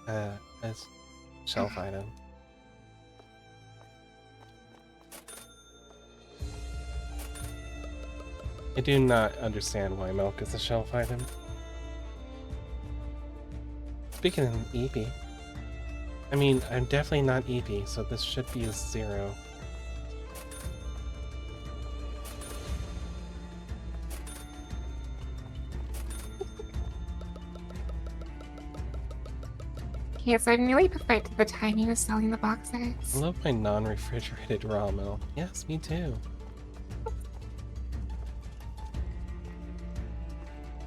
as shelf item. I do not understand why milk is a shelf item. Speaking of EP, I mean, I'm definitely not EP, so this should be a 0. Yes, I really perfected the timing of selling the boxes. I love my non-refrigerated raw milk. Yes, me too.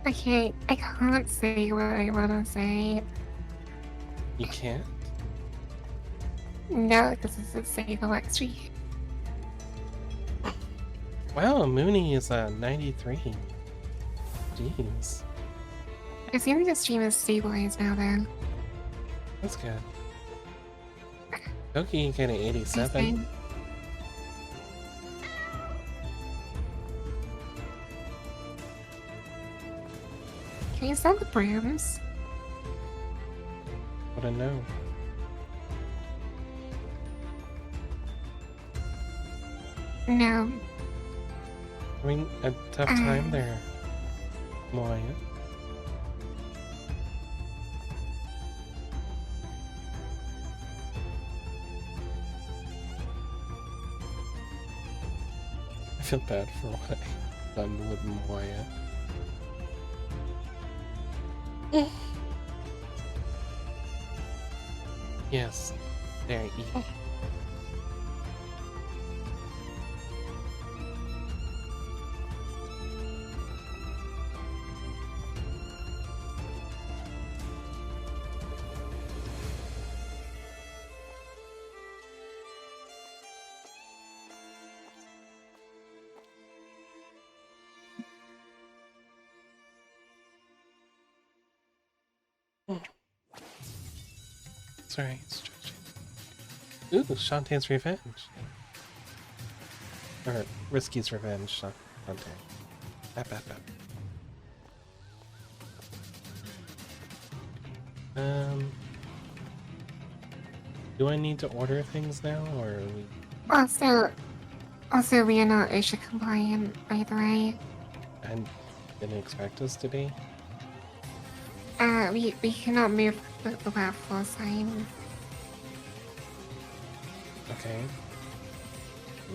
I can't say what I want to say. You can't? No, because this is Sego Extra. Wow, Mooney is 93. Jeez. I seem the stream is stabilized now, though. That's good. Koki getting 87. Can you sell the brooms? Wouldn't know. No. I mean, a tough time there, Moya. I feel bad for what I've done with Moya. Yes, there, eat. Sorry, stretching. Ooh, Shantae's Revenge. Or Risky's Revenge, Shantae. Bap. Do I need to order things now, or are we... Also, we are not OSHA compliant, by the way. I didn't expect us to be. We cannot move the wet floor sign. Okay.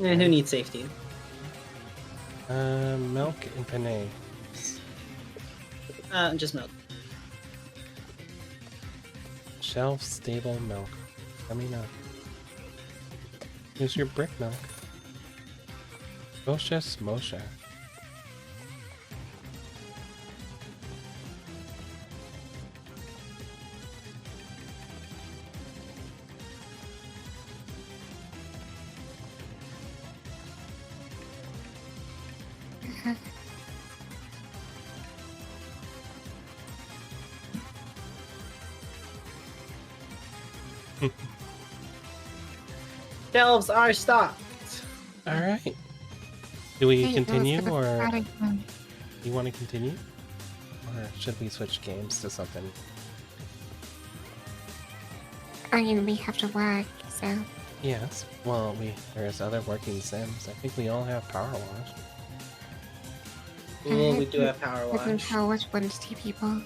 And who needs safety? Milk and penne. Just milk. Shelf stable milk. Coming up. Here's your brick milk. Moshe Smosha. Shelves are stocked. All right. Do we Hey, continue, those are the or product ones. you want to continue, or should we switch games to something? I mean, we have to work, so. Yes. Well, there's other working sims. I think we all have Power Wash. Well, we do have Power I can Wash. tell which one to two people.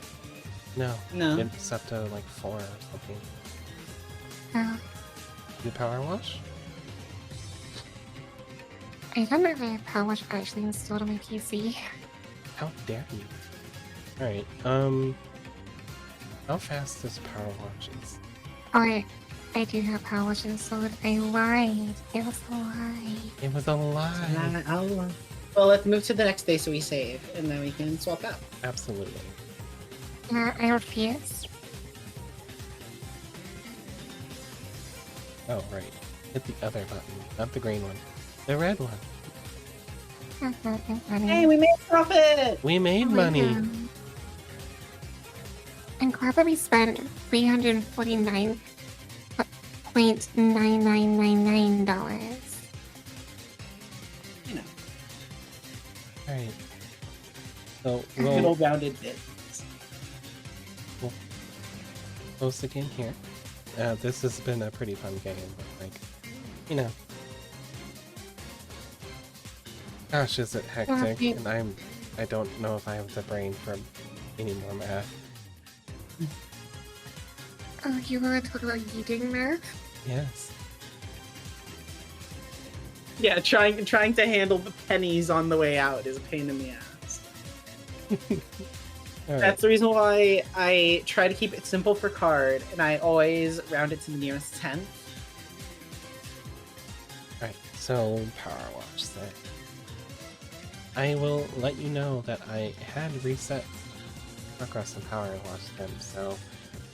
No. No. It's up to like 4 or something. Oh, Do Power Wash? I don't know if I have Power Wash actually installed on my PC. How dare you? Alright, how fast does Power Wash is? Oh, I do have Power Wash installed. I lied. It was a lie. It was a lie. Well, let's move to the next day so we save, and then we can swap out. Absolutely. I refuse. Oh, right. Hit the other button, not the green one. The red one. Hey, we made profit! We made money! I'm glad that we spent $349.9999. You know, Alright. So, good old rounded bit. close the game here. This has been a pretty fun game, but like, you know. Gosh, is it hectic? Yeah, And I don't know if I have the brain for any more math. oh, you want to talk about eating math? Yes. Yeah, trying to handle the pennies on the way out is a pain in the ass. All right. That's the reason why I try to keep it simple for card, and I always round it to the nearest 10th. Alright, so power wash that. I will let you know that I had reset across and power wash them, so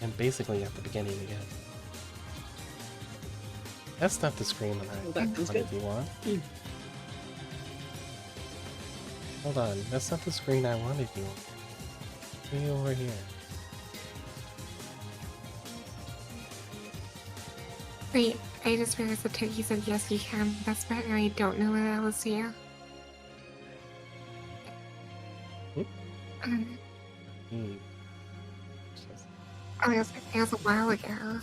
I'm basically at the beginning again. That's not the screen that I That feels wanted good. you on. Hold on, that's not the screen I wanted you on. Be over here. Wait, I just realized the turkey said yes, you can. That's better. I don't know what that was here. Hmm? Um, Just- oh, it was a while ago.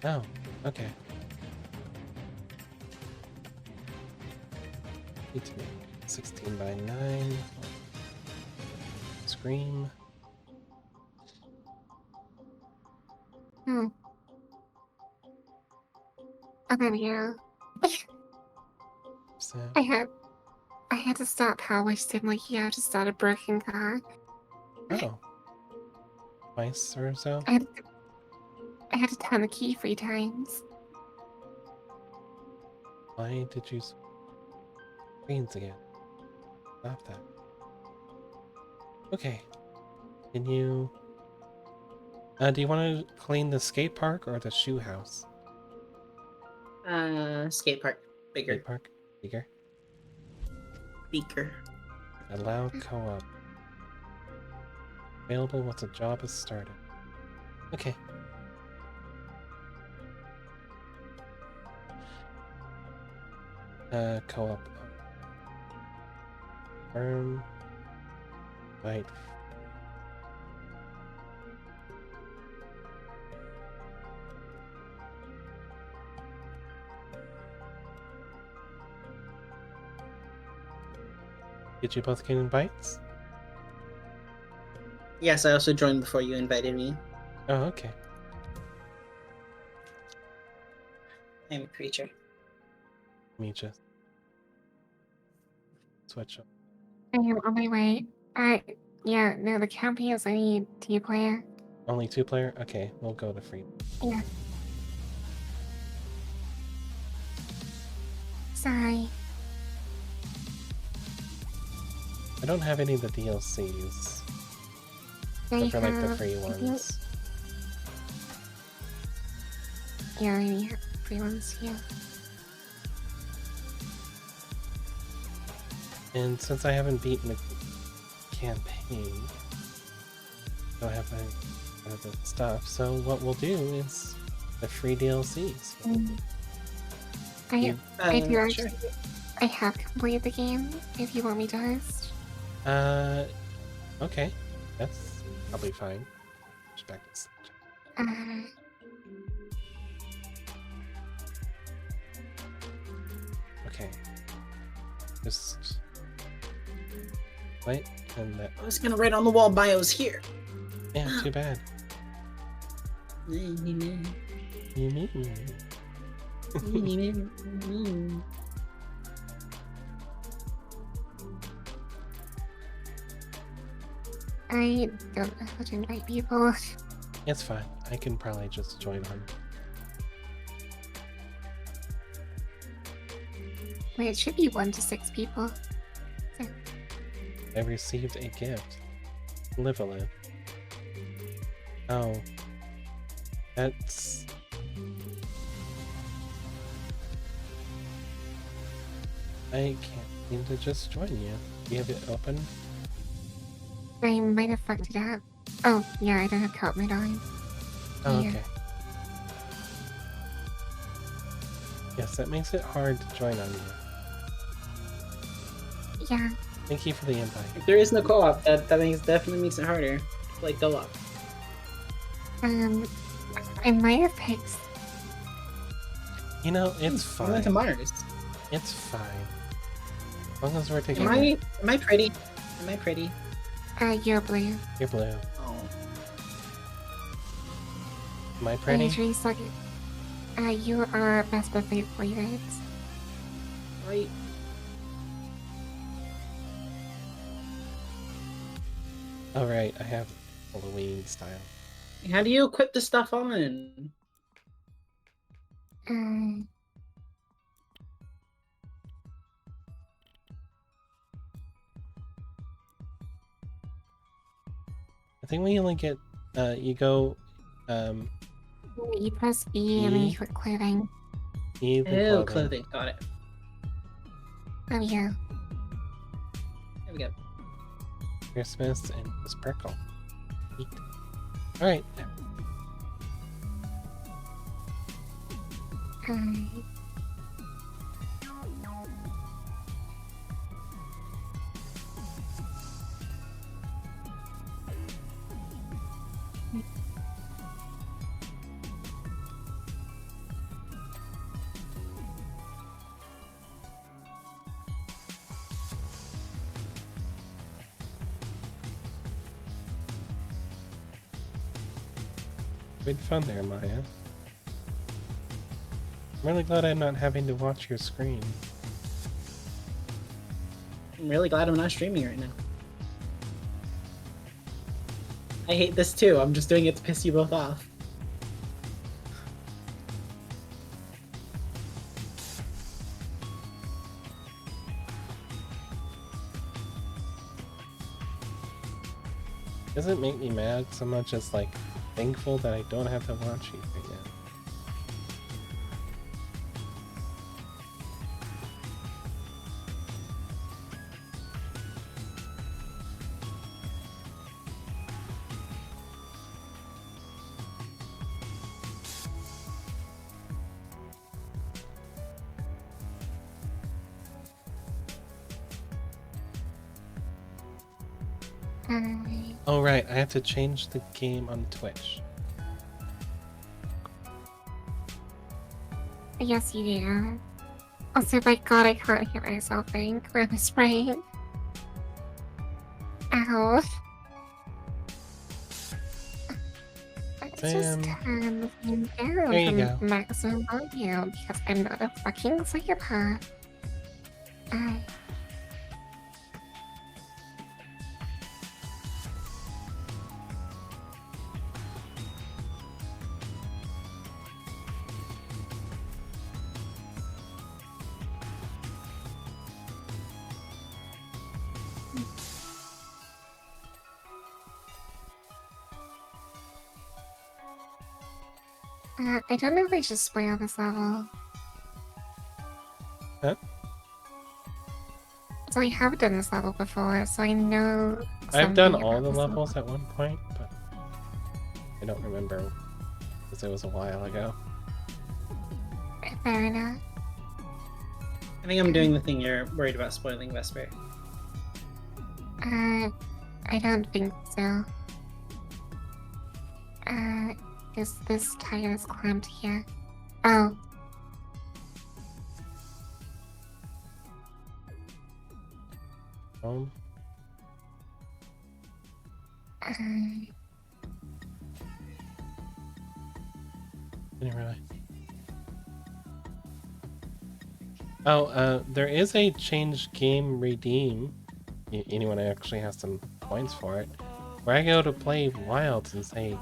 Oh, okay. Need to make 16 by 9. Scream. Hmm. Oh, there we go. So, I had to stop power wasting like you have to start a broken car. oh. Twice or so? I had to turn the key 3 times. Why did you screens again? Stop that. Okay. Can you... do you want to clean the skate park or the shoe house? Skate park. Bigger. Skate park? Bigger? Beaker. Allow co-op. Available once a job is started. Okay. Co-op. Right. Did you both get invites? Yes, I also joined before you invited me. Oh, okay. I'm a creature. Let me just switch up. I am on my way. Yeah, no, the campaign is only 2-player. Only 2-player? Okay, we'll go to free. Yeah. Sorry. I don't have any of the DLCs. They Except for like the have- free I think- ones. Yeah, I only have free ones, yeah. And since I haven't beaten the campaign, I don't have any of the stuff, so what we'll do is the free DLCs. I do Sure. actually. I have completed the game, if you want me to host. Okay. That's probably fine. Just back to Snapchat. Uh, Okay. Just wait, and that. I was gonna write on the wall bios here. Yeah, too bad. I don't know how to invite people. It's fine. I can probably just join on. Wait, it should be 1 to 6 people. I received a gift. Live a live. Oh. That's... I can't seem to just join you. Do you have it open? I might have fucked it up. Oh, yeah, I don't have co-op mode on. Oh, Yeah. okay. Yes, that makes it hard to join on you. Yeah, Thank you for the invite. If there is no co-op, that definitely makes it harder. Like go up. I might have picked. You know, it's We went to fine. Mars. It's fine. As long as we're Am together. I pretty? Am I pretty? You're blue. You're blue. Oh. Am I pretty? Adrian Suggett. You are best of favorites. Right. Oh right, I have Halloween style. How do you equip the stuff on? I think we only get you go You press E and then you click clothing. E the Oh, clothing. clothing. Got it. There we go. There we go. Christmas and sparkle. Neat. Alright. Good fun there, Maya. I'm really glad I'm not having to watch your screen. I'm really glad I'm not streaming right now. I hate this too. I'm just doing it to piss you both off. Doesn't make me mad so much as like thankful that I don't have to watch you right now. Oh right, I have to change the game on Twitch. Yes, you do. Also, my god, I can't hear myself think with the spray. Ow. Let's just turn the thing down There you from go. maximum volume because I'm not a fucking psychopath. I don't know if I should spoil this level. Huh? So I have done this level before, so I know I've done something all about the this levels at one point, but I don't remember because it was a while ago. Fair enough. I think I'm doing the thing you're worried about spoiling, Vesper. I don't think so. This tire is clamped here. Oh. Didn't realize. Oh, there is a change game redeem. Anyone actually has some points for it. Where I go to play Wilds and say,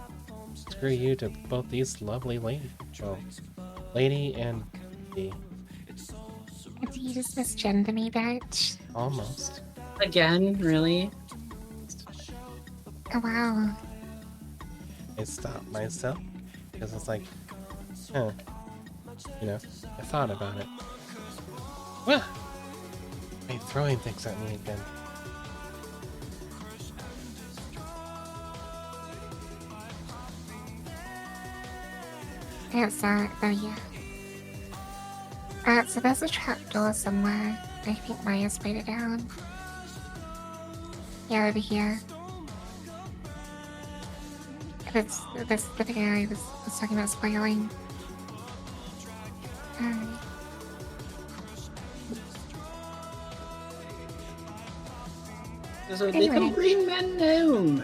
screw you to both these lovely ladies. Well, lady and the. Did you just misgender me, bitch? Almost. Again, really? Oh, wow. I stopped myself because it's like, huh. You know, I thought about it. What? Hey, throwing things at me again. It's, oh yeah. So there's a trapdoor somewhere. I think Maya's put it down. Yeah, over here. That's the thing I was talking about spoiling. Um, So they Anyway. call Green Man Gnome.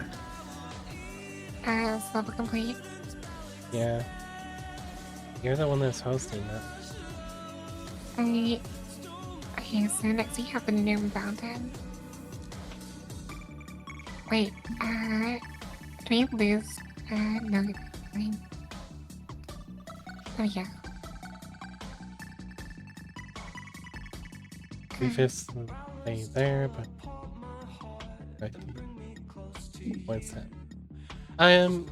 it's level complete. Yeah. You're the one that's hosting that. Okay, so next we have the Gnome Fountain. Wait, do we lose? No, fine. Oh yeah. Refifs stay there, but what's that? I'm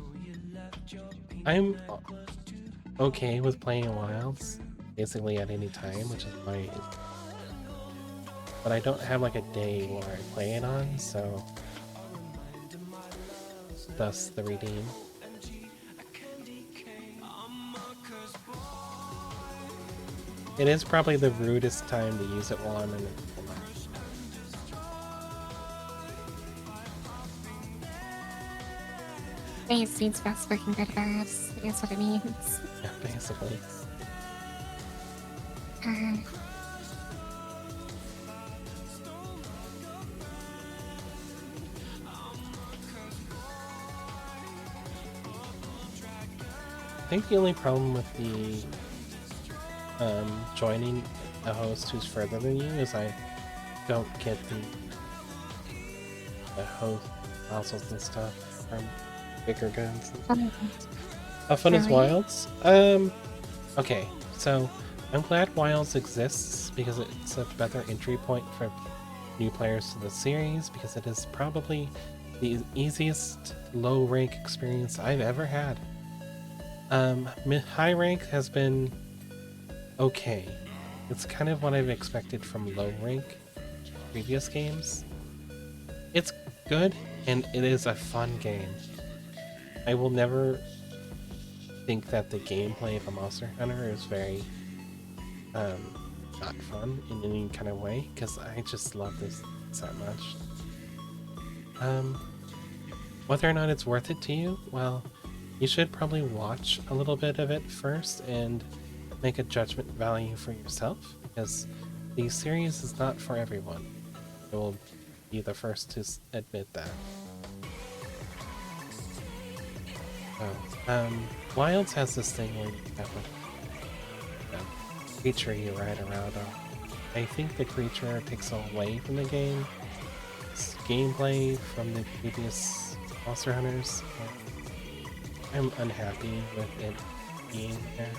okay with playing Wilds basically at any time, which is why. But I don't have like a day where I play it on, so thus the redeem. It is probably the rudest time to use it while I'm in it. It seems fast working good bad is what it means. Yeah, basically. I think the only problem with the joining a host who's further than you is I don't get the host fossils and stuff from bigger guns. How fun is Really? Wilds? Okay, so I'm glad Wilds exists because it's a better entry point for new players to the series, because it is probably the easiest low rank experience I've ever had. High rank has been okay. It's kind of what I've expected from low rank previous games. It's good and it is a fun game. I will never think that the gameplay of a Monster Hunter is very not fun in any kind of way, because I just love this that much. Whether or not it's worth it to you, well, you should probably watch a little bit of it first and make a judgment value for yourself, because the series is not for everyone. I will be the first to admit that. Wilds has this thing where you have a creature you ride around on. I think the creature takes away from the game. It's gameplay from the previous Monster Hunters. I'm unhappy with it being there.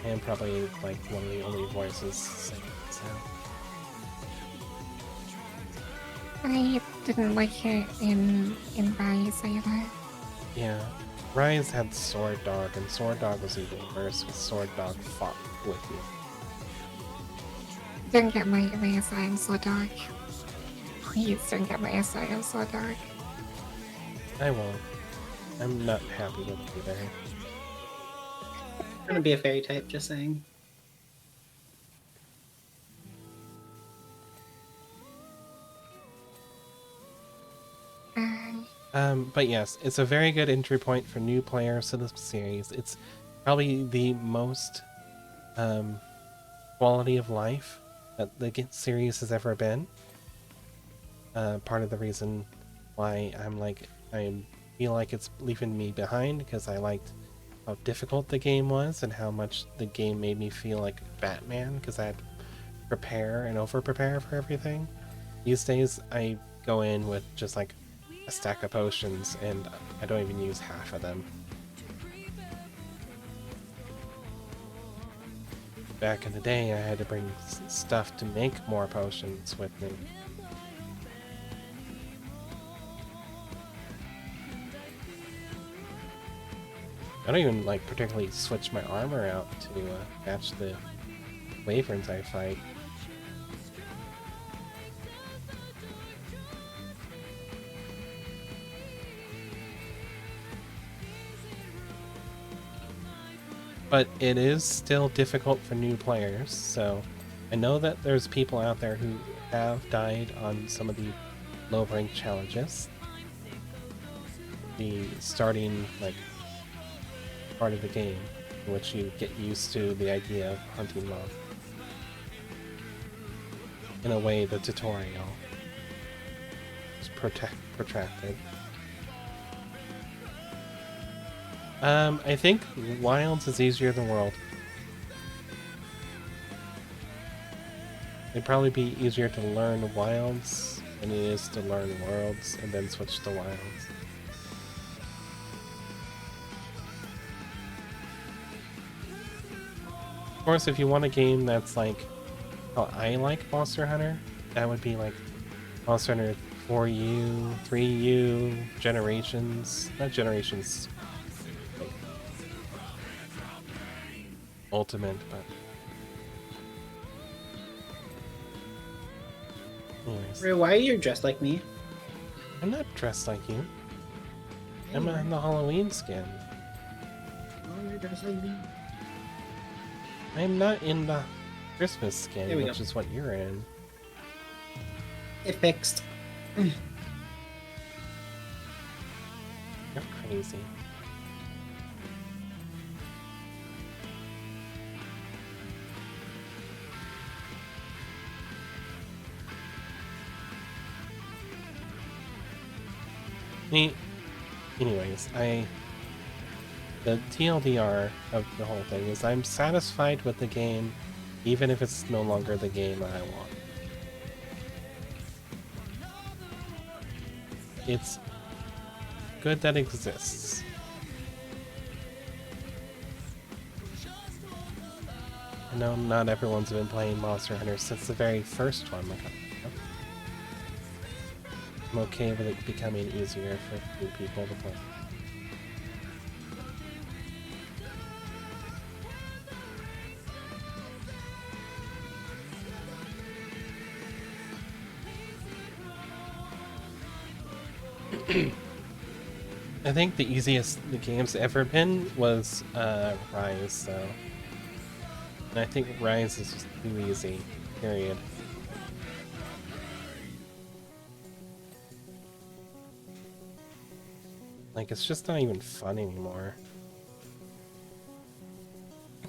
And probably like one of the only voices saying it, so. I didn't like it in Rise either. Yeah. Rise had Sword Dog, and Sword Dog was even worse because Sword Dog fought with you. Don't get my SI so dark. Please don't get my SI so dark. I won't. I'm not happy with it either. I'm gonna be a fairy type, just saying. But yes, it's a very good entry point for new players to the series. It's probably the most quality of life that the series has ever been. Part of the reason why I feel like it's leaving me behind, because I liked how difficult the game was and how much the game made me feel like Batman, because I had to prepare and over-prepare for everything. These days, I go in with just like a stack of potions, and I don't even use half of them. Back in the day, I had to bring stuff to make more potions with me. I don't even like particularly switch my armor out to match the wyverns I fight. But it is still difficult for new players, so I know that there's people out there who have died on some of the low rank challenges. the starting like part of the game, in which you get used to the idea of hunting mobs. In a way, the tutorial is protracted. I think Wilds is easier than World. It'd probably be easier to learn Wilds than it is to learn Worlds and then switch to Wilds. Of course, if you want a game that's like how I like Monster Hunter, that would be like Monster Hunter 4U, 3U, Generations. Not Generations. Like, Ultimate, but... Anyways. Ray, why are you dressed like me? I'm not dressed like you. I'm in the Halloween skin. Oh, you're dressed like me. I'm not in the Christmas skin, There we which go. is what you're in. It fixed. You're crazy. Anyways, the TLDR of the whole thing is I'm satisfied with the game, even if it's no longer the game that I want. It's good that it exists. I know not everyone's been playing Monster Hunter since the very first one. Like, I'm okay with it becoming easier for new people to play. I think the easiest the game's ever been was Rise, though. And I think Rise is just too easy, period. Like, it's just not even fun anymore.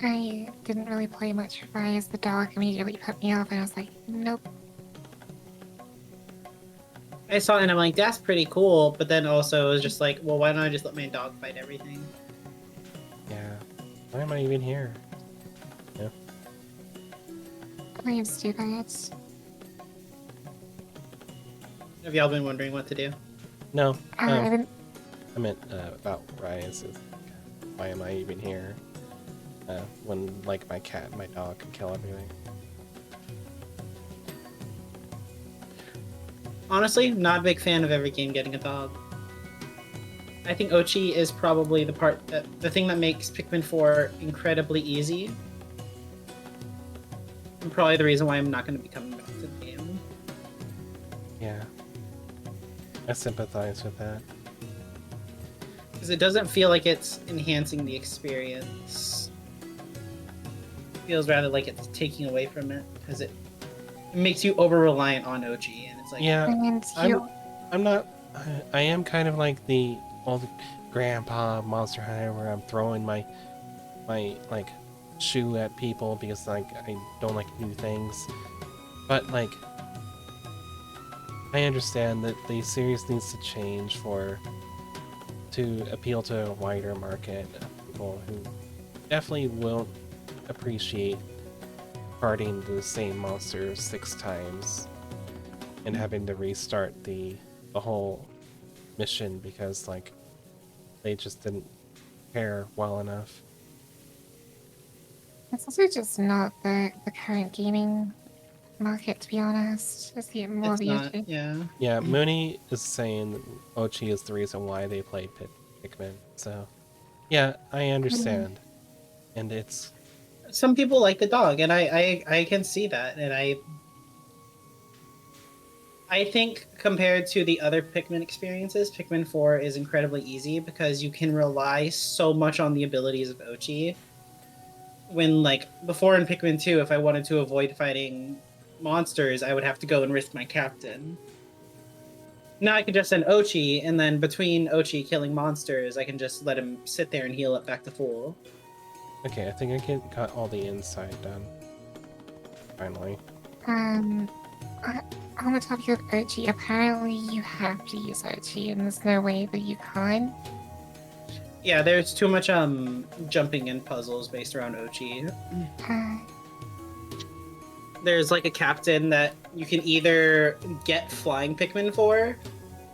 I didn't really play much Rise. The dog immediately put me off, and I was like, nope. I saw it and I'm like, that's pretty cool. But then also it was just like, well, why don't I just let my dog fight everything? Yeah. Why am I even here? Yeah. Please do that. Have y'all been wondering what to do? No. I didn't. I meant about Rise. Is, why am I even here? When, like, my cat and my dog can kill everything. Honestly, not a big fan of every game getting a dog. I think Ochi is probably the thing that makes Pikmin 4 incredibly easy. And probably the reason why I'm not going to be coming back to the game. Yeah. I sympathize with that. Because it doesn't feel like it's enhancing the experience. It feels rather like it's taking away from it. Because it makes you over-reliant on Ochi. And it's like, Yeah, And I'm not. I am kind of like the old grandpa Monster Hunter, where I'm throwing my like shoe at people because like I don't like new things. But like, I understand that the series needs to change to appeal to a wider market of people who definitely won't appreciate fighting the same monster 6 times and having to restart the whole mission because like they just didn't care well enough. it's also just not the current gaming market, to be honest. It's the more it's the not, issue. yeah. Yeah, Mooney is saying Ochi is the reason why they played Pikmin. So, yeah, I understand, and it's Some people like the dog, and I can see that, and I think compared to the other Pikmin experiences, Pikmin 4 is incredibly easy because you can rely so much on the abilities of Ochi. When, like, before in Pikmin 2, if I wanted to avoid fighting monsters, I would have to go and risk my captain. Now I can just send Ochi, and then between Ochi killing monsters, I can just let him sit there and heal up back to full. Okay, I think got all the inside done. Finally. Um, uh, on the topic of Ochi, apparently you have to use Ochi, and there's no way that you can't. Yeah, there's too much jumping in puzzles based around Ochi. Uh, There's like a captain that you can either get flying Pikmin for,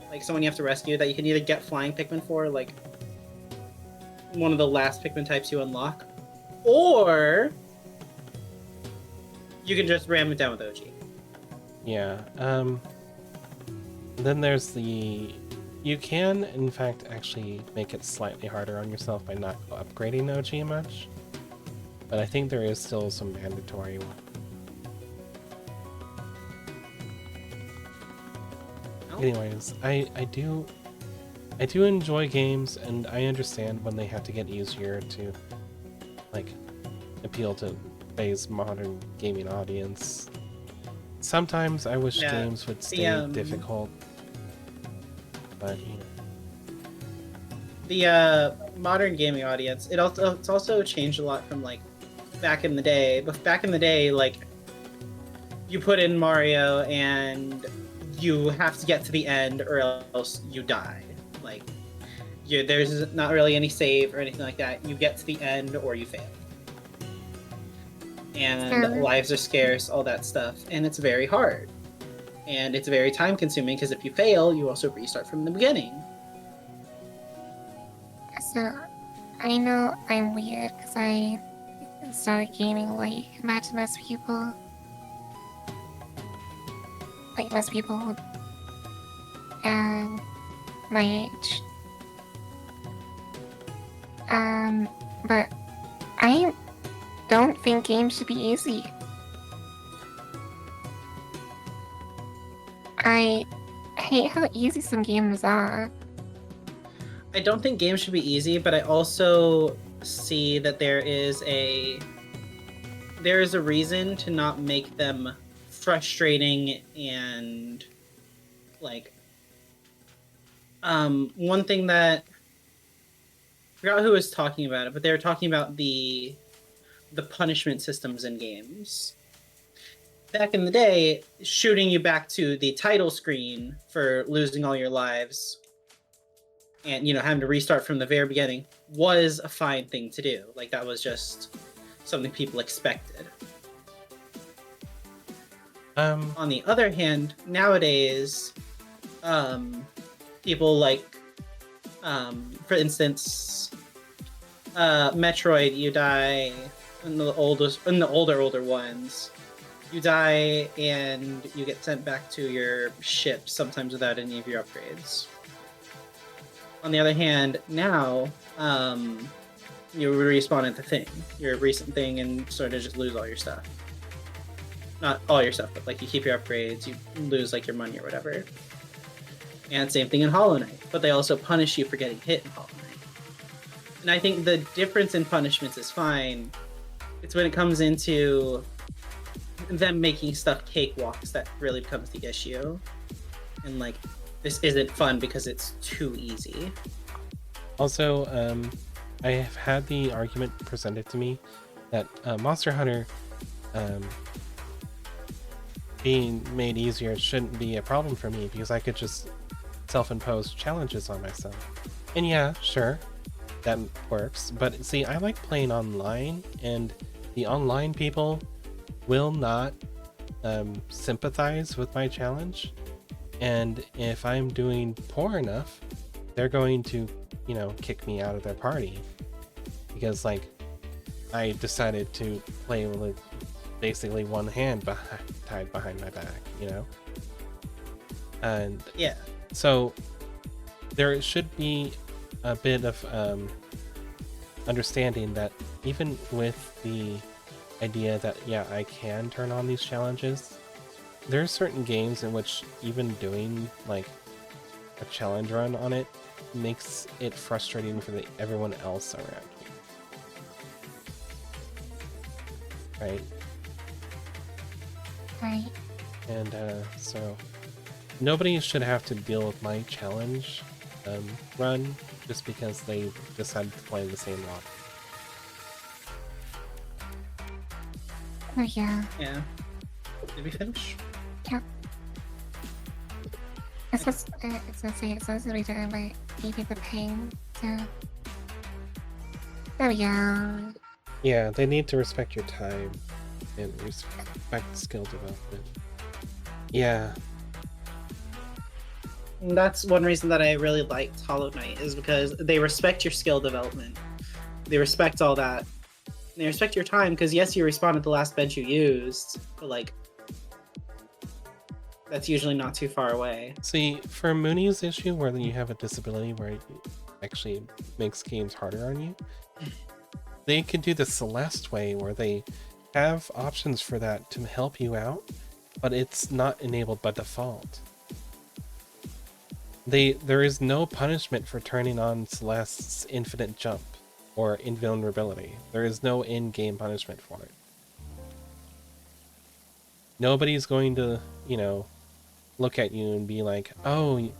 like someone you have to rescue that you can either get flying Pikmin for, like one of the last Pikmin types you unlock, or you can just ram it down with Ochi. Yeah. Then there's the... You can, in fact, actually make it slightly harder on yourself by not upgrading OG much. But I think there is still some mandatory one. Anyways, I do enjoy games, and I understand when they have to get easier to, like, appeal to today's modern gaming audience. Sometimes I wish games would stay difficult, but you know. The modern gaming audience, it's also changed a lot from like back in the day. But back in the day, like you put in Mario and you have to get to the end or else you die. Like there's not really any save or anything like that. You get to the end or you fail. And lives are scarce, all that stuff, and it's very hard. And it's very time consuming because if you fail, you also restart from the beginning. So, I know I'm weird because I started gaming late compared to most people. Like most people my age. But I don't think games should be easy. I hate how easy some games are. I don't think games should be easy, but I also see that there is a reason to not make them frustrating and like one thing that I forgot who was talking about it, but they were talking about the punishment systems in games. Back in the day, shooting you back to the title screen for losing all your lives and, you know, having to restart from the very beginning was a fine thing to do. Like, that was just something people expected. On the other hand, nowadays, people like, for instance, Metroid, you die in the older ones. You die and you get sent back to your ship, sometimes without any of your upgrades. On the other hand, now, you respawn at the thing, your recent thing, and sort of just lose all your stuff. Not all your stuff, but like you keep your upgrades, you lose like your money or whatever. And same thing in Hollow Knight, but they also punish you for getting hit in Hollow Knight. And I think the difference in punishments is fine. It's when it comes into them making stuff cakewalks that really becomes the issue. And like, this isn't fun because it's too easy. Also, I have had the argument presented to me that Monster Hunter being made easier shouldn't be a problem for me because I could just self-impose challenges on myself. And yeah, sure, that works. But see, I like playing online, and the online people will not sympathize with my challenge. And if I'm doing poor enough, they're going to, you know, kick me out of their party. Because, like, I decided to play with basically one hand tied behind my back, you know? And yeah. So there should be a bit of understanding that even with the idea that, yeah, I can turn on these challenges, there are certain games in which even doing like a challenge run on it makes it frustrating for everyone else around you. Right? Right. And so nobody should have to deal with my challenge run just because they decided to play the same lobby. Oh yeah. Yeah. Did we finish? Yeah. It's supposed to be done by maybe the ping, so... There we go. Yeah, they need to respect your time and respect skill development. Yeah. And that's one reason that I really liked Hollow Knight, is because they respect your skill development. They respect all that. They respect your time, because yes, you respawn at the last bench you used, but like, that's usually not too far away. See, for Mooney's issue where you have a disability where it actually makes games harder on you, they could do the Celeste way where they have options for that to help you out, but it's not enabled by default. There is no punishment for turning on Celeste's infinite jump or invulnerability. There is no in-game punishment for it. Nobody's going to, you know, look at you and be like, oh,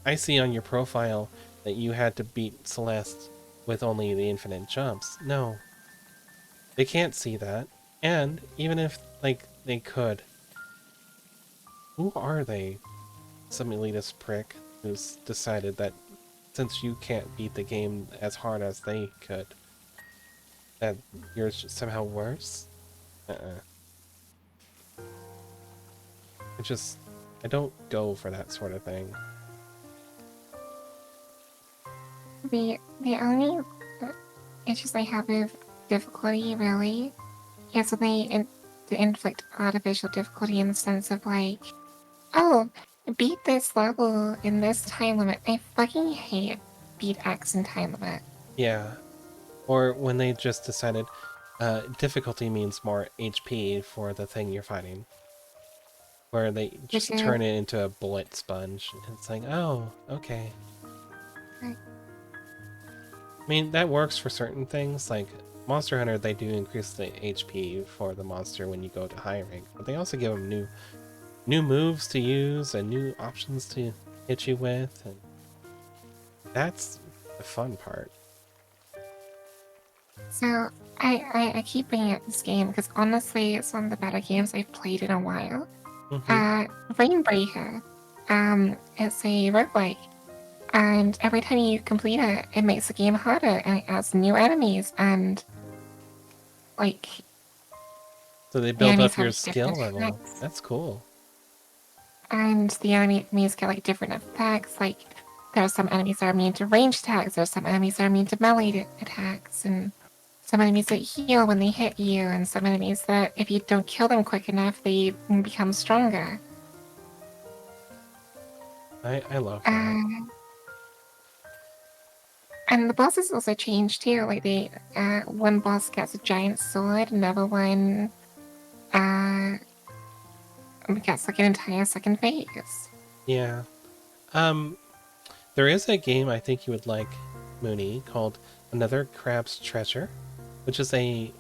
I see on your profile that you had to beat Celeste with only the infinite jumps. No. They can't see that. And even if, like, they could, who are they? Some elitist prick who's decided that since you can't beat the game as hard as they could, that you're somehow worse? I don't go for that sort of thing. The only issues I have with difficulty really is when they inflict artificial difficulty in the sense of like, oh, beat this level in this time limit. I fucking hate beat X in time limit. Yeah. Or when they just decided difficulty means more HP for the thing you're fighting. Where they just turn it into a bullet sponge. It's like, oh, okay. Right. I mean, that works for certain things. Like Monster Hunter, they do increase the HP for the monster when you go to high rank, but they also give them new moves to use and new options to hit you with, and that's the fun part. So I keep bringing up this game because honestly, it's one of the better games I've played in a while. Rainbreaker. It's a roguelike, and every time you complete it, it makes the game harder and it adds new enemies and like. So they build up your skill level. That's cool. And the enemies get like different effects. Like there are some enemies that are immune to ranged attacks. There's some enemies that are immune to melee attacks, and some enemies that heal when they hit you, and some enemies that if you don't kill them quick enough, they become stronger. I love that. And the bosses also change too. Like they, one boss gets a giant sword, another one, gets like an entire second phase. Yeah. There is a game I think you would like, Mooney, called Another Crab's Treasure, which is a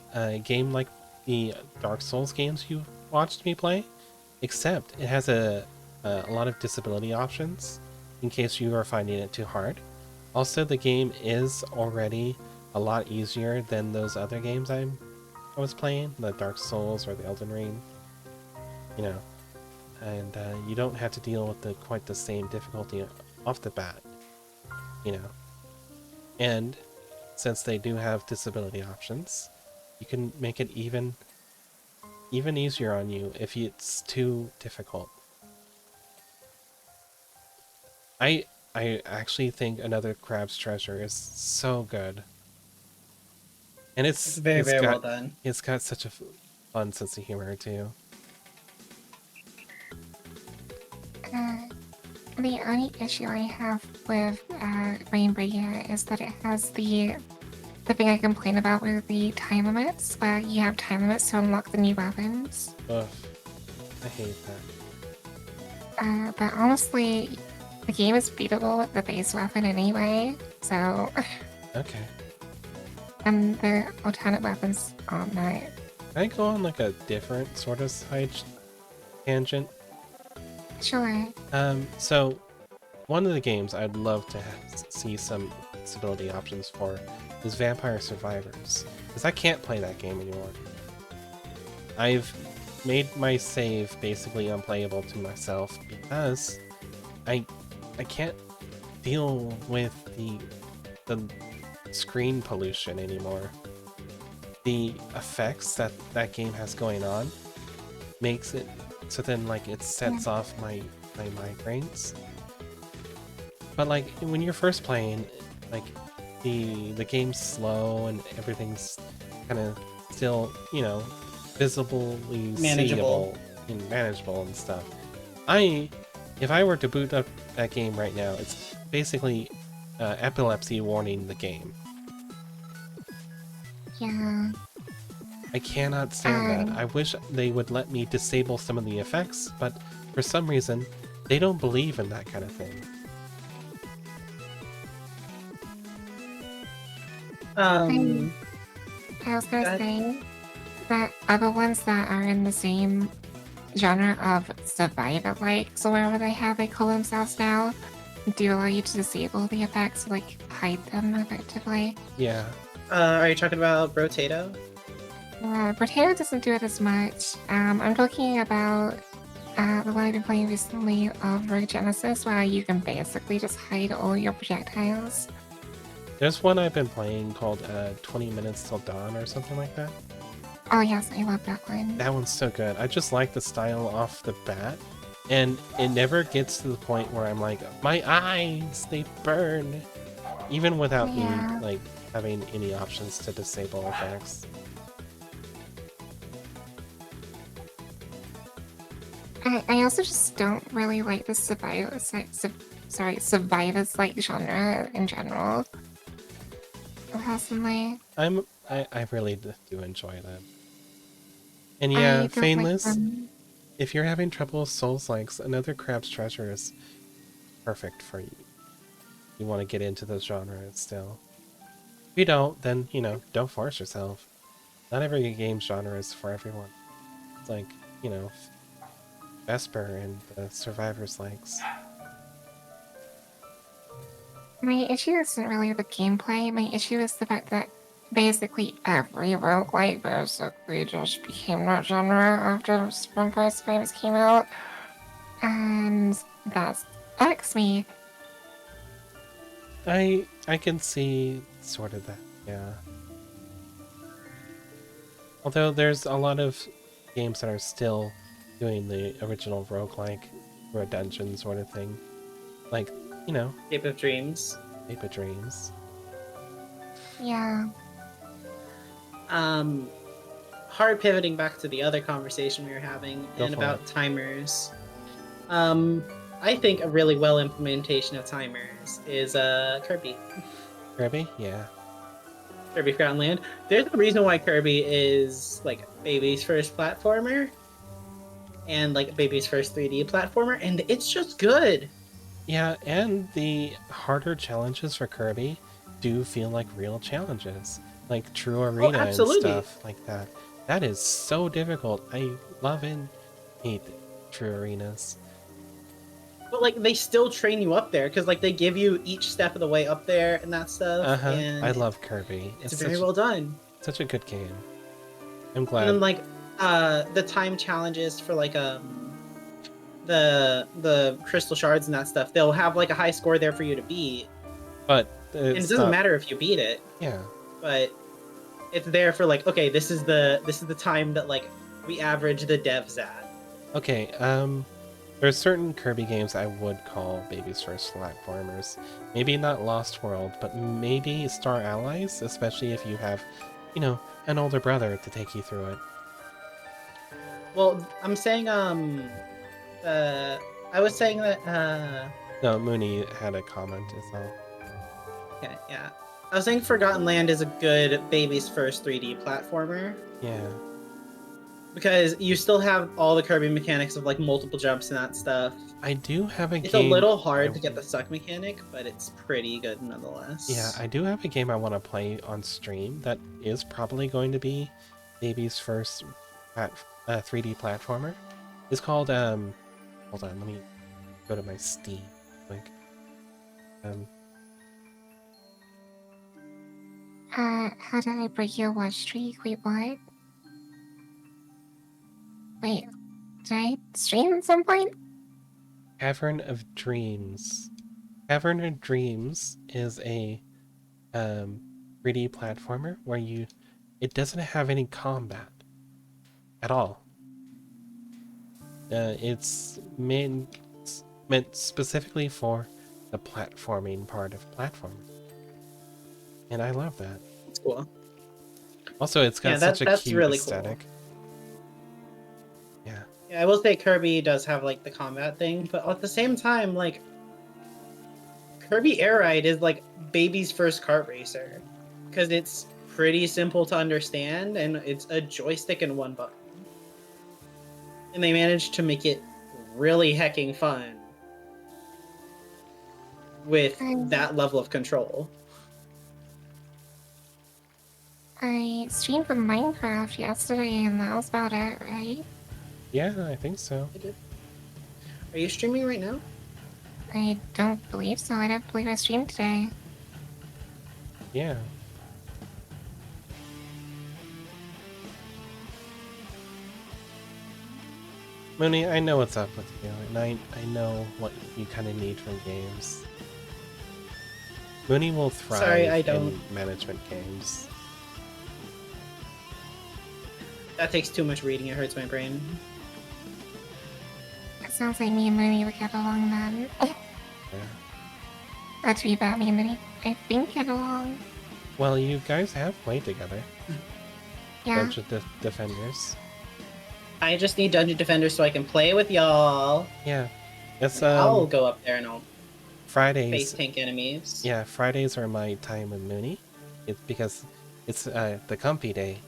game like the Dark Souls games you watched me play, except it has a lot of disability options in case you are finding it too hard. Also, the game is already a lot easier than those other games I was playing, the Dark Souls or the Elden Ring, you know, and you don't have to deal with quite the same difficulty off the bat, you know. And since they do have disability options, you can make it even easier on you if it's too difficult. I actually think Another Crab's Treasure is so good. And it's very well done. It's got such a fun sense of humor too. The only issue I have with Rainbreaker is that it has the thing I complain about with the time limits, where you have time limits to unlock the new weapons. Ugh, I hate that. But honestly, the game is beatable with the base weapon anyway, so... Okay. And the alternate weapons aren't that. Can I go on like a different sort of side tangent? Sure. So one of the games I'd love to see some stability options for is Vampire Survivors, because I can't play that game anymore. I've made my save basically unplayable to myself because I can't deal with the screen pollution anymore. The effects that that game has going on makes it so then like it sets off my migraines. But like when you're first playing, like the game's slow and everything's kind of still, you know, visibly Manageable. seeable and manageable and stuff. If I were to boot up that game right now, it's basically epilepsy warning the game. Yeah. I cannot stand that. Um, I wish they would let me disable some of the effects, but for some reason, they don't believe in that kind of thing. I, Um, I was gonna that, say that other ones that are in the same genre of survivor like, so wherever they have, they call themselves now, do allow you to disable the effects, like hide them effectively. Yeah. are you talking about Rotato? Potato doesn't do it as much. I'm talking about the one I've been playing recently of Rogue Genesis, where you can basically just hide all your projectiles. There's one I've been playing called 20 Minutes Till Dawn or something like that. Oh yes, I love that one. That one's so good. I just like the style off the bat. And it never gets to the point where I'm like, my eyes, they burn. Even without Yeah. me like having any options to disable effects. I also just don't really like the survivors like genre in general. Personally, I really do enjoy them. And yeah, I don't like Fainless, them. if you're having trouble with Souls-likes, another Crab's Treasure is perfect for you. You want to get into those genres still. If you don't, then, you know, don't force yourself. Not every game genre is for everyone. It's like, you know, Vesper and the Survivors likes. My issue isn't really the gameplay. My issue is the fact that basically every roguelike basically just became that genre after Vampire Survivors came out, and that irks me. I can see sort of that, yeah. Although there's a lot of games that are still doing the original roguelike or a dungeon sort of thing. Like, you know, Cape of Dreams. Ape of Dreams. Yeah. Hard pivoting back to the other conversation we were having Go and for about it. timers. I think a really well implementation of timers is Kirby. Kirby? Yeah. Kirby Forgotten Land. There's a reason why Kirby is like baby's first platformer and like baby's first 3D platformer, and it's just good. Yeah, and the harder challenges for Kirby do feel like real challenges. Like True Oh, Arena and absolutely. stuff like that. That is so difficult. I love and hate True Arenas. But like they still train you up there because like they give you each step of the way up there and that stuff, Uh-huh. I and love Kirby. it's very well done. Such a good game. I'm And glad. then like the time challenges for like the crystal shards and that stuff, they'll have like a high score there for you to beat. But And it doesn't matter if you beat it. Yeah. But it's there for like, okay, this is the time that like we average the devs at. Okay, there's certain Kirby games I would call baby's first platformers. Maybe not Lost World, but maybe Star Allies, especially if you have, you know, an older brother to take you through it. Well, I'm saying I was saying that No, Mooney had a comment as well. okay, yeah. I was saying Forgotten Land is a good baby's first 3D platformer. Yeah. Because you still have all the Kirby mechanics of like multiple jumps and that stuff. I do have a game. It's a little hard to get the suck mechanic, but it's pretty good nonetheless. Yeah, I do have a game I want to play on stream that is probably going to be baby's first 3D platformer. It's called Hold on, let me go to my Steam quick. How did I break your watch streak? Wait, what? Wait, did I stream at some point? Cavern of Dreams. Cavern of Dreams is a 3D platformer where it doesn't have any combat at all. It's meant specifically for the platforming part of platforming. And I love that. It's cool. Also, it's got Yeah, such a that's cute really aesthetic. cool. Yeah. Yeah, I will say Kirby does have like the combat thing, but at the same time, like Kirby Air Ride is like baby's first kart racer because it's pretty simple to understand and it's a joystick and one button. And they managed to make it really hecking fun with that level of control. I streamed from Minecraft yesterday, and that was about it, right? Yeah, I think so. Are you streaming right now? I don't believe so. I don't believe I streamed today. Yeah. Mooney, I know what's up with you, and I know what you kind of need from games. Mooney will thrive Sorry, I don't. in management games. That takes too much reading. It hurts my brain. It sounds like me and Mooney would get along then. Yeah. Not to be bad, me and Mooney, I think, get along. Well, you guys have played together. Yeah. Bunch of Defenders. I just need Dungeon Defenders so I can play with y'all. Yeah. It's I'll go up there and I'll Fridays. face tank enemies. Yeah, Fridays are my time with Mooney. It's because it's the comfy day,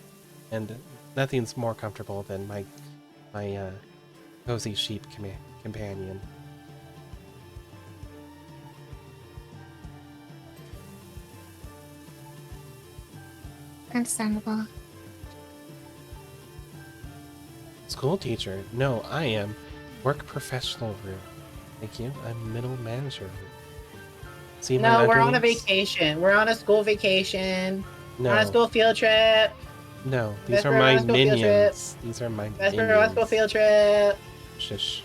and nothing's more comfortable than my cozy sheep companion. Understandable. School teacher? No, I am. Work professional room. Thank you. I'm middle manager room. See my No, we're on a underlings? vacation. We're on a school vacation. No. On a school field trip. No, these Vesper, are my let's go field trip. minions. These are my Vesper, minions. let's go field trip. Shush.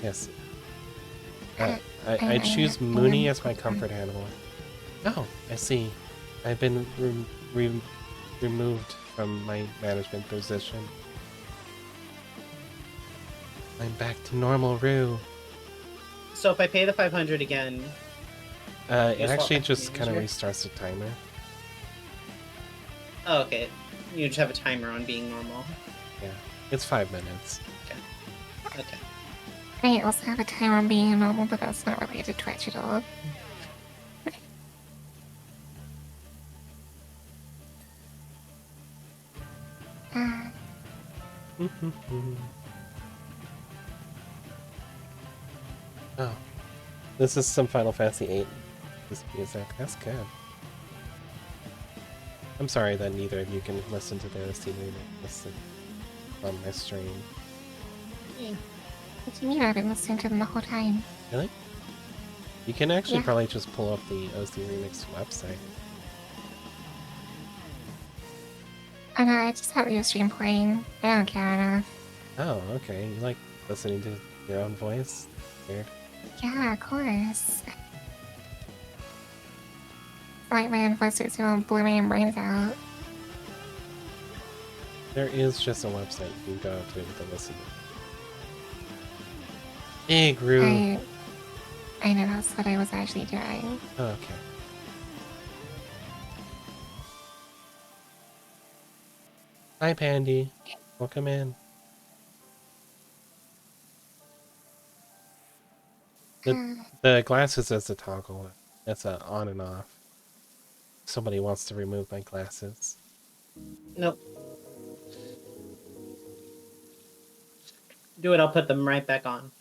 Yes. I choose Mooney as my comfort animal. Oh, I see. I've been removed from my management position. I'm back to normal Rue. So if I pay the 500 again, It swap actually back to just kind of manager? restarts the timer. oh, okay. You just have a timer on being normal. Yeah, it's 5 minutes. Okay. I also have a timer on being normal, but that's not related to Twitch at all. Oh, this is some Final Fantasy VIII. This music, that's good. I'm sorry that neither of you can listen to the OC remix on my stream. What do you mean I've been listening to them the whole time? Really? You can actually Yeah. probably just pull up the OC remix website. Oh no, I just have your stream playing. I don't care enough. Oh, okay. You like listening to your own voice? Weird. Yeah, of course. Like my own voice is gonna blow my brains out. There is just a website you can go to listen. Big Rue. I know that's what I was actually doing. Oh, okay. Hi, Pandy. Welcome in. The glasses is a toggle. It's a on and off. Somebody wants to remove my glasses. Nope. Do it, I'll put them right back on.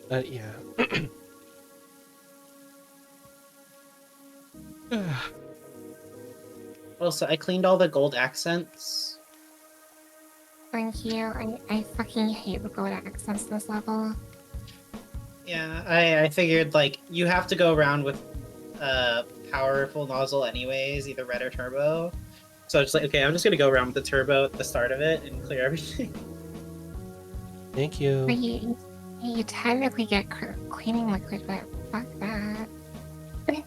Yeah. Also, I cleaned all the gold accents. Thank you. I fucking hate the gold accents this level. Yeah, I figured like you have to go around with powerful nozzle anyways, either red or turbo. So it's like, okay, I'm just gonna go around with the turbo at the start of it and clear everything. Thank But you. you technically get cleaning liquid, but fuck that. I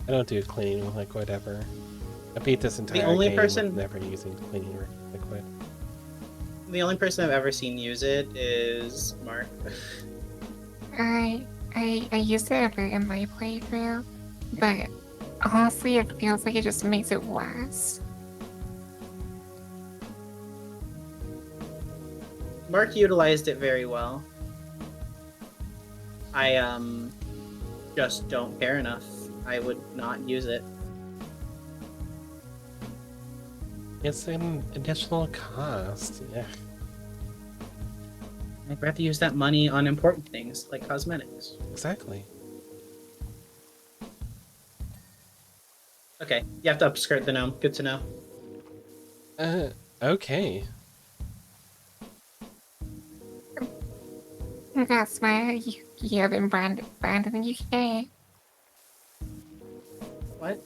don't do cleaning with liquid ever. I beat this entire only game person- with never using cleaning liquid. The only person I've ever seen use it is Mark. I used it a bit in my playthrough, but honestly, it feels like it just makes it worse. Mark utilized it very well. I just don't care enough. I would not use it. It's an additional cost. Yeah. I'd rather use that money on important things like cosmetics. Exactly. Okay, you have to upskirt the gnome. Good to know. Okay. That's why you have been banned in the UK. What?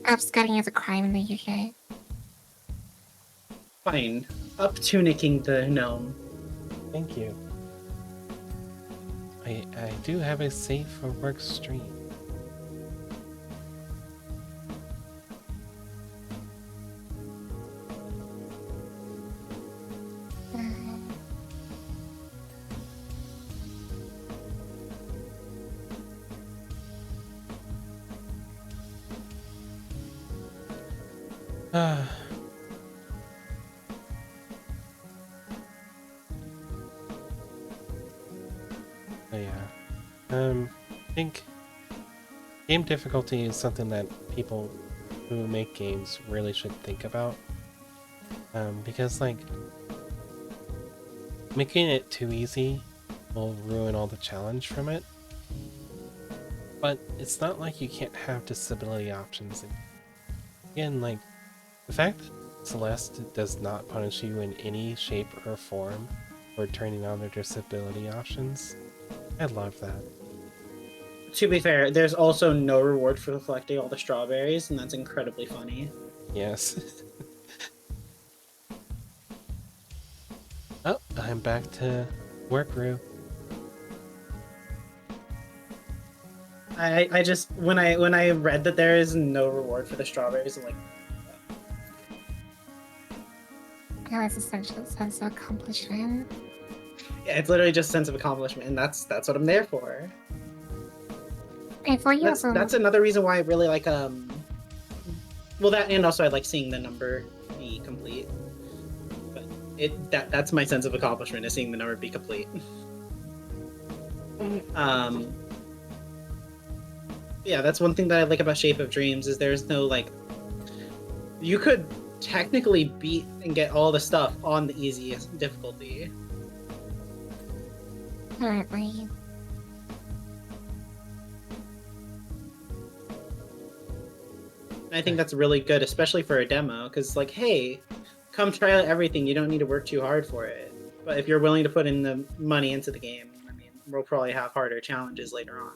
Upskirting is a crime in the UK. Fine. Up tunicking the gnome. Thank you. I do have a safe for work stream. Ah. Oh yeah. I think game difficulty is something that people who make games really should think about. Because like making it too easy will ruin all the challenge from it. But it's not like you can't have disability options. Again, like the fact that Celeste does not punish you in any shape or form for turning on their disability options, I love that. To be fair, there's also no reward for collecting all the strawberries, and that's incredibly funny. Yes. Oh, I'm back to work, Rue. I just when I read that there is no reward for the strawberries, I'm like, Yeah, it's essentially a sense of accomplishment. yeah, it's literally just sense of accomplishment, and that's what I'm there for. I thought you also... That's another reason why I really like well, that, and also I like seeing the number be complete. But that's my sense of accomplishment, is seeing the number be complete. Yeah, that's one thing that I like about Shape of Dreams, is there's no like, you could technically beat and get all the stuff on the easiest difficulty. Apparently. I think that's really good, especially for a demo, because like, hey, come try out everything. You don't need to work too hard for it. But if you're willing to put in the money into the game, I mean, we'll probably have harder challenges later on.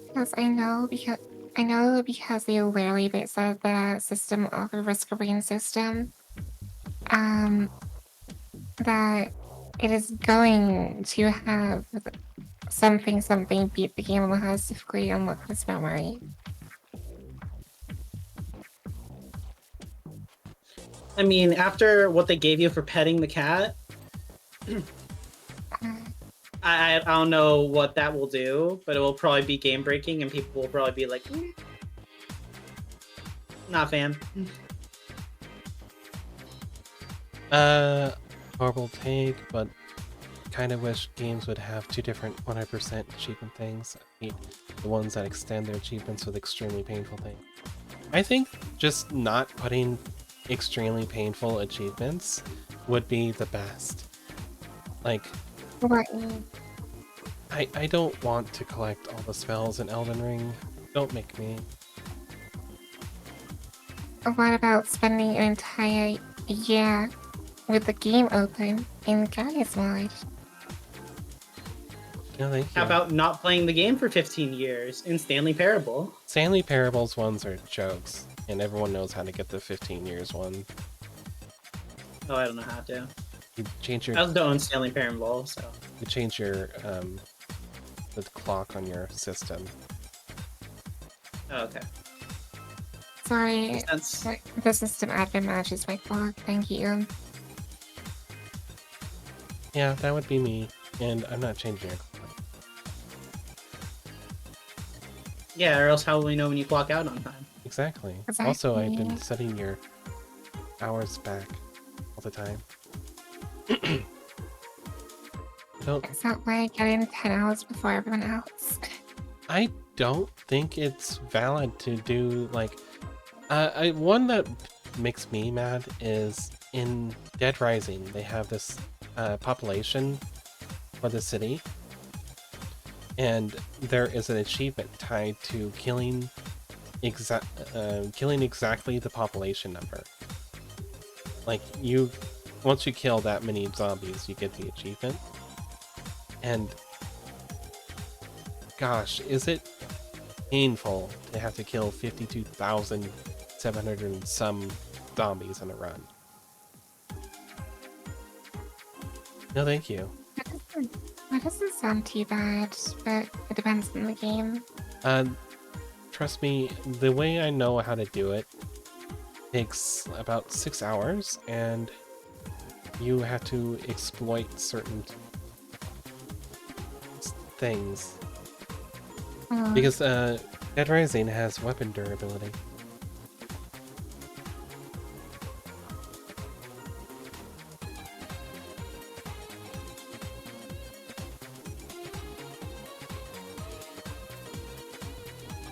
Because I know because they literally based the system off a risk rating system. That it is going to have something beat the game on the highest difficulty and look this memory. I mean, after what they gave you for petting the cat, I don't know what that will do, but it will probably be game breaking, and people will probably be like, not a fan. Horrible take, but kind of wish games would have two different 100% achievement things. I hate the ones that extend their achievements with extremely painful things. I think just not putting extremely painful achievements would be the best. Like, What? I don't want to collect all the spells in Elden Ring. Don't make me. What about spending an entire year with the game open in Gaia's mode? No, thank you. How about not playing the game for 15 years in Stanley Parable? Stanley Parables ones are jokes, and everyone knows how to get the 15 years one. Oh, I don't know how to. You change your I also don't own Stanley Parable, so. you change your the clock on your system. Oh, okay. Sorry, Makes sense. the system admin manages my clock. Thank you. Yeah, that would be me, and I'm not changing your clock. Yeah, or else how will we know when you clock out on time? Exactly. Exactly. Also, I've been setting your hours back all the time. Don't Is that why I get in 10 hours before everyone else? I don't think it's valid to do like one that makes me mad is in Dead Rising. They have this population for the city, and there is an achievement tied to killing exactly the population number. Like once you kill that many zombies, you get the achievement. And gosh, is it painful to have to kill 52,700 and some zombies in a run? No, thank you. That doesn't sound too bad, but it depends on the game. Trust me, the way I know how to do it takes about 6 hours, and you have to exploit certain things. Because Dead Rising has weapon durability.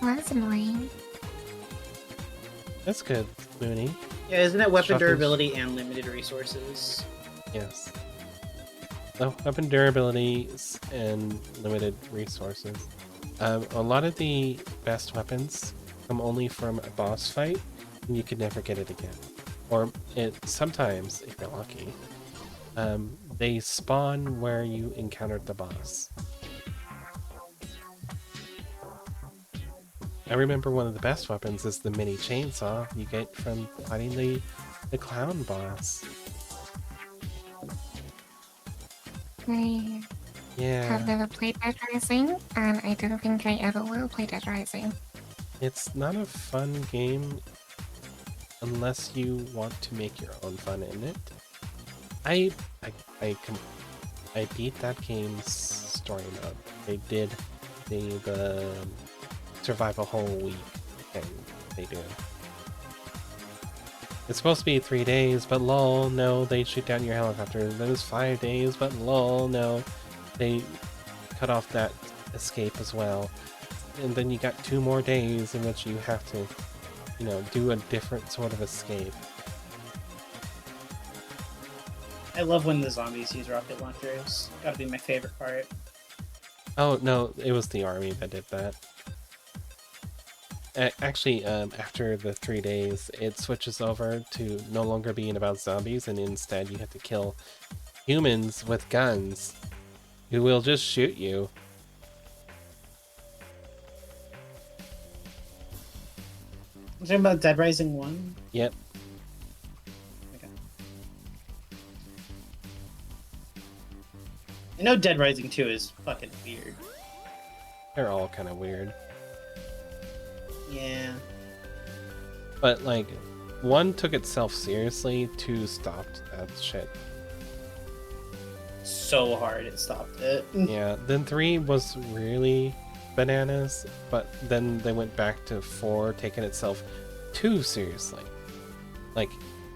Well, that's annoying. That's good, Mooney. Yeah, isn't it weapon Shuffles. durability and limited resources? Yes. Oh, weapon durability and limited resources. A lot of the best weapons come only from a boss fight, and you can never get it again. Or sometimes, if you're lucky, they spawn where you encountered the boss. I remember one of the best weapons is the mini chainsaw you get from fighting the clown boss. I Yeah. have never played Dead Rising, and I don't think I ever will play Dead Rising. It's not a fun game unless you want to make your own fun in it. I beat that game's story mode. They did the survive a whole week thing they do. It's supposed to be 3 days, but lol, no, they shoot down your helicopter. Then it's 5 days, but lol, no, they cut off that escape as well. And then you got 2 more days in which you have to, do a different sort of escape. I love when the zombies use rocket launchers. Gotta be my favorite part. Oh, no, it was the army that did that. Actually, after the 3 days, it switches over to no longer being about zombies, and instead you have to kill humans with guns who will just shoot you. You talking about Dead Rising 1? Yep. Okay. I know Dead Rising 2 is fucking weird. They're all kind of weird. Yeah. But, like, 1 took itself seriously, 2 stopped that shit. So hard it stopped it. Yeah, then 3 was really bananas, but then they went back to 4, taking itself too seriously. Like,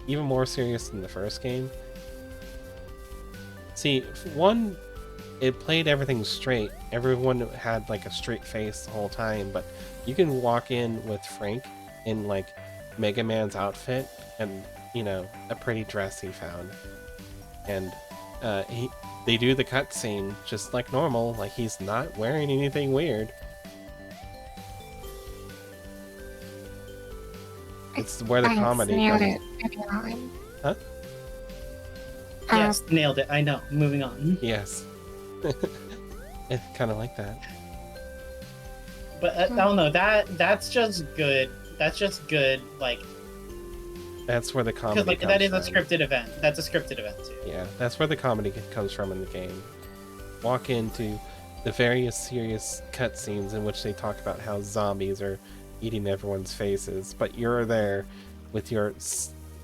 even more serious than the first game. See, 1, it played everything straight. Everyone had, like, a straight face the whole time, but you can walk in with Frank in, like, Mega Man's outfit and, a pretty dress he found. And they do the cutscene just like normal, like he's not wearing anything weird. It's where the Thanks, comedy nailed comes. it. Moving on. Huh? Yes, nailed it. I know. Moving on. Yes. It's kind of like that. But I don't know. That's just good. That's just good. Like, That's where the comedy because like comes that is a from. scripted event. That's a scripted event too. Yeah, that's where the comedy comes from in the game. Walk into the various serious cutscenes in which they talk about how zombies are eating everyone's faces, but you're there with your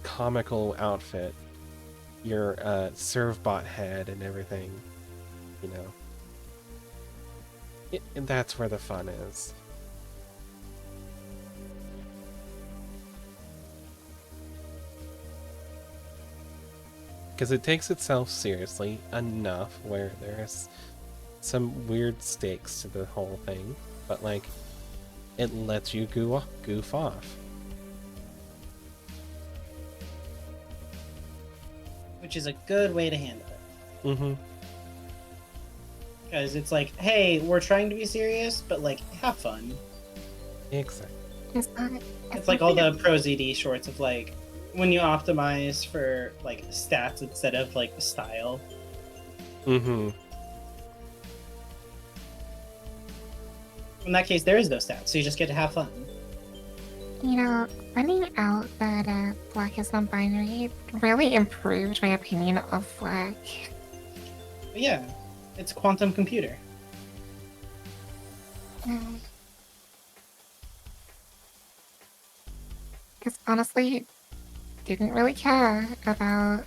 comical outfit, your servbot head and everything, you know. That's where the fun is. Because it takes itself seriously enough where there's some weird stakes to the whole thing, but like it lets you goof off. Which is a good way to handle it. Mm-hmm. Because it's like, hey, we're trying to be serious, but like, have fun. Exactly. It's like all the Pro ZD shorts of like, when you optimize for like stats instead of like style. Mm-hmm. In that case, there is no stats, so you just get to have fun. You know, finding out that Black is non-binary really improved my opinion of Black. But yeah, it's quantum computer. Because honestly, didn't really care about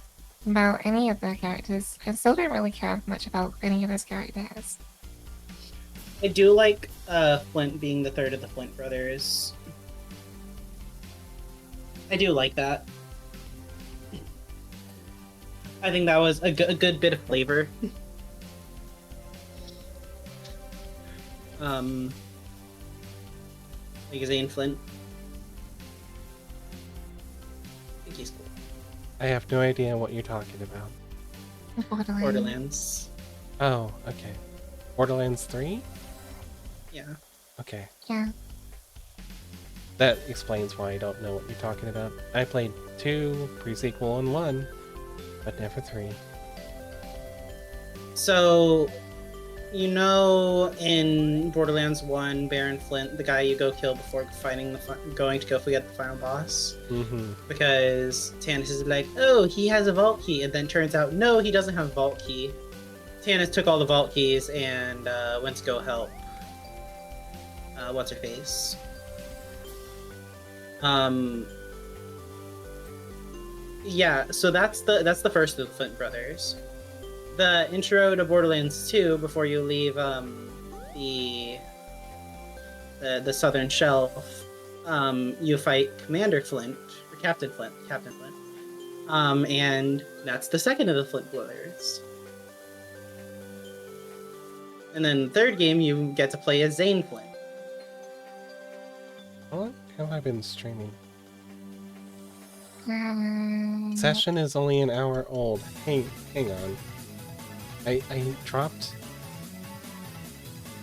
any of the characters. I still don't really care much about any of those characters. I do like Flint being the third of the Flint brothers. I do like that. I think that was a good bit of flavor. Like Zane Flint. I think he's cool. I have no idea what you're talking about. Borderlands. Oh, okay. Borderlands 3? Yeah. Okay. Yeah. That explains why I don't know what you're talking about. I played 2, pre-sequel, and 1, but never 3. So, you know, in Borderlands 1, Baron Flint, the guy you go kill before going to go get the final boss, Mm-hmm. because Tannis is like, oh, he has a vault key, and then turns out, no, he doesn't have a vault key. Tannis took all the vault keys and went to go help. What's her face? Yeah, so that's the first of the Flint brothers. The intro to Borderlands 2, before you leave the southern shelf, you fight Commander Flint or Captain Flint, and that's the second of the Flint brothers. And then the third game, you get to play as Zane Flint. What have I been streaming? Um, Session is only an hour old. Hang on. I dropped.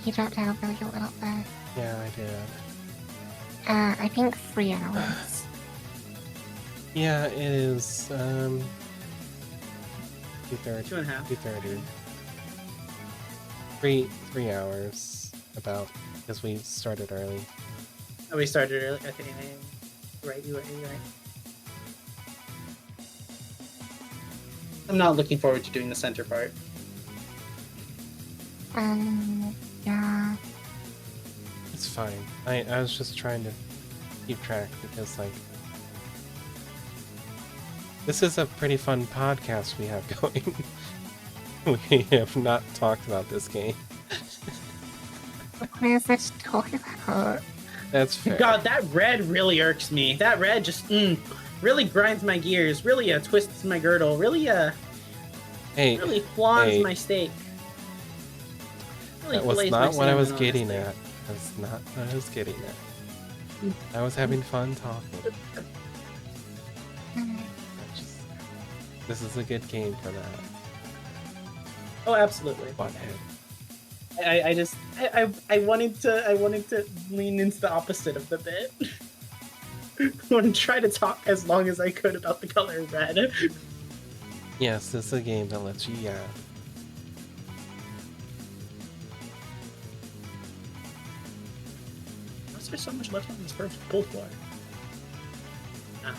He dropped out really a little bit. Yeah, I did. I think 3 hours. Yeah, it is 2:30. 2.5. 2:30. 3 hours about, because we started early. Oh, we started early. I think. Right, you're right. I'm not looking forward to doing the center part. Yeah. It's fine. I was just trying to keep track because, like, this is a pretty fun podcast we have going. We have not talked about this game. What is it to talk about? That's fair. God, that red really irks me. That red just really grinds my gears. Really twists my girdle. Really Hey, really flawns hey. my steak. Really That was fillets my not what I was salmon on getting this at. That's not what I was getting at. I was having fun talking. This is a good game for that. Oh, absolutely. Butthead. I wanted to lean into the opposite of the bit. I want to try to talk as long as I could about the color red. Yes, this is a game that lets you yap. Why's there so much left on this first pull floor? Ah,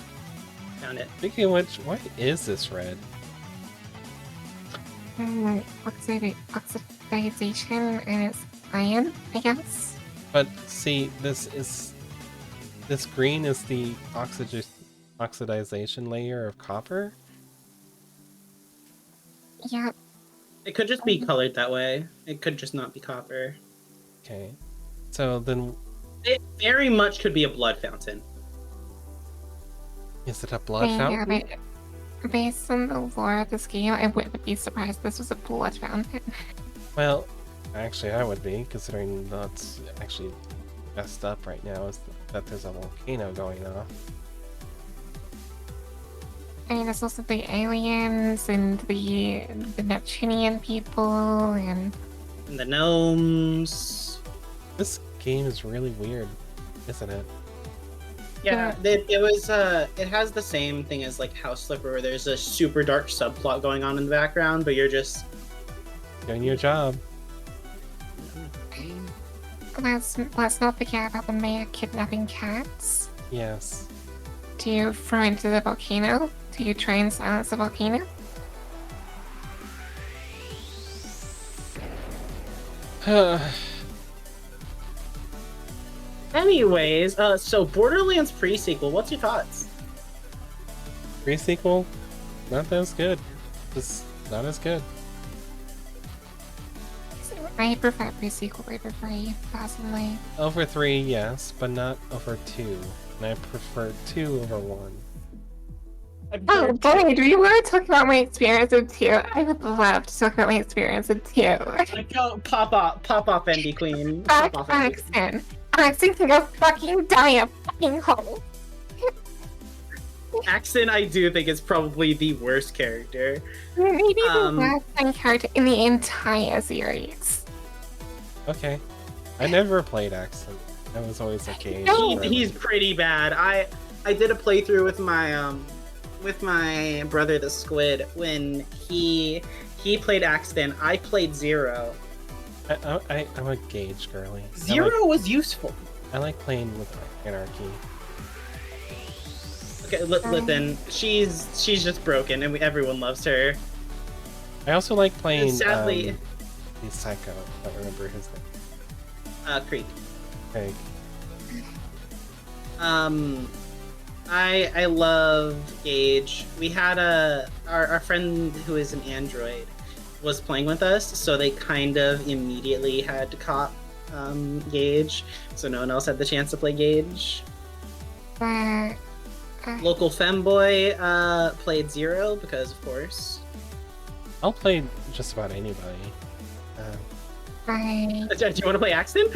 found it. Speaking of which, what is this red? Oxidization and it's iron, I guess. But see, this green is the oxidization layer of copper. Yeah, It could just be colored that way. It could just not be copper. Okay, so then It very much could be a blood fountain. is it a blood yeah, fountain? but based on the lore of this game, I wouldn't be surprised if this was a blood fountain. Well, actually, I would be, considering that's actually messed up right now. Is that there's a volcano going off. I mean, there's also the aliens and the Neptunian people and And the gnomes. This game is really weird, isn't it? Yeah, it was. It has the same thing as like House Flipper, where there's a super dark subplot going on in the background, but you're just. Doing your job. let's not forget about the mayor kidnapping cats. Yes. Do you throw into the volcano? Do you try and silence the volcano? Anyways, so Borderlands pre-sequel, what's your thoughts? Pre-sequel? Not as good. Just not as good. I prefer pre-sequel over 3, personally. Over 3, yes, but not over 2. And I prefer 2 over 1. Oh, boy, do you want to talk about my experience with 2? I would love to talk about my experience with 2. Like, go pop off, Envy Queen. Pop off, Envy Queen. Axon. Axon can go fucking die a fucking hole. Axon, I do think is probably the worst character. Maybe the worst fun character in the entire series. Okay. I never played Accent. I was always a game. No. He's pretty bad. I did a playthrough with my brother the Squid when he played Axton. I played Zero. I'm a Gauge girly. Zero was useful. I like playing with Anarchy. Okay, listen, she's just broken, and everyone loves her. I also like playing. Sadly, the Psycho. I don't remember his name. Creek. Craig. I love Gage. We had our friend who is an android was playing with us, so they kind of immediately had to cop Gage, so no one else had the chance to play Gage. Local femboy played Zero because, of course. I'll play just about anybody. Do you want to play Axton?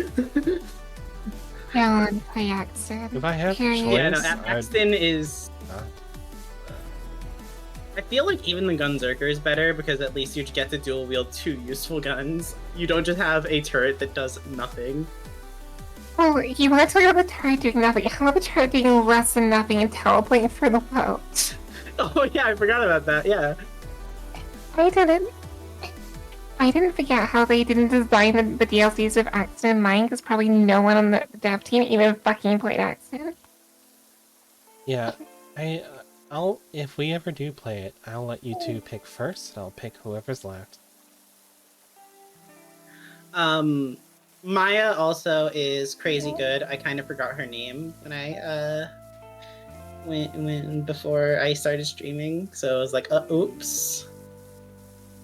I want to play Axon. If I have Period. choice, Yeah, no, Axton is. not. I feel like even the Gunzerker is better because at least you get to dual wield 2 useful guns. You don't just have a turret that does nothing. Oh, you want to talk about the turret doing nothing? How about the turret doing less than nothing and teleporting through the world? Oh yeah, I forgot about that. Yeah. I didn't forget how they didn't design the DLCs with Axton in mind, because probably no one on the dev team even fucking played Axton. Yeah, I'll if we ever do play it, I'll let you two pick first. And I'll pick whoever's left. Maya also is crazy good. I kind of forgot her name when I when before I started streaming, so I was like, oops.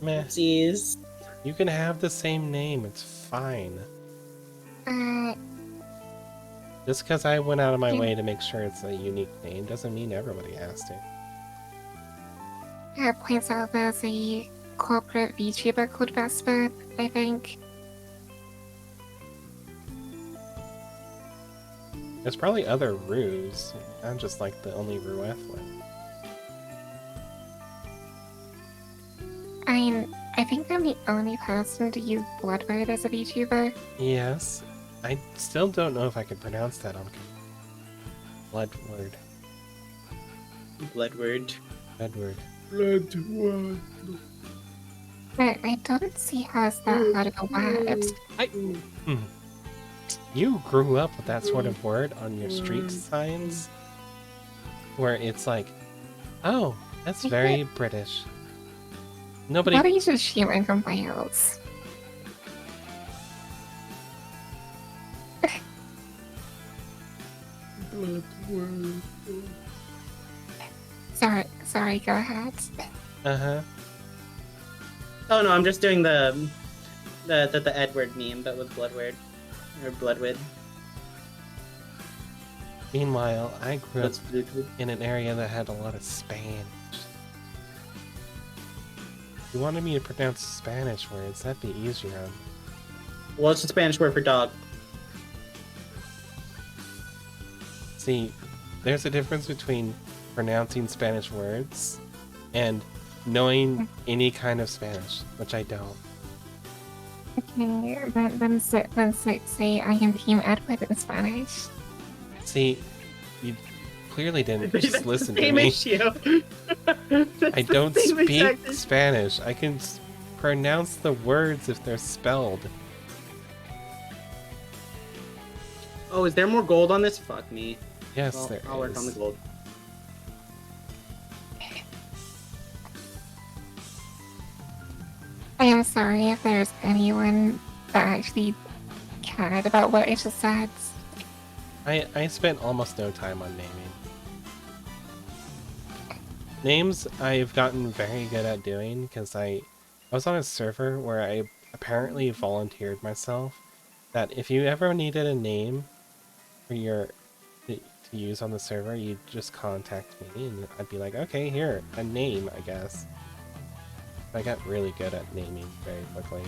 Meh. Oopsies. You can have the same name. It's fine. Just because I went out of my way to make sure it's a unique name doesn't mean everybody has to. Points out there's a corporate VTuber called Vesper, I think. There's probably other Rues. I'm just like the only Ruethlin. I mean, I think I'm the only person to use Bloodword as a VTuber. Yes. I still don't know if I could pronounce that on Bloodword. Bloodword. Bloodword. Bloodword. But I don't see how it's that hard of a word. You grew up with that sort of word on your street signs? Where it's like, oh, that's very British. Nobody... What are you just stealing from Wales? Sorry, go ahead. Uh-huh. Oh no, I'm just doing the Edward meme, but with Bloodword. Or Bloodwid. Meanwhile, I grew up in an area that had a lot of Spanish. If you wanted me to pronounce Spanish words, that'd be easier on... Well, it's a Spanish word for dog. See, there's a difference between pronouncing Spanish words and knowing any kind of Spanish, which I don't. Okay, then say I am Team Edward in Spanish. See, you clearly didn't That's just the listen to same me. issue. I don't same speak exact issue. Spanish. I can pronounce the words if they're spelled. Oh, is there more gold on this? Fuck me. Yes, Well, there I'll work on the is. gold. I am sorry if there's anyone that actually cared about what I just said. I spent almost no time on naming. Names I've gotten very good at doing because I was on a server where I apparently volunteered myself that if you ever needed a name for your to use on the server, you just contact me and I'd be like, okay, here, a name, I guess. I got really good at naming very quickly.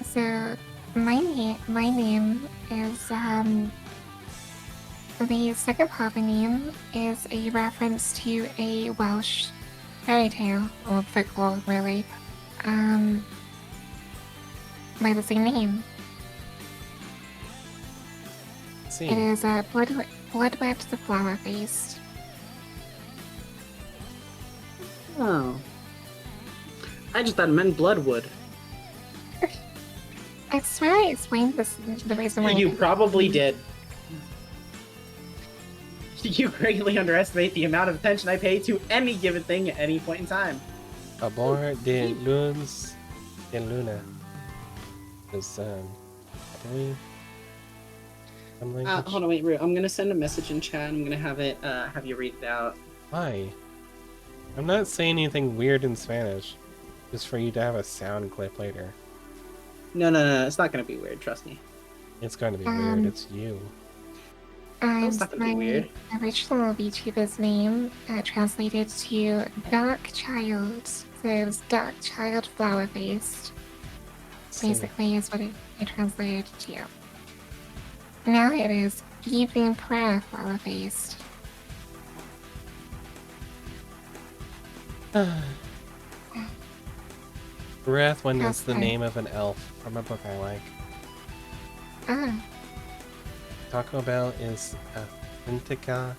So my name is the second part of the name is a reference to a Welsh fairy tale or folklore really. By the same name. Let's see. It is Bloodwed the Flower Faced. Oh. I just thought it meant Bloodwood. I swear I explained this the reason why. You probably did. You greatly underestimate the amount of attention I pay to any given thing at any point in time. Amor de Lunes de Luna. Is, I believe. Hold on, wait, Rue. I'm gonna send a message in chat. I'm gonna have it, have you read it out. Why? I'm not saying anything weird in Spanish. Just for you to have a sound clip later. No, it's not gonna be weird, trust me. It's going to be weird, it's you. It's not gonna be my weird. original VTuber's name translated to Dark Child. So it was Dark Child Flower Faced. Basically is what it translated to. Now it is Evening Prayer Flower Faced. Wrathwind is the Okay. name of an elf from a book I like. Ah, Taco Bell is Authentica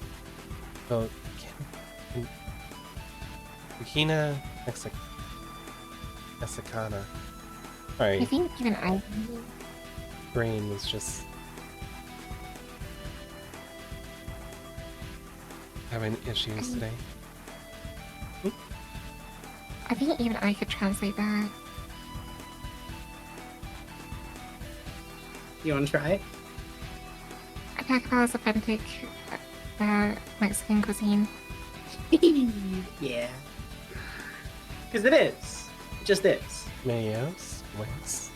Burkina Mexicana. I Sorry, think even I. brain was just having issues today. I think even I could translate that. You wanna try? Taco Bell is authentic Mexican cuisine. Yeah. Because it is. It just is. Mayos? Wings?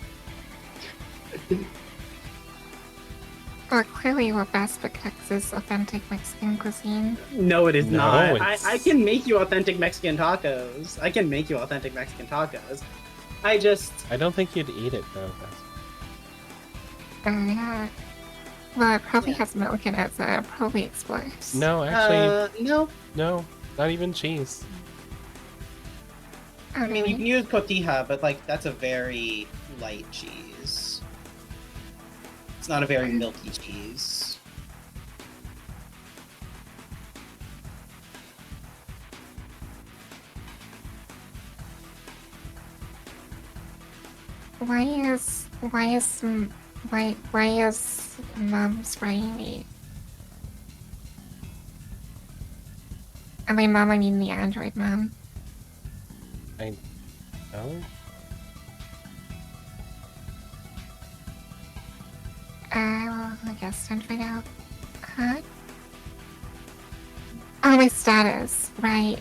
Well, clearly what best protects is authentic Mexican cuisine. No, it is No, not. it's- I can make you authentic Mexican tacos. I I don't think you'd eat it though. Yeah. Well, it probably Yeah. has milk in it, so it probably explodes. No, actually, No. no, not even cheese. Oh, I mean, you really? can use cotija, but like that's a very light cheese. It's not a very milky cheese. Why is Mom spraying me? And by Mom, I mean the Android Mom. I know. Well, I guess time to find out. Huh? Oh, my status. Right.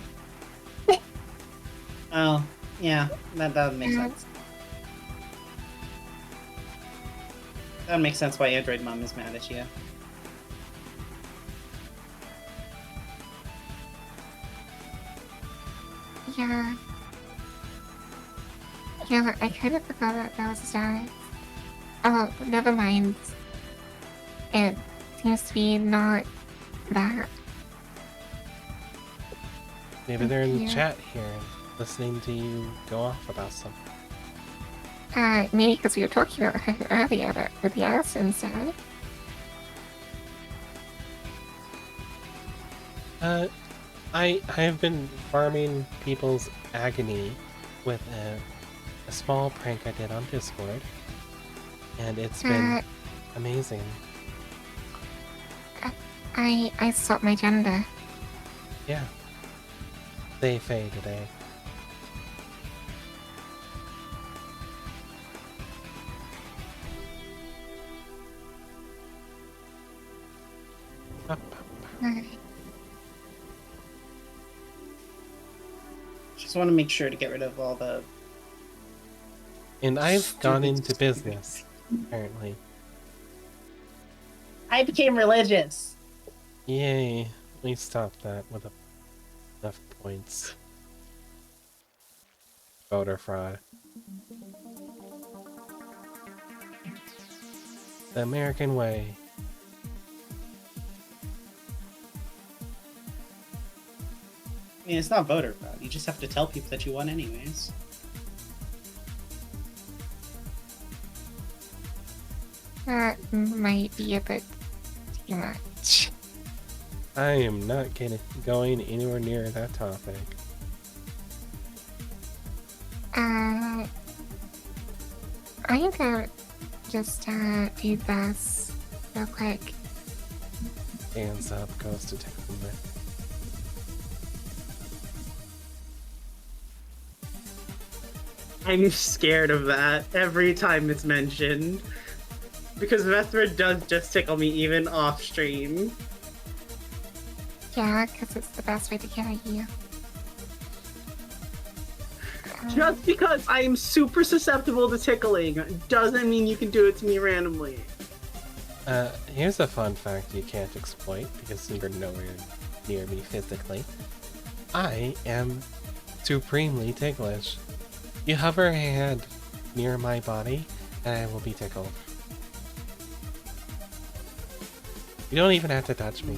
Oh, yeah, that makes sense. That makes sense why Android Mom is mad at you. Yeah. Yeah, I kind of forgot that was a status. Oh, never mind. It seems to be not that. Maybe they're in the Yeah. chat here, listening to you go off about something. Maybe because we were talking about her earlier, but with the ass instead. I have been farming people's agony with a small prank I did on Discord, and it's been amazing. I swapped my gender. Yeah. They fade today. Just want to make sure to get rid of all the. And I've gone Stupid, into stupid. business, apparently. I became religious. Yay. We stopped that with enough points. Voter fraud. The American way. I mean, it's not voter fraud. You just have to tell people that you won anyways. That might be a bit too much. I am not going anywhere near that topic. I'm gonna just do this real quick. Hands up goes to Technomer. I'm scared of that every time it's mentioned. Because Vesper does just tickle me even off stream. Yeah, because it's the best way to get at you. Just because I am super susceptible to tickling doesn't mean you can do it to me randomly. Here's a fun fact you can't exploit because you're nowhere near me physically. I am supremely ticklish. You hover a hand near my body and I will be tickled. You don't even have to touch me.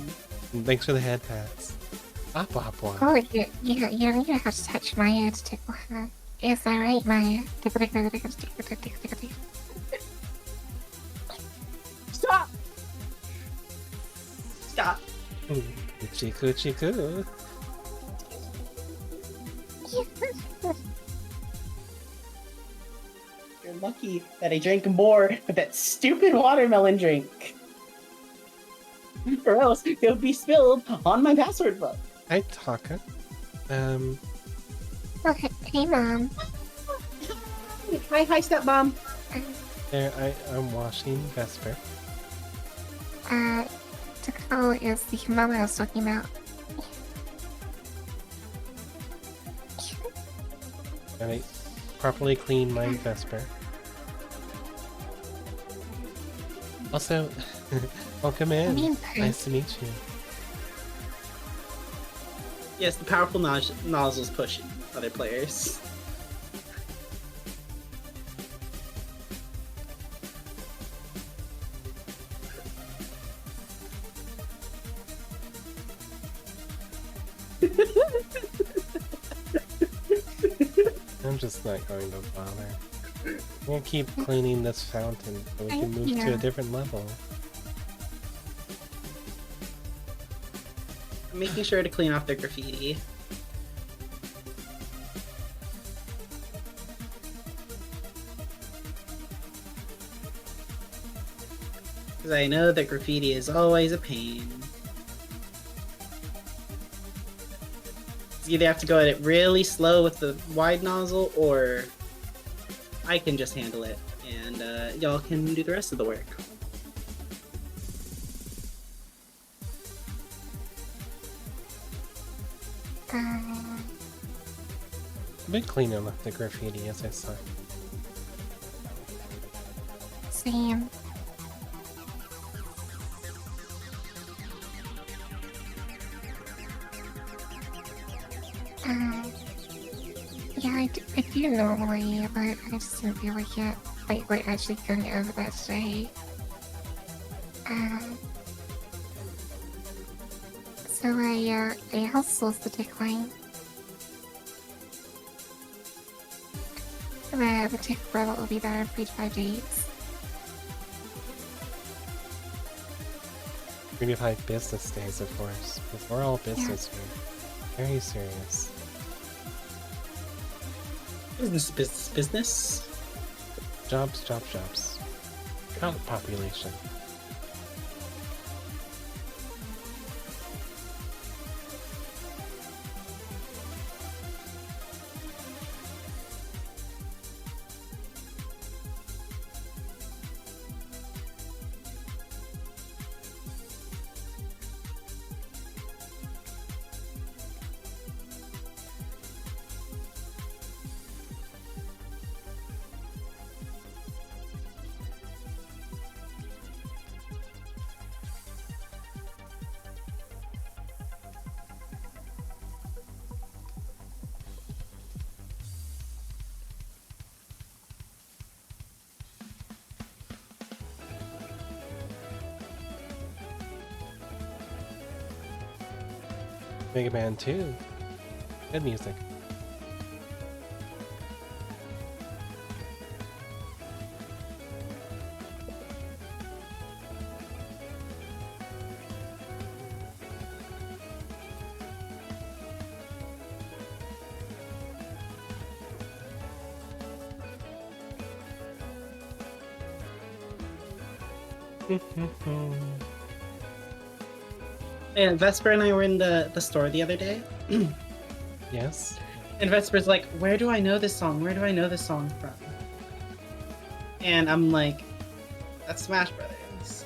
And thanks for the head pats. Op, op, op. Oh, you don't even have to touch Maya to tickle her. Is that right, Maya? Stop! Stop. Coochie coochie coo. You're lucky that I drank more of that stupid watermelon drink. Or else it would be spilled on my password book. Hi, Taka. Okay, hey, Mom. Hi, stepmom. There, I'm washing Vesper. Takao is the mom I was talking about. And I properly clean my Vesper. Also, welcome in. Nice to meet you. Yes, the powerful nozzles pushing other players. I'm just not going to bother. We'll keep cleaning this fountain so we can move to Yeah. a different level. I'm making sure to clean off the graffiti. Because I know that graffiti is always a pain. You either have to go at it really slow with the wide nozzle, or I can just handle it, and y'all can do the rest of the work. I've been cleaning up the graffiti as I saw. Same. Yeah, I do normally, but I just didn't feel like it. Like actually going over that today. So I outsourced the decline. The tech robot will be there in 3 to 5 days. 35 business days, of course. Because we're all business here. Very serious. Business. Jobs. Count population. Mega Man 2. Good music. And Vesper and I were in the store the other day. Yes? And Vesper's like, where do I know this song? Where do I know this song from? And I'm like, that's Smash Brothers.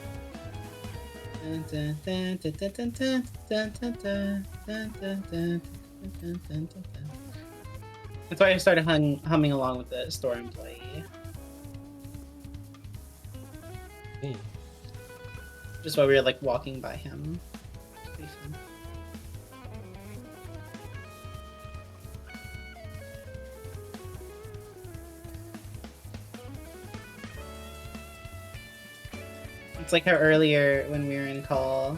That's why I started humming along with the store employee. Hey. Just while we were like walking by him. Pretty fun. It's like how earlier when we were in call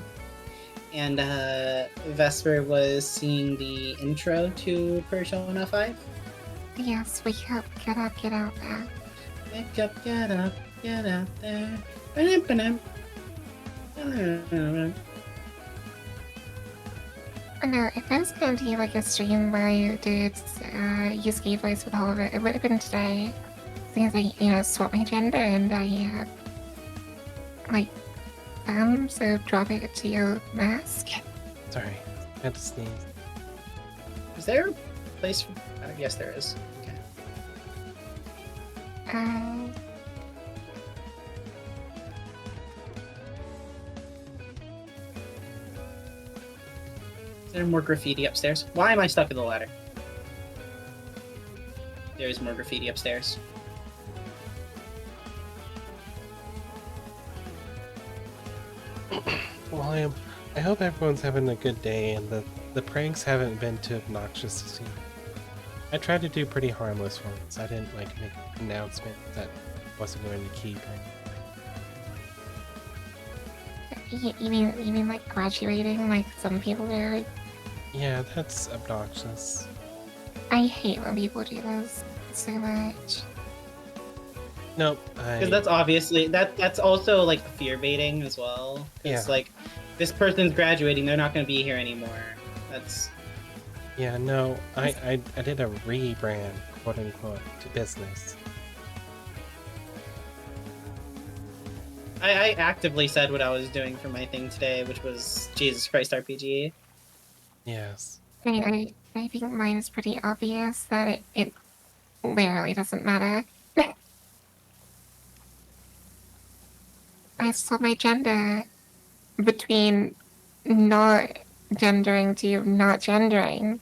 and Vesper was singing the intro to Persona 5. Yes, wake up, get out there. Wake up, get out there. Oh no, if I was going to do like a stream where you did use gay voice with all of it, it would have been today. Since I, swap my gender and I, so drop it to your mask. Sorry. I had to sneeze. Is there a place for... yes, there is. Okay. Is there more graffiti upstairs? Why am I stuck in the ladder? There is more graffiti upstairs. Well, I hope everyone's having a good day and the pranks haven't been too obnoxious to see. I tried to do pretty harmless ones. I didn't make an announcement that wasn't going to keep. You mean like graduating like some people are? Yeah, that's obnoxious. I hate when people do this so much. Nope, Because that's obviously that's also like fear baiting as well. Because Yeah. like this person's graduating, they're not going to be here anymore. That's Yeah, no, I did a rebrand, quote unquote, to business. I actively said what I was doing for my thing today, which was Jesus Christ RPG. Yes. I mean, I think mine's pretty obvious that it literally doesn't matter. I saw my gender between not gendering to not gendering.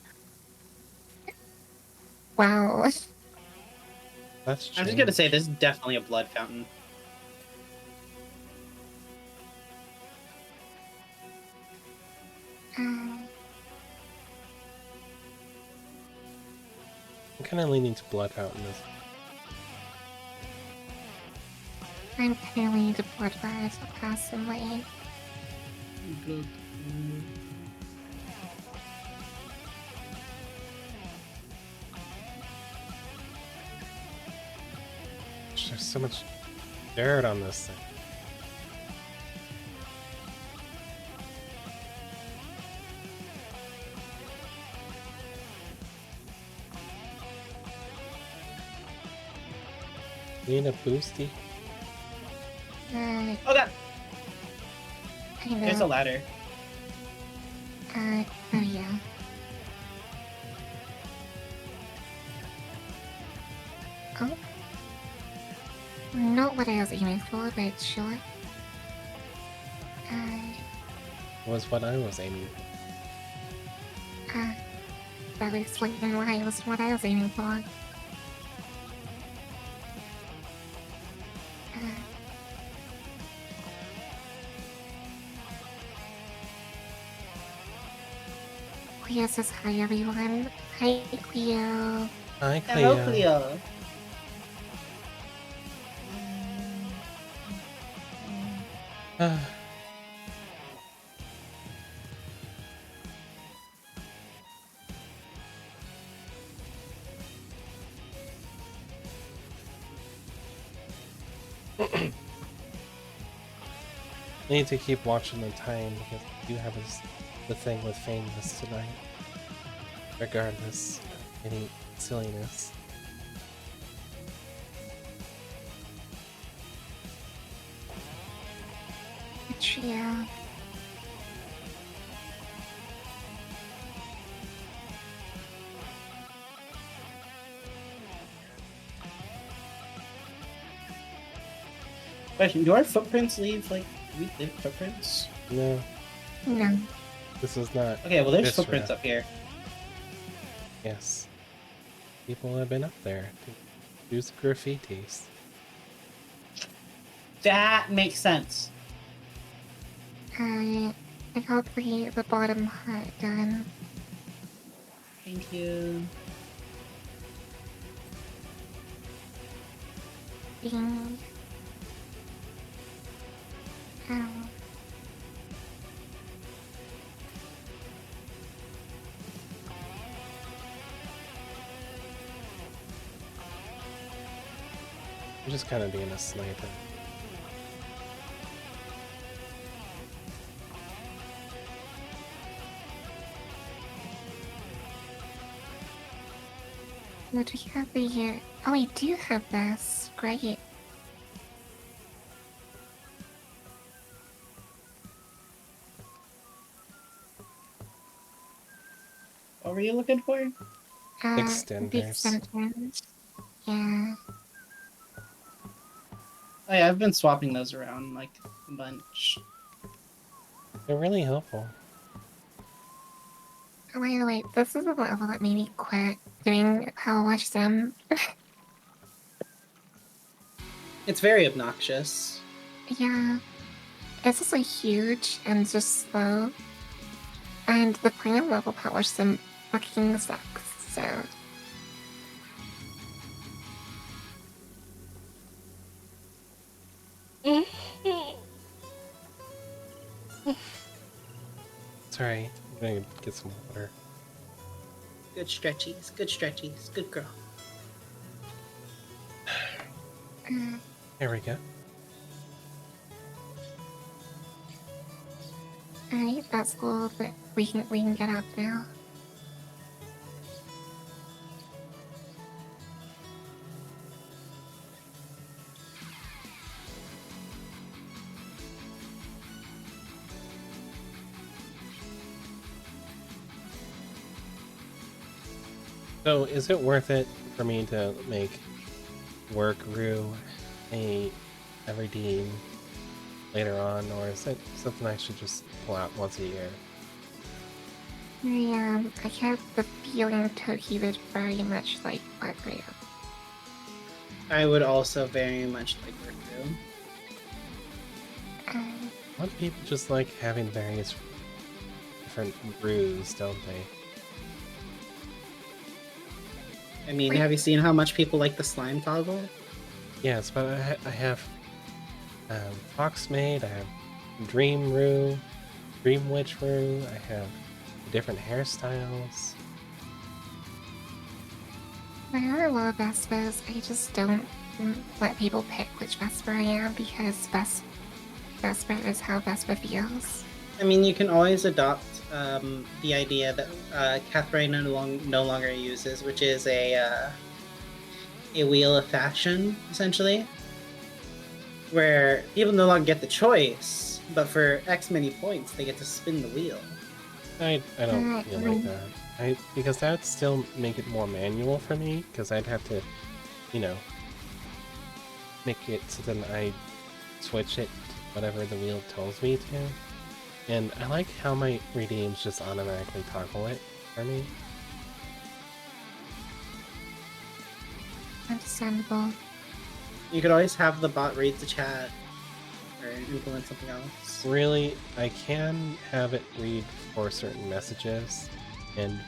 Wow. That's I'm just gonna say change. this is definitely a blood fountain. Um, I'm kind of leaning to Blood Fountain as I'm clearly the bloodbird personally. there's so much dirt on this thing. Need a boosty? Uh, Oh god, I know. there's a ladder. Oh yeah. Oh. Not what I was aiming for, but sure. Was what I was aiming for. That explains why it was what I was aiming for. Cleo says hi everyone. Hi Cleo. Hi, Hello, Cleo. Cleo. I need to keep watching the time because we do have the thing with Famous tonight. Regardless of any silliness. Trio. Question: do our footprints leave? Like, do we leave footprints? No, No. this is not. Okay, well, there's Viscera. footprints up here. Yes. People have been up there to do some graffitis. That makes sense. I got the bottom part done. Thank you. Ding. Ow. I'm just kind of being a sniper. What do we have here? Oh, we do have this. Great. What were you looking for? The Extenders. extensions. Yeah. Oh yeah, I've been swapping those around like a bunch. They're really helpful. Oh, wait. This is the level that made me quit doing Power Wash Sim. It's very obnoxious. Yeah. It's just like huge and just slow. And the point of level Power Wash Sim fucking sucks, so. Sorry, gonna get some water. Good stretchies. Good stretchies. Good girl. There we go. Alright, that's cool, but we can get up now. So, is it worth it for me to make work Rue a redeem later on, or is it something I should just pull out once a year? I have the feeling Toki would very much like Black Rio. I would also very much like work Rue. A lot of people just like having various different brews, don't they? I mean, have you seen how much people like the slime toggle? Yes, but I have Foxmaid, I have Dream Rue, Dream Witch Rue, I have different hairstyles. There are a lot of Vespas. I just don't let people pick which Vespa I am because Vespa is how Vespa feels. I mean, you can always adopt the idea that Catherine no longer uses, which is a wheel of fashion, essentially, where people no longer get the choice, but for X many points, they get to spin the wheel. I don't feel like that. Because that would still make it more manual for me, because I'd have to, you know, make it so then I switch it to whatever the wheel tells me to. And I like how my redeems just automatically toggle it for me. Understandable. You could always have the bot read the chat or implement something else. Really, I can have it read for certain messages, and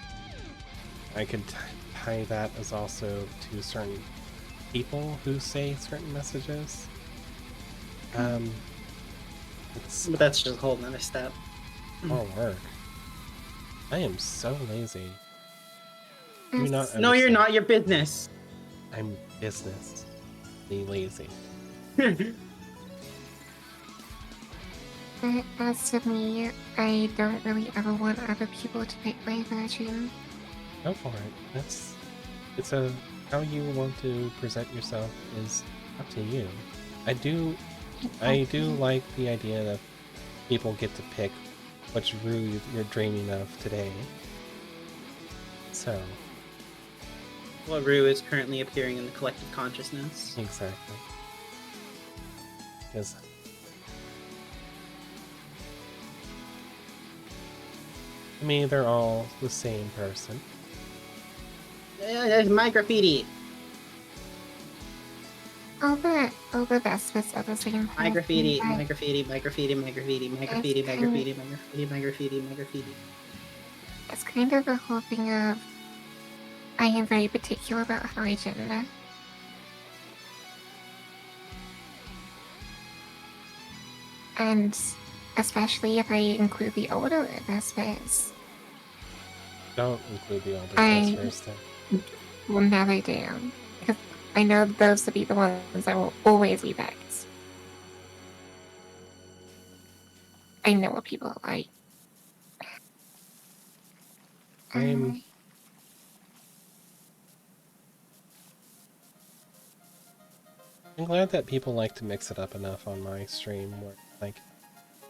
I could tie that as also to certain people who say certain messages. But that's just a whole nother step. More work. I am so lazy. Do you not No, you're understand? not. Your business. I'm business. Lazy. As for me, I don't really ever want other people to pick my version. Go for it. It's how you want to present yourself is up to you. I do like the idea that people get to pick which Rue you're dreaming of today. So What Rue is currently appearing in the collective consciousness. exactly. Because to me, they're all the same person. There's my graffiti. All the Vespas are the same My graffiti. person, My graffiti. My graffiti. My graffiti. My graffiti. My graffiti. My graffiti. My graffiti. My graffiti. It's kind of the whole thing of I am very particular about how I gender. And especially if I include the older Vespas, Don't include the older I- first then. will never do. Because I know those to be the ones that will always be picked. I know what people are like. I'm glad that people like to mix it up enough on my stream where, like,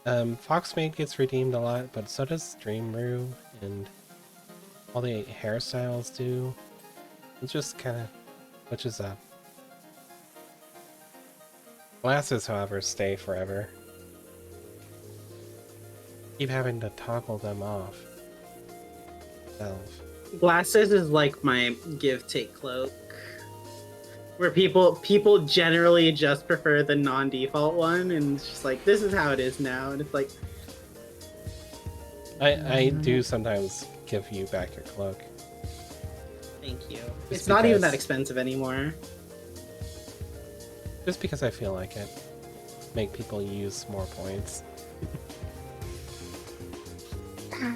Foxmaid gets redeemed a lot, but so does Dream Rue, and all the hairstyles do. It just kind of switches up. Glasses, however, stay forever. Keep having to toggle them off. Glasses is like my give-take cloak, where people generally just prefer the non-default one, and it's just like, this is how it is now, and it's like, I do sometimes give you back your cloak. thank you. Just It's not even because- that expensive anymore. Just because I feel like it. Make people use more points.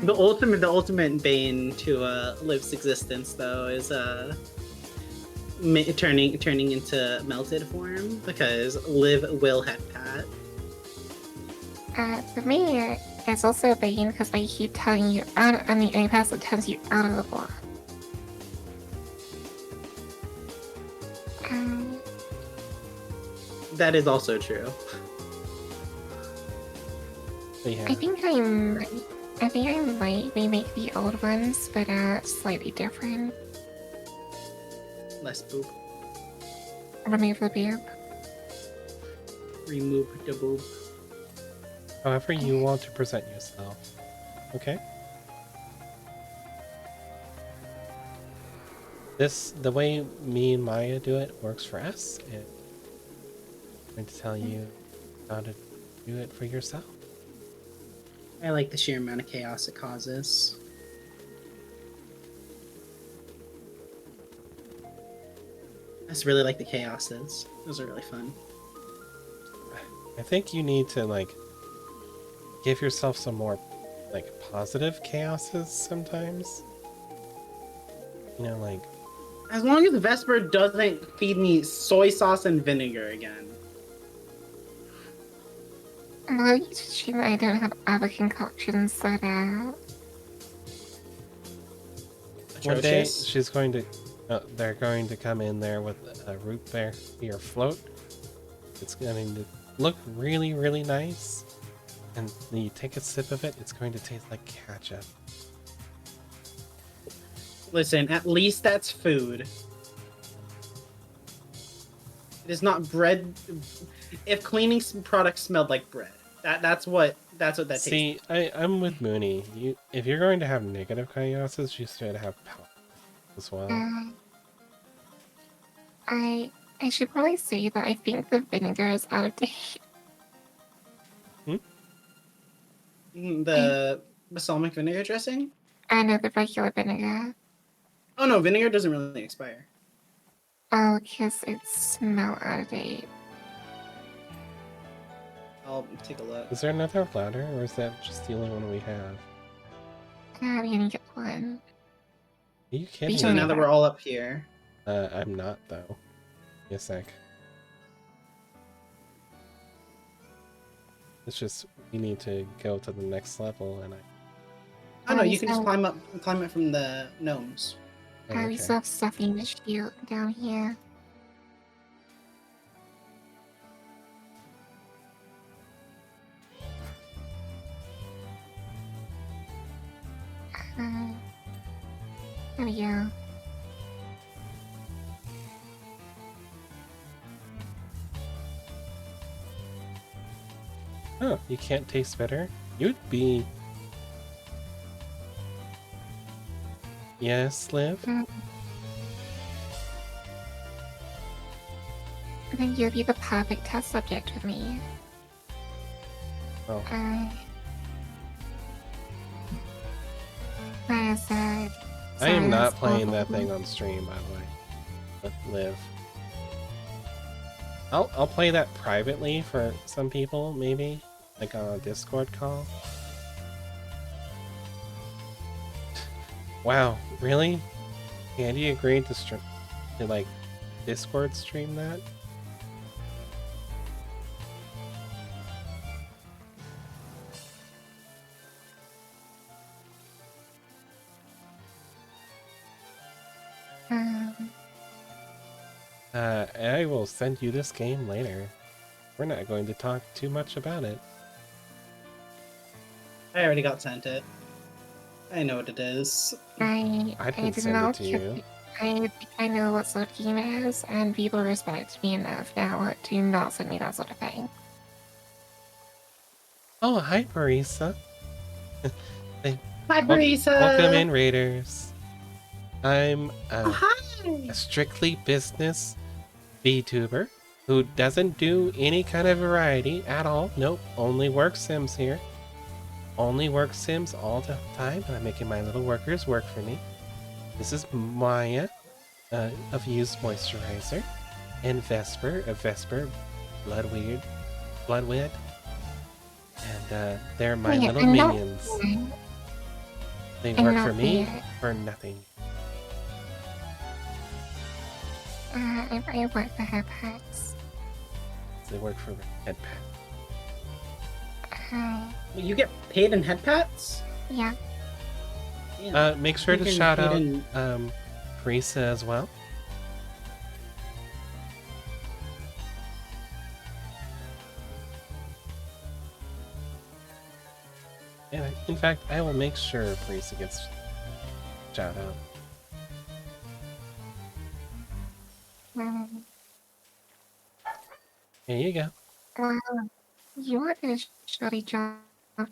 The ultimate bane to Liv's existence, though, is turning into melted form, because Liv will head pat. For me, it's also a bane because I keep telling you, I'm the only person that tells you out of the block. That is also true. But yeah. I think I might remake the old ones, but slightly different. Less boob. Remove the boob. Remove the boob. However you want to present yourself. Okay? The way me and Maya do it works for us, and I'm going to tell you how to do it for yourself. I like the sheer amount of chaos it causes. I just really like the chaoses. Those are really fun. I think you need to, like, give yourself some more, like, positive chaoses sometimes. You know, like... As long as Vesper doesn't feed me soy sauce and vinegar again. Well, you assume I don't have other concoctions, so that... One day, Atrocious. she's going to... they're going to come in there with a root beer float. It's going to look really, really nice. And when you take a sip of it, it's going to taste like ketchup. Listen, at least that's food. It is not bread. If cleaning products smelled like bread, that's what that tastes. See, I'm with Mooney. If you're going to have negative chaoses, you should have power as well. I should probably say that I think the vinegar is out of date. The balsamic vinegar dressing? I know the regular vinegar. Oh no, vinegar doesn't really expire. Oh, because it smells out of date. I'll take a look. Is there another ladder, or is that just the only one we have? We only get one. Are you kidding So me? now that we're all up here, I'm not, though. Give me a sec. It's just, we need to go to the next level, and oh no, you can just So- climb it from the gnomes. Oh, We okay. still have stuff in the shield down here. There we go. Oh, you can't taste better? You'd be... Yes, Liv? Then you'll be the perfect test subject with me. Oh. Where's that? I am not Silence playing that awful. thing on stream, by the way. But Liv. I'll play that privately for some people, maybe. Like on a Discord call. Wow, really? Andy agreed to like Discord stream that? I will send you this game later. We're not going to talk too much about it. I already got sent it. I know what it is. I didn't did send not it to you. I think I know what sort of game it is, and people respect me enough now to not send me that sort of thing. Oh, hi, Marisa. Hi, Wel- Marisa! Welcome in, Raiders. I'm Oh, hi! a strictly business VTuber who doesn't do any kind of variety at all. Nope, only work sims here. Only work sims all the time, and I'm making my little workers work for me. This is Maya of Used Moisturizer, and Vesper of Vesper Bloodwed. And they're my Wait, little I'm not minions. fine. They And work not for me the, for nothing. I work for her pets. They work for Headpat. You get paid in head pats? Yeah. Yeah. Make sure to Getting shout paid out in- Carissa as well. And in fact, I will make sure Carissa gets shout out. Here you go. Wow. You did a shoddy job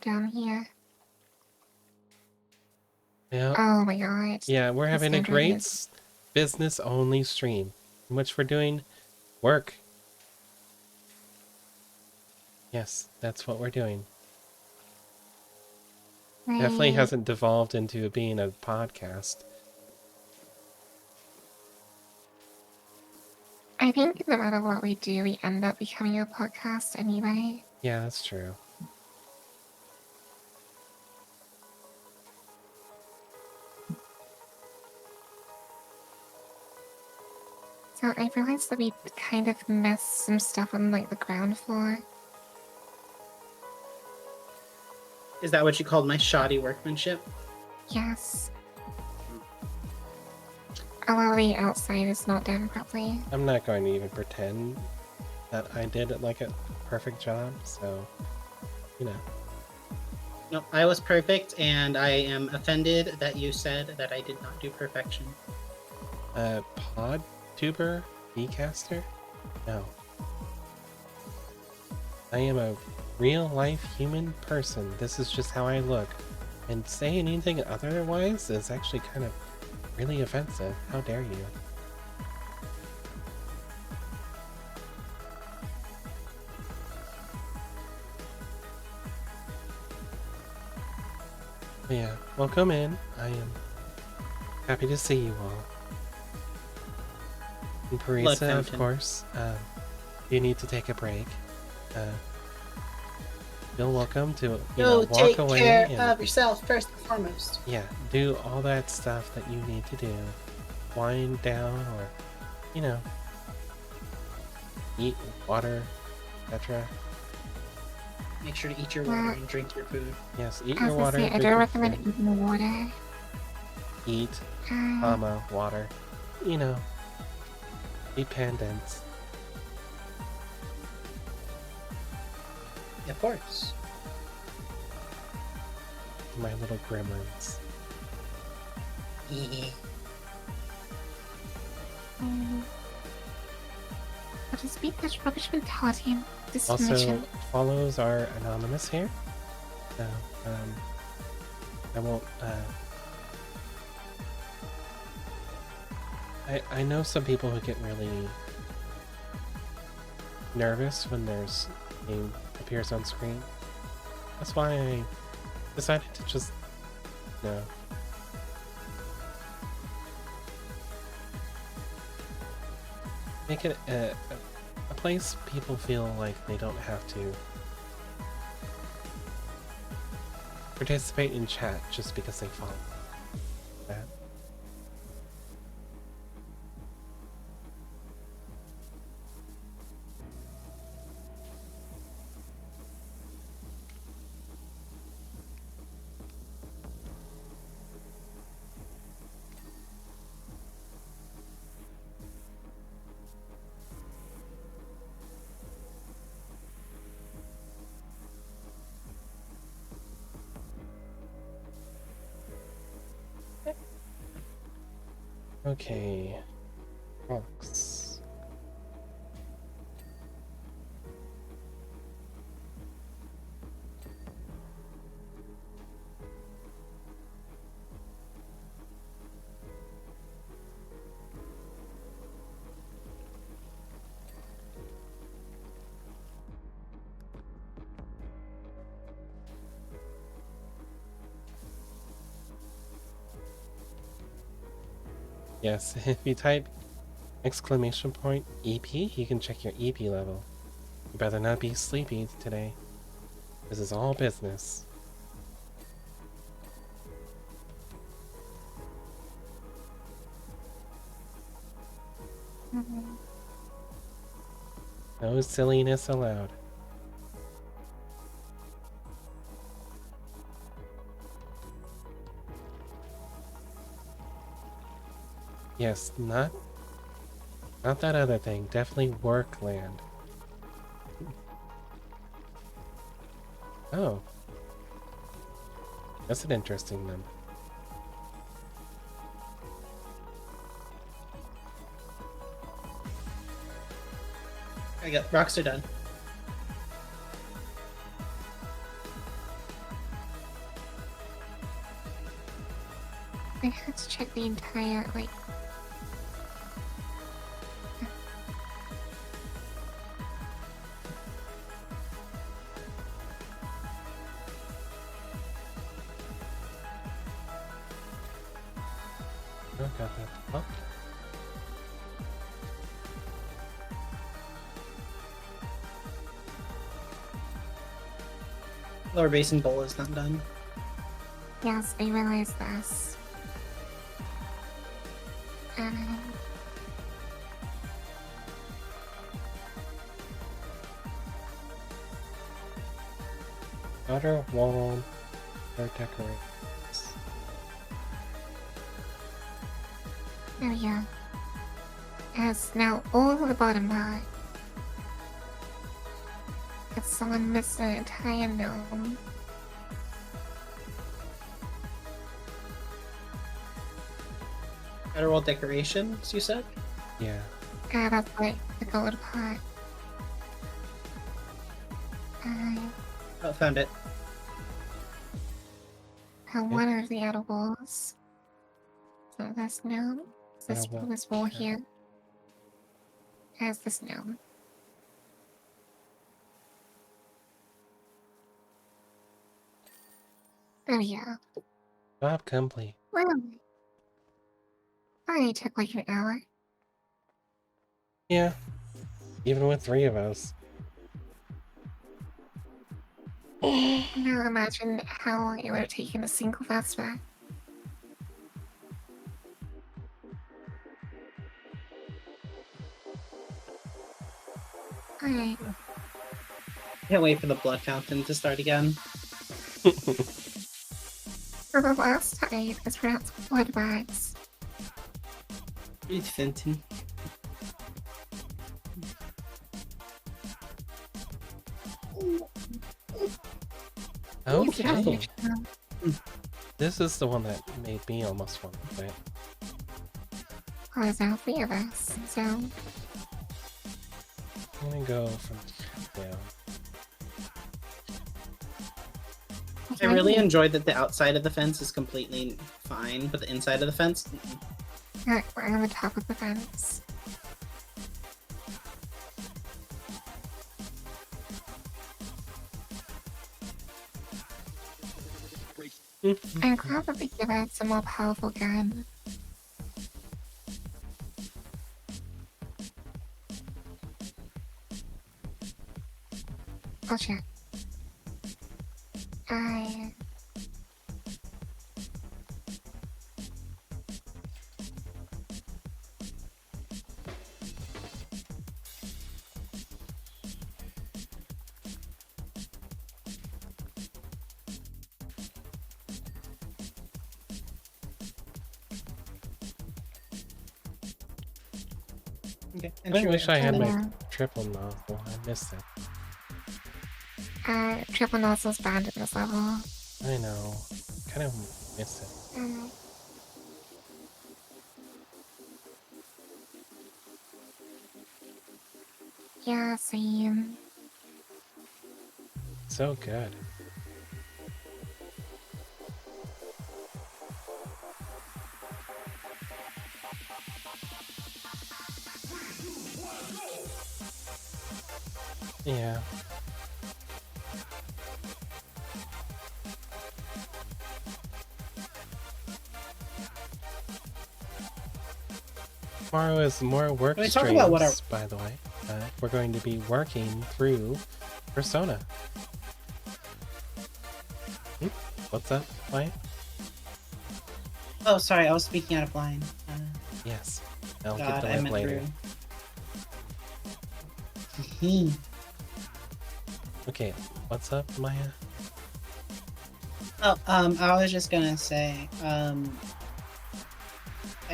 down here. Yeah, Oh my god. yeah, we're The having a standard great is- business-only stream in which we're doing work. Yes, that's what we're doing. Definitely Right. hasn't devolved into being a podcast. I think no matter what we do, we end up becoming a podcast anyway. Yeah, that's true. So I realized that we kind of messed some stuff on like the ground floor. Is that what you called my shoddy workmanship? Yes. A lot of the outside is not done properly. I'm not going to even pretend that I did like a perfect job, so, you know. No, I was perfect, and I am offended that you said that I did not do perfection. Pod tuber? Bcaster? No. I am a real life human person. This is just how I look. And saying anything otherwise is actually kind of really offensive. How dare you? But yeah, welcome in. I am happy to see you all. And Blood Parisa, of fountain. course, you need to take a break. Feel welcome to walk take away care and of yourself first and foremost. yeah, do all that stuff that you need to do. Wind down, or eat water, etc. Make sure to eat your water and drink your food. Yes, eat I your was water. gonna say, I drink don't your recommend food, eating water. eat, water. Dependence. Of course. My little gremlins. What is beat that rubbish mentality and Also, discrimination? follows are anonymous here. So, I won't, I know some people who get really nervous when there's name appears on screen. That's why I decided to just, make it a place people feel like they don't have to participate in chat just because they follow that. Okay, rocks. Yes, if you type exclamation point EP, you can check your EP level. You better not be sleepy today. This is all business. Mhm. No silliness allowed. Yes, not that other thing. Definitely work land. Oh. That's an interesting number. There you go. Rocks are done. I had to check the entire, like... Oh, got that. Oh. Lower basin bowl is not done. Yes, I realized this. Outer wall or decorations. Oh yeah. As now all of the bottom part. It's someone missed an entire gnome. Outer wall decorations, you said? Yeah. That's like the gold part. Oh, found it. One of the outer walls. So this gnome. This Outer wall, this wall yeah. here. Has this gnome. Oh yeah. Job complete. Well, only took like an hour. Yeah. Even with 3 of us. Now imagine how long it would have taken a single Vespa. Alright. Can't wait for the blood fountain to start again. For the last time, it's pronounced blood bags. Blood fountain. Okay. This is the one that made me almost want to quit. Well, there's now 3 of us, so... I'm gonna go from down. I really enjoyed that the outside of the fence is completely fine, but the inside of the fence, Alright, we're on the top of the fence. I'm glad that they give us a more powerful gun. Oh shit. okay. I wish I had my Yeah. triple nozzle. I missed it. Triple nozzle's banned at this level. I know. Kind of miss it. Yeah, same. So good. Yeah. Tomorrow is more work Can we talk streams, about what our- by the way. We're going to be working through Persona. What's up, Wyatt? Oh, sorry, I was speaking out of line. Yes. I'll God, get I to it meant later. through. Okay, what's up, Maya? Oh, I was just gonna say, I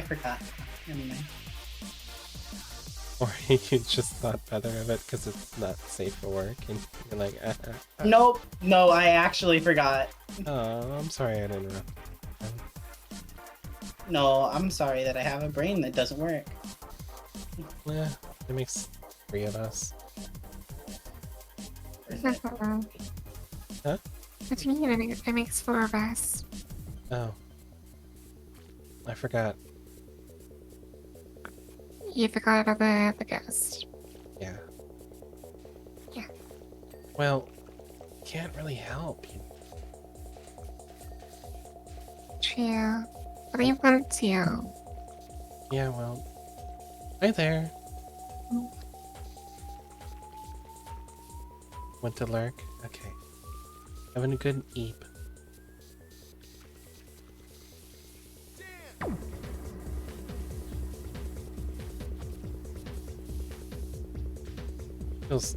forgot. Never mind. Or you just thought better of it because it's not safe for work, and you're like, Nope. No, I actually forgot. Oh, I'm sorry I didn't interrupt. No, I'm sorry that I have a brain that doesn't work. Yeah, it makes 3 of us. Huh? What do you mean? It makes 4 of us. Oh. I forgot. You forgot about the ghost. Yeah. Yeah. Well, can't really help. True. But I want to. Yeah, well. Hi there. Went to lurk? Okay. Having a good eep. Feels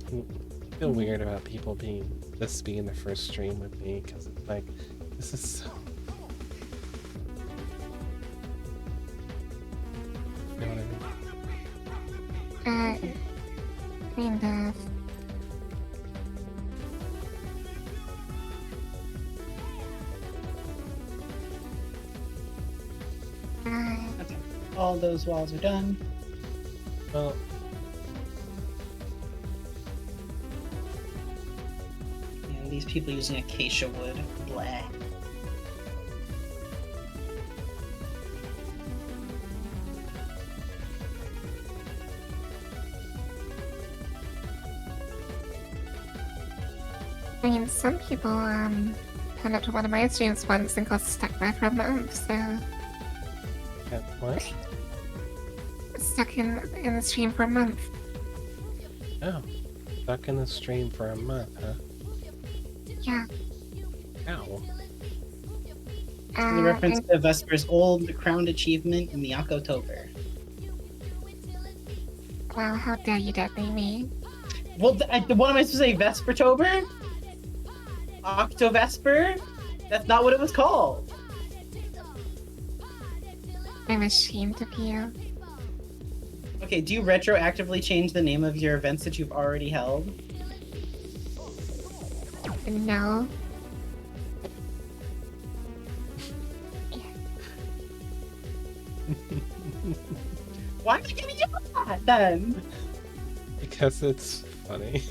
feel weird about people this being the first stream with me because it's like this is so. You know what I mean? Kind of. Okay. All those walls are done. Well, And these people using acacia wood. Blah. I mean, some people, turned up to one of my streams once and got stuck there for a month, so... yeah, what? Stuck in the stream for a month. Oh, stuck in the stream for a month, huh? Yeah. Ow. The reference And, to Vesper's old crowned achievement in the October. wow, how dare you deadly me. Well, what am I supposed to say? Vespertober? Octovesper? That's not what it was called. I'm ashamed of you. Okay, do you retroactively change the name of your events that you've already held? No. Why am I giving you that then? Because it's funny.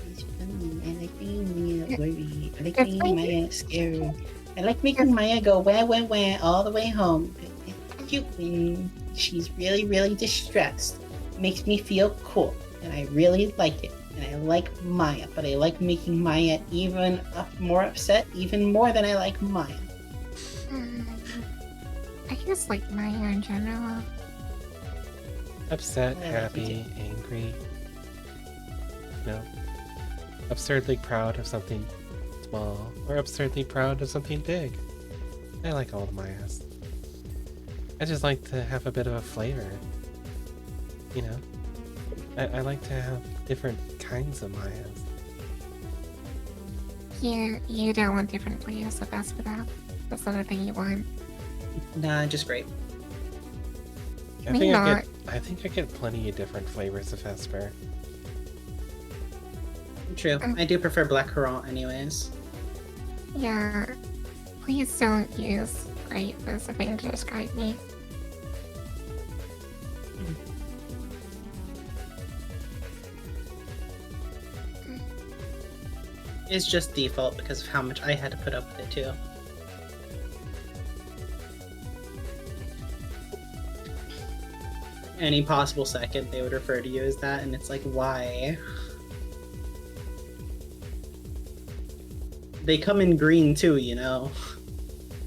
It's funny. I like making Maya worry. I like It's making funny. Maya scared. I like making Maya go wah all the way home. It's cute when she's really, really distressed. It makes me feel cool, and I really like it. And I like Maya, but I like making Maya even more upset, even more than I like Maya. I just like Maya in general. Upset, Yeah, happy, angry. No. Absurdly proud of something small, or absurdly proud of something big. I like all of Mayas. I just like to have a bit of a flavor. You know? I like to have different kinds of Mayas. You don't want different players of Vesper though. That's not a thing you want. Nah, just great. Me I think I get plenty of different flavors of Vesper. True. I do prefer Black Currant anyways. Yeah. Please don't use great as a thing to describe me. It's just default because of how much I had to put up with it too. Any possible second they would refer to you as that, and it's like, why? They come in green too, you know?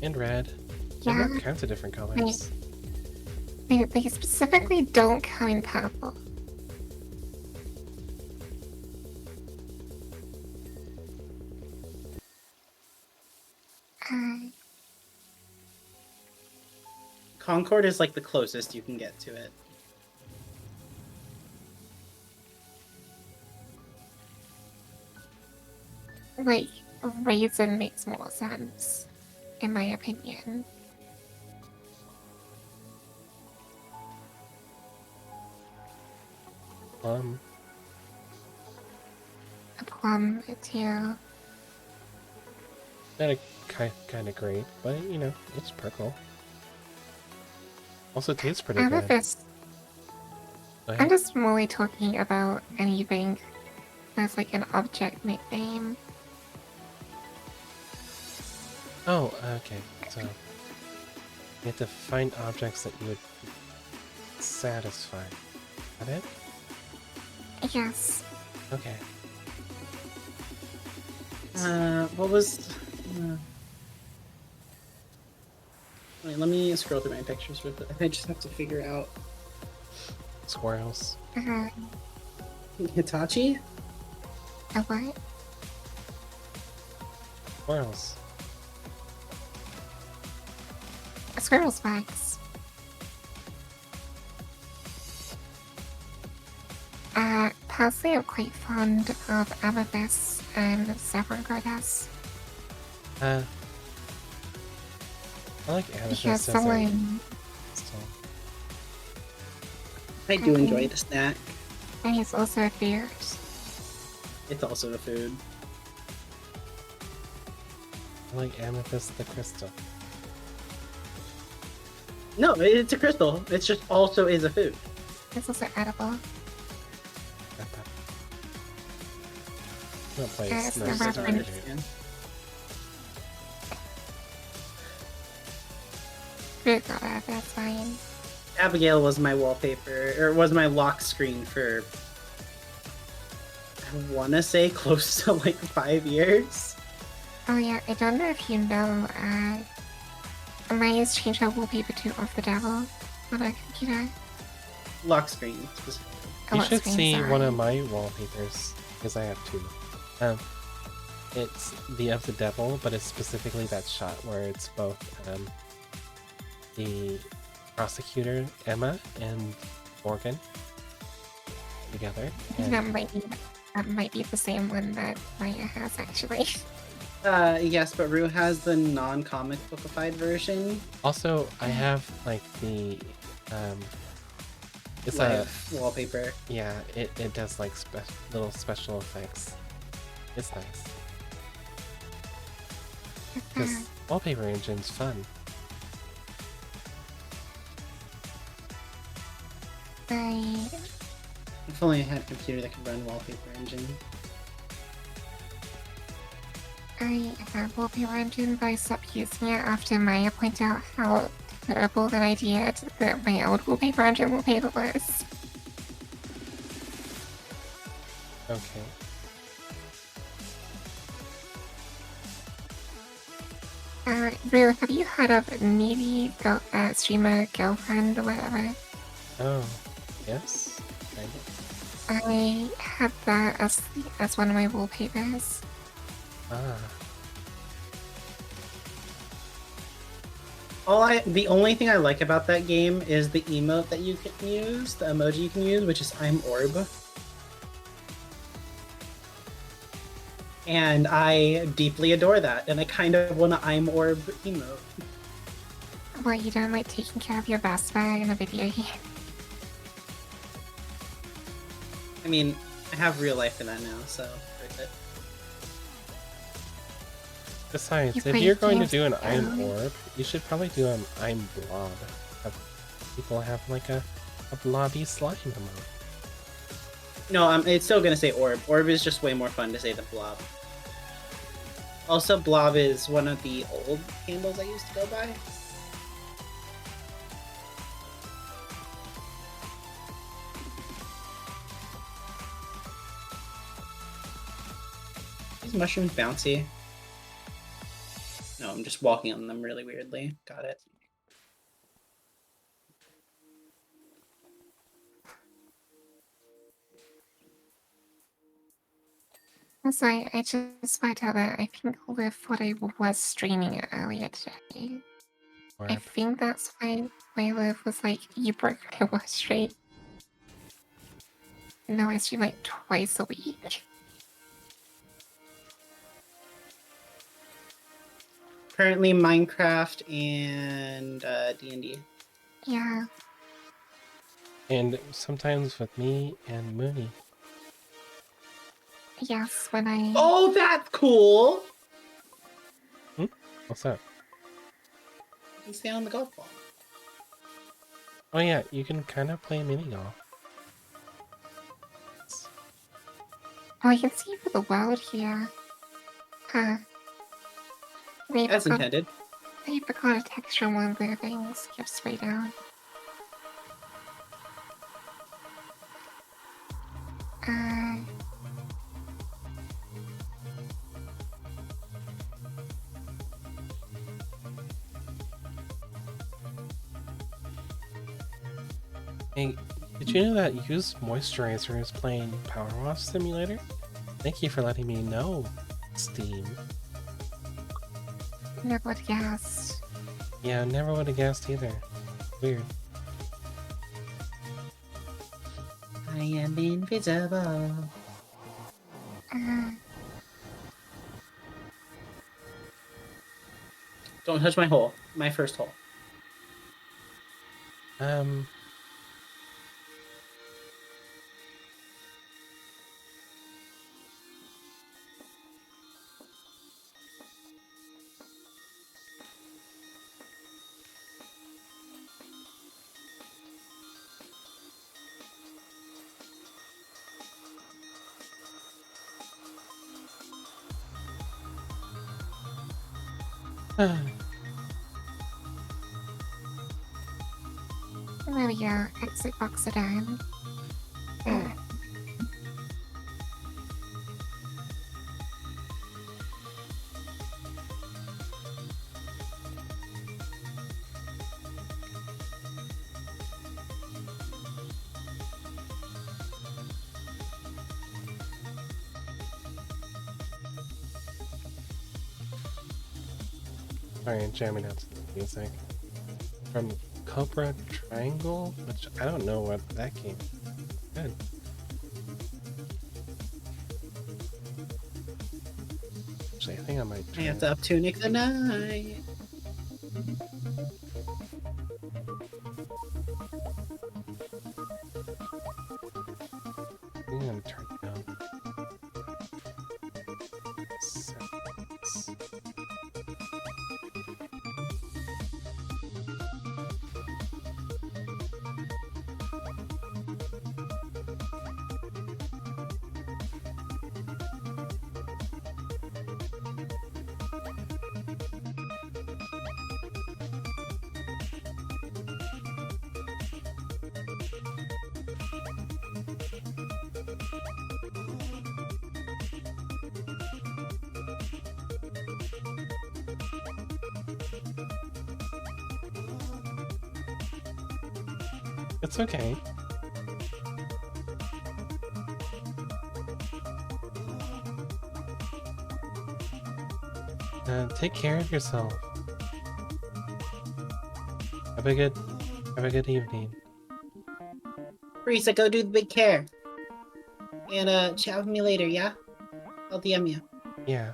And red. Yeah. And all kinds of different colors. They specifically don't come in purple. Concord is like the closest you can get to it. like, raisin makes more sense, in my opinion. A plum, too. Not a kind of great, but you know, it's purple. Also tastes pretty good. Amethyst. Go I'm ahead. just really talking about anything that's like an object nickname. Oh, okay. So you have to find objects that you would satisfy. Is that it? Yes. Okay. What was? Wait, let me scroll through my pictures with it. I just have to figure out Squirrels. Hitachi. A what? Squirrels. A squirrel's wax. Personally, I'm quite fond of amethyst and saffron goddess. I like Because amethyst as a someone, crystal. I do enjoy the snack. and it's also a food. It's also a food. I like amethyst the crystal. No, it's a crystal. It's just also is a food. It's also edible. Got that. No place. It's No the star, reference. dude. Fruit goddess, that's fine. Abigail was my wallpaper, or was my lock screen for, I want to say, close to like 5 years. Oh yeah, I don't know if you know, Maya's changed her wallpaper to Off the Devil on her computer. Lock screen, specifically. Oh, You what should screen, see sorry. one of my wallpapers, because I have two. It's the of the devil, but it's specifically that shot where it's both the prosecutor Emma and Morgan together. I think that might be the same one that Maya has actually. Yes, but Rue has the non-comic bookified version. Also, I have like the it's Live wallpaper. yeah, it does like little special effects. It's nice because wallpaper engine's fun. If only I had a computer that could run wallpaper engine. I have wallpaper engine, but I stopped using it after Maya pointed out how terrible an idea that my old wallpaper engine wallpaper was. Okay. Rue, have you heard of Needy streamer girlfriend or whatever? Oh, yes. Kind of. I had that as one of my wallpapers. Ah. The only thing I like about that game is the emote that you can use, the emoji you can use, which is I'm Orb. And I deeply adore that, and I kind of want to I'm Orb emote. Well, you don't like taking care of your best friend in a video game. I mean, I have real life for that now, so worth it. Besides, You if play you're going to games do an I'm early. Orb, you should probably do an I'm Blob. People have like a blobby slime emote. No, it's still gonna say Orb. Orb is just way more fun to say than Blob. Also, Blob is one of the old handles I used to go by. These mushrooms bouncy. No, I'm just walking on them really weirdly. Got it. Also, I just found out that I think Liv thought I was streaming it earlier today. I Orb. think that's why Liv was like, you broke my watch rate. No, I stream like twice a week. Currently Minecraft and D&D. Yeah. And sometimes with me and Mooney. Yes, when I. Oh, that's cool! What's up? You stay on the golf ball. Oh yeah, you can kind of play mini golf. Oh, I can see for the world here. Huh. They As forgot, intended. they forgot a texture on one of their things. Give straight down. Uh. Hey, did you know that used moisturizer is playing Power Wash Simulator? Thank you for letting me know, Steam. Never would have guessed. Yeah, I never would have guessed either. Weird. I am invisible. Uh. Don't touch my hole. My first hole. There we go. Exit box again. Sorry, I'm jamming out to the music. From Cobra Triangle, which I don't know what that game. Good. Actually, I think I might I try have it. to up tunic the night. I'm gonna turn it down. Settings. It's okay. Take care of yourself. Have a good evening. Risa, go do the big care. And chat with me later, yeah? I'll DM you. Yeah.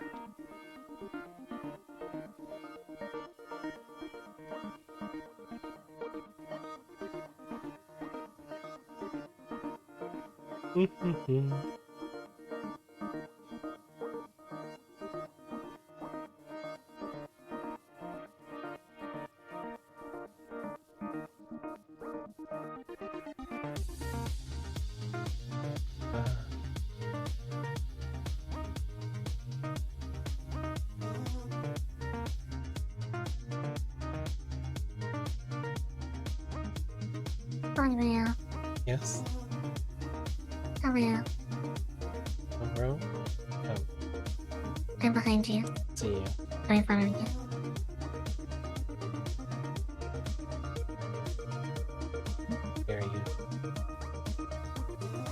Hello. Yes. Hello. Bro. Oh, I'm behind you. see you. I'm in front of you. Dare you.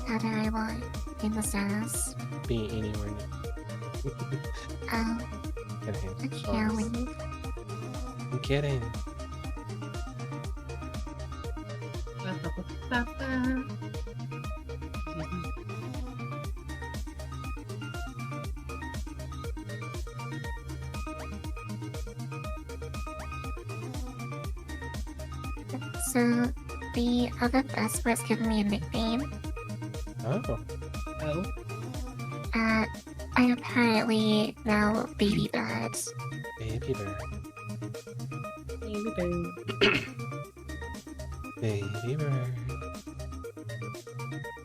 How do I walk? In the stairs. Be anywhere near. Oh, Get him. I can't leave. I'm kidding. So, the other Vesper has given me a nickname. Oh, Oh, I'm apparently now Baby Bird. baby bird. baby bird. Baby bird.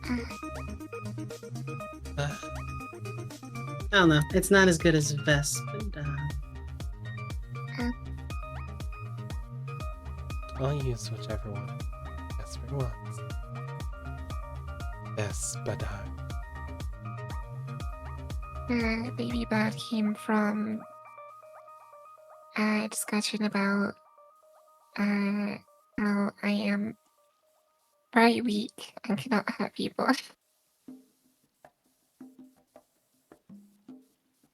Uh, Uh, I don't know. It's not as good as Vesp, but I'll use whichever one Vesper wants. Vespadog. Baby Bird came from a discussion about how I am very weak and cannot hurt people.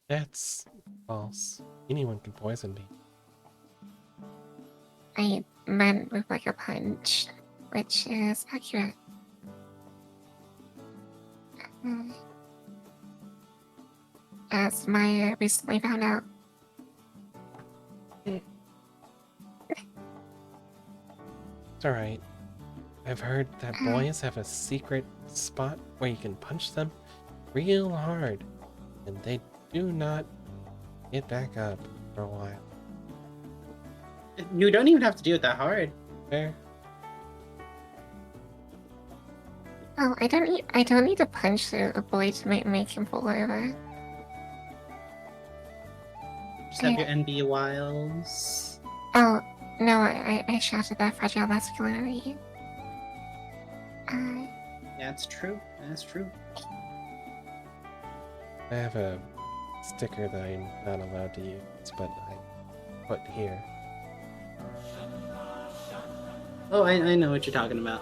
That's false. Anyone can poison me. I meant with like a punch, which is accurate. As Maya recently found out. It's alright. I've heard that boys have a secret spot where you can punch them real hard, and they do not get back up for a while. you don't even have to do it that hard. Fair? Oh, I don't need to punch a boy to make him fall over. Just have your NB wiles. Oh, no, I shouted that fragile masculinity. That's true. That's true. I have a sticker that I'm not allowed to use, but I put here. Oh, I know what you're talking about.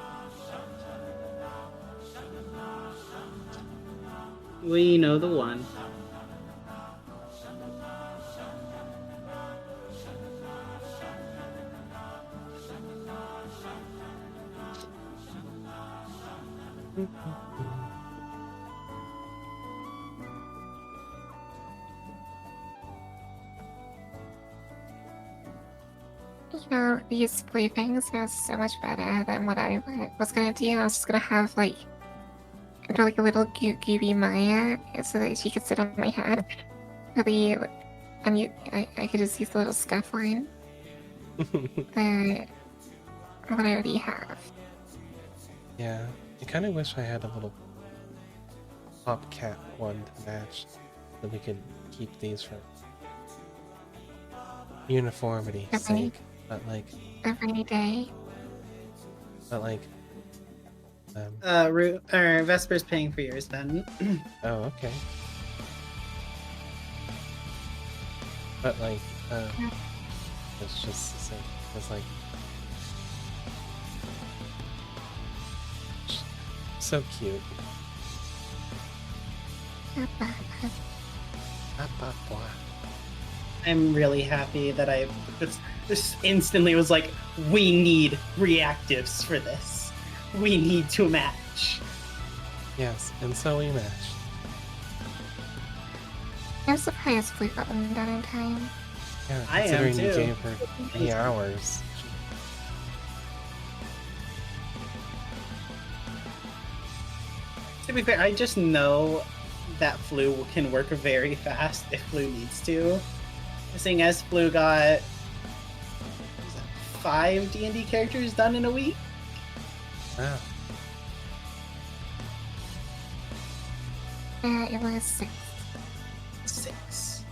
We know the one. You know, these playthings are so much better than what I was gonna do. I was just gonna have like a little gooby Maya so that she could sit on my head. Really, I could just use the little scuff line that I already have. Yeah, I kind of wish I had a little pop cat one to match, so we could keep these for uniformity's Okay. sake. But like, A rainy day. Vesper's paying for yours then. oh, okay. But like, it's just the same. It's like, so cute. I'm really happy that I just instantly was like, we need reactives for this. We need to match. Yes, and so we matched. I'm surprised we got them done in time. Yeah, I am considering you too. gave her 3 hours. To be fair, I just know that Flu can work very fast if Flu needs to. Seeing as Flu got 5 D&D characters done in a week. Wow. It was 6. 6.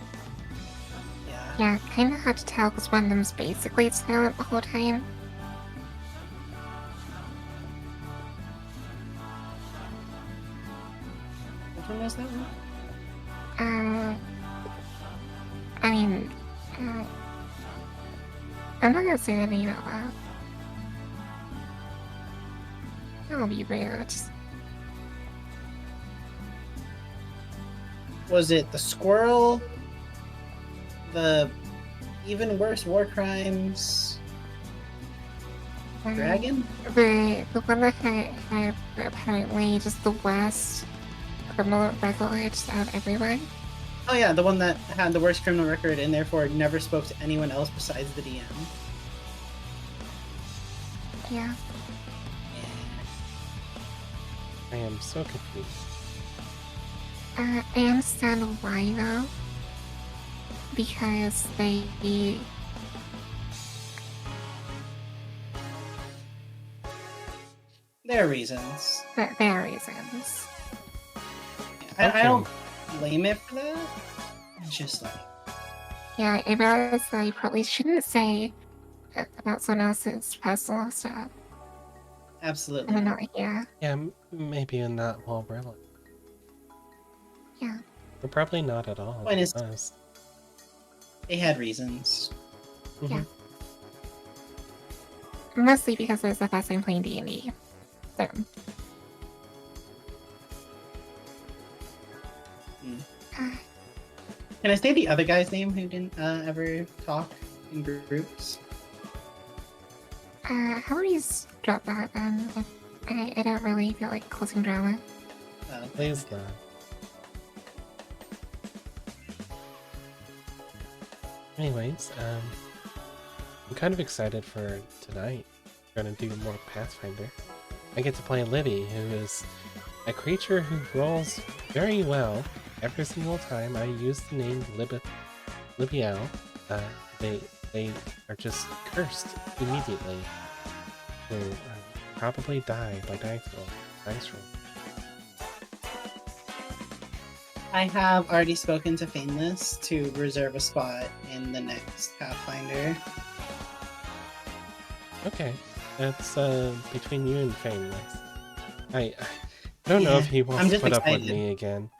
Yeah. Yeah, kinda hard to tell because one of them's basically silent the whole time. Which one was that one? I mean, I'm not gonna say that name out loud. That'll be rude. Was it the squirrel? The even worse war crimes? Dragon? The one that had apparently just the worst criminal records out of everyone. Oh yeah, the one that had the worst criminal record and therefore never spoke to anyone else besides the DM. Yeah. I am so confused. I understand why though. Because There are reasons. there are reasons. I don't blame it for that. It's just like, Yeah, I realize that I probably shouldn't say about someone else's personal stuff. absolutely I'm not. not here. Yeah, maybe not while we're like. Yeah. But probably not at all. Point is, Us. they had reasons. Yeah. Mostly because it was the first time playing D&D. So. Mm. Uh, Can I say the other guy's name who didn't ever talk in groups? how about you drop that then? I don't really feel like causing drama. Please not. Anyways, I'm kind of excited for tonight. We're gonna do more Pathfinder. I get to play Libby, who is a creature who rolls very well every single time I use the name Libiel. They are just cursed immediately. To probably die by dice roll. I have already spoken to Fameless to reserve a spot in the next Pathfinder. Okay, that's between you and Fameless. I don't know if he wants to put up with me again.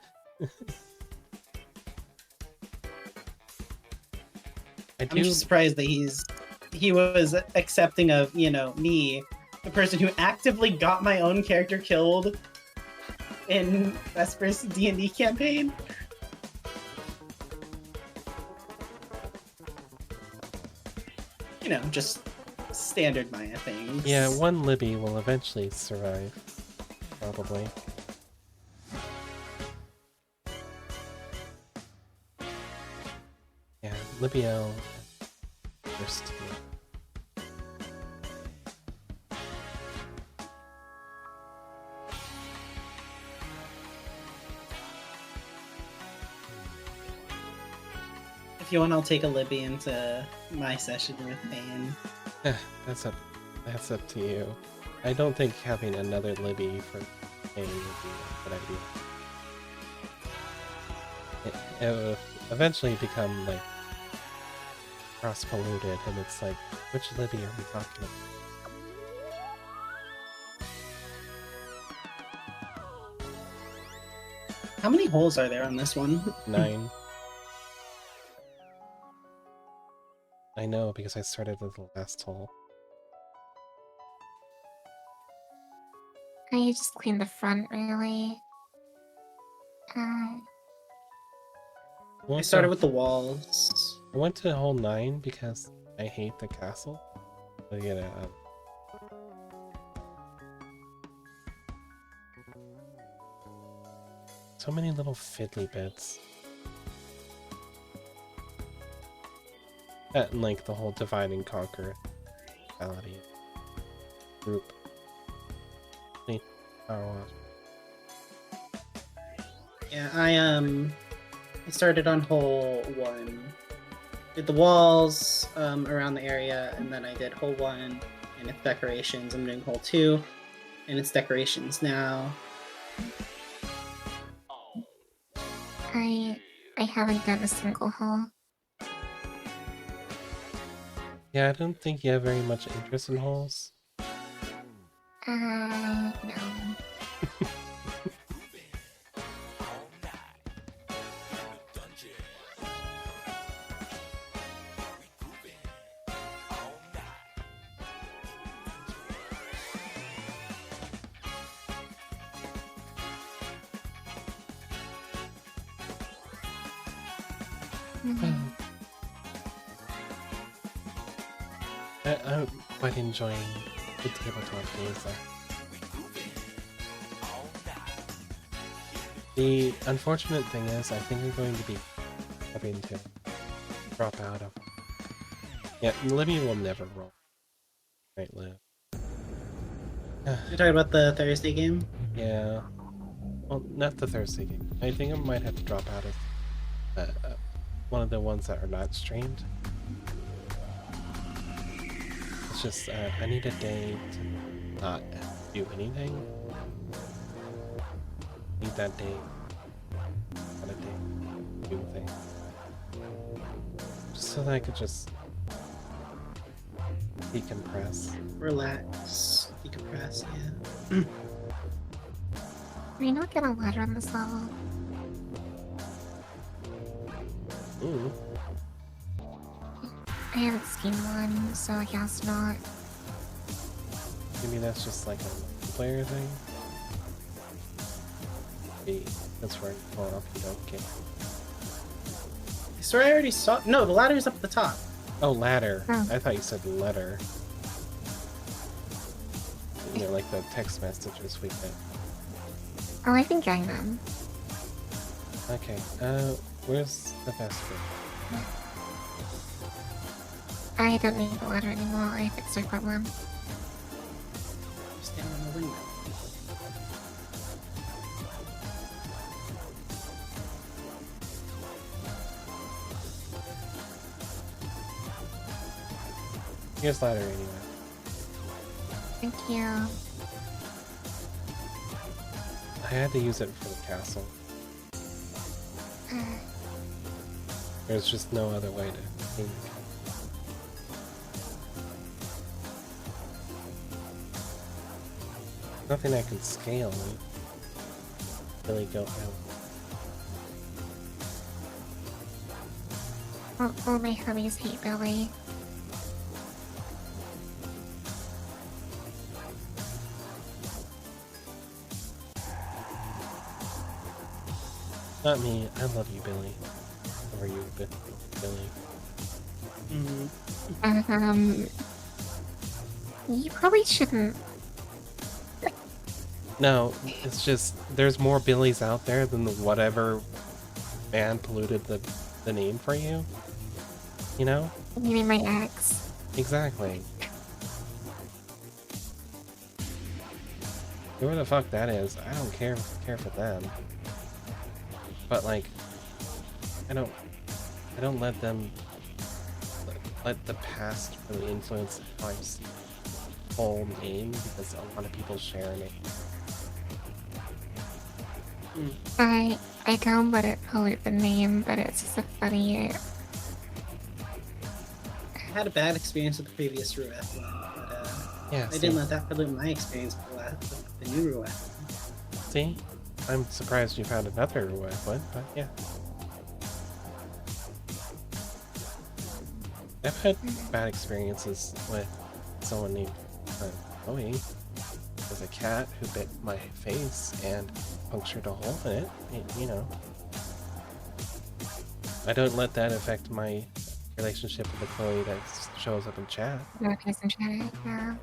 I'm just surprised that he was accepting of, me, the person who actively got my own character killed in Vesper's D&D campaign. Just standard Maya things. Yeah, one Libby will eventually survive. Probably. Yeah, Libiel first. If you want, I'll take a Libby into my session with Bane. That's up to you. I don't think having another Libby for Bane would be a good idea. It will eventually become like cross-polluted, and it's like, which Libby are we talking about? How many holes are there on this one? 9. I know, because I started at the last hole. I just clean the front, really. I started with the walls. I went to hole 9 because I hate the castle. But, so many little fiddly bits. And like the whole divide and conquer mentality. Group. Power wash. Yeah, I started on hole 1. Did the walls around the area, and then I did hole 1 and its decorations. I'm doing hole 2 and its decorations now. I haven't done a single hole. Yeah, I don't think you have very much interest in holes. No. I'm quite enjoying the tabletop games there. The unfortunate thing is, I think I'm going to be having to drop out of. Yeah, Libby will never roll. Right, live. You're talking about the Thursday game? Yeah. Well, not the Thursday game. I think I might have to drop out of one of the ones that are not streamed. It's just, I need a day to not do anything. Need that day. Not a day to do things. Just so that I could just decompress. Relax, decompress, yeah. We don't get a letter on this level. Ooh. I haven't seen one, so I guess not. Maybe that's just like a player thing. Maybe that's right. Far up you don't get. I swear I already saw. No, the ladder's up at the top. Oh, ladder. Oh. I thought you said letter. You know, like the text messages we get. Oh, I've been getting them. Okay, where's the festival? I don't need the letter anymore. I fixed our problem. Stand on the window. Here's ladder anyway. Thank you. I had to use it for the castle. There's just no other way to think. Nothing I can scale and really go out. All my homies hate Billy. Not me. I love you, Billy. Or you, Billy. Mm-hmm. You probably shouldn't. No, it's just there's more Billies out there than the whatever man polluted the name for you. You know? You mean my ex? Exactly. Whoever the fuck that is, I don't care for them. But like, I don't let them let the past really influence my whole name because a lot of people share it. I don't let it pollute the name, but it's just a funny. I had a bad experience with the previous Rueth one, but Yeah, I didn't let that pollute my experience with the new Rueth. See? I'm surprised you found another one, but yeah. I've had bad experiences with someone named Chloe. There's a cat who bit my face and punctured a hole in it. You know. I don't let that affect my relationship with the Chloe that shows up in chat. No person chat. Yeah.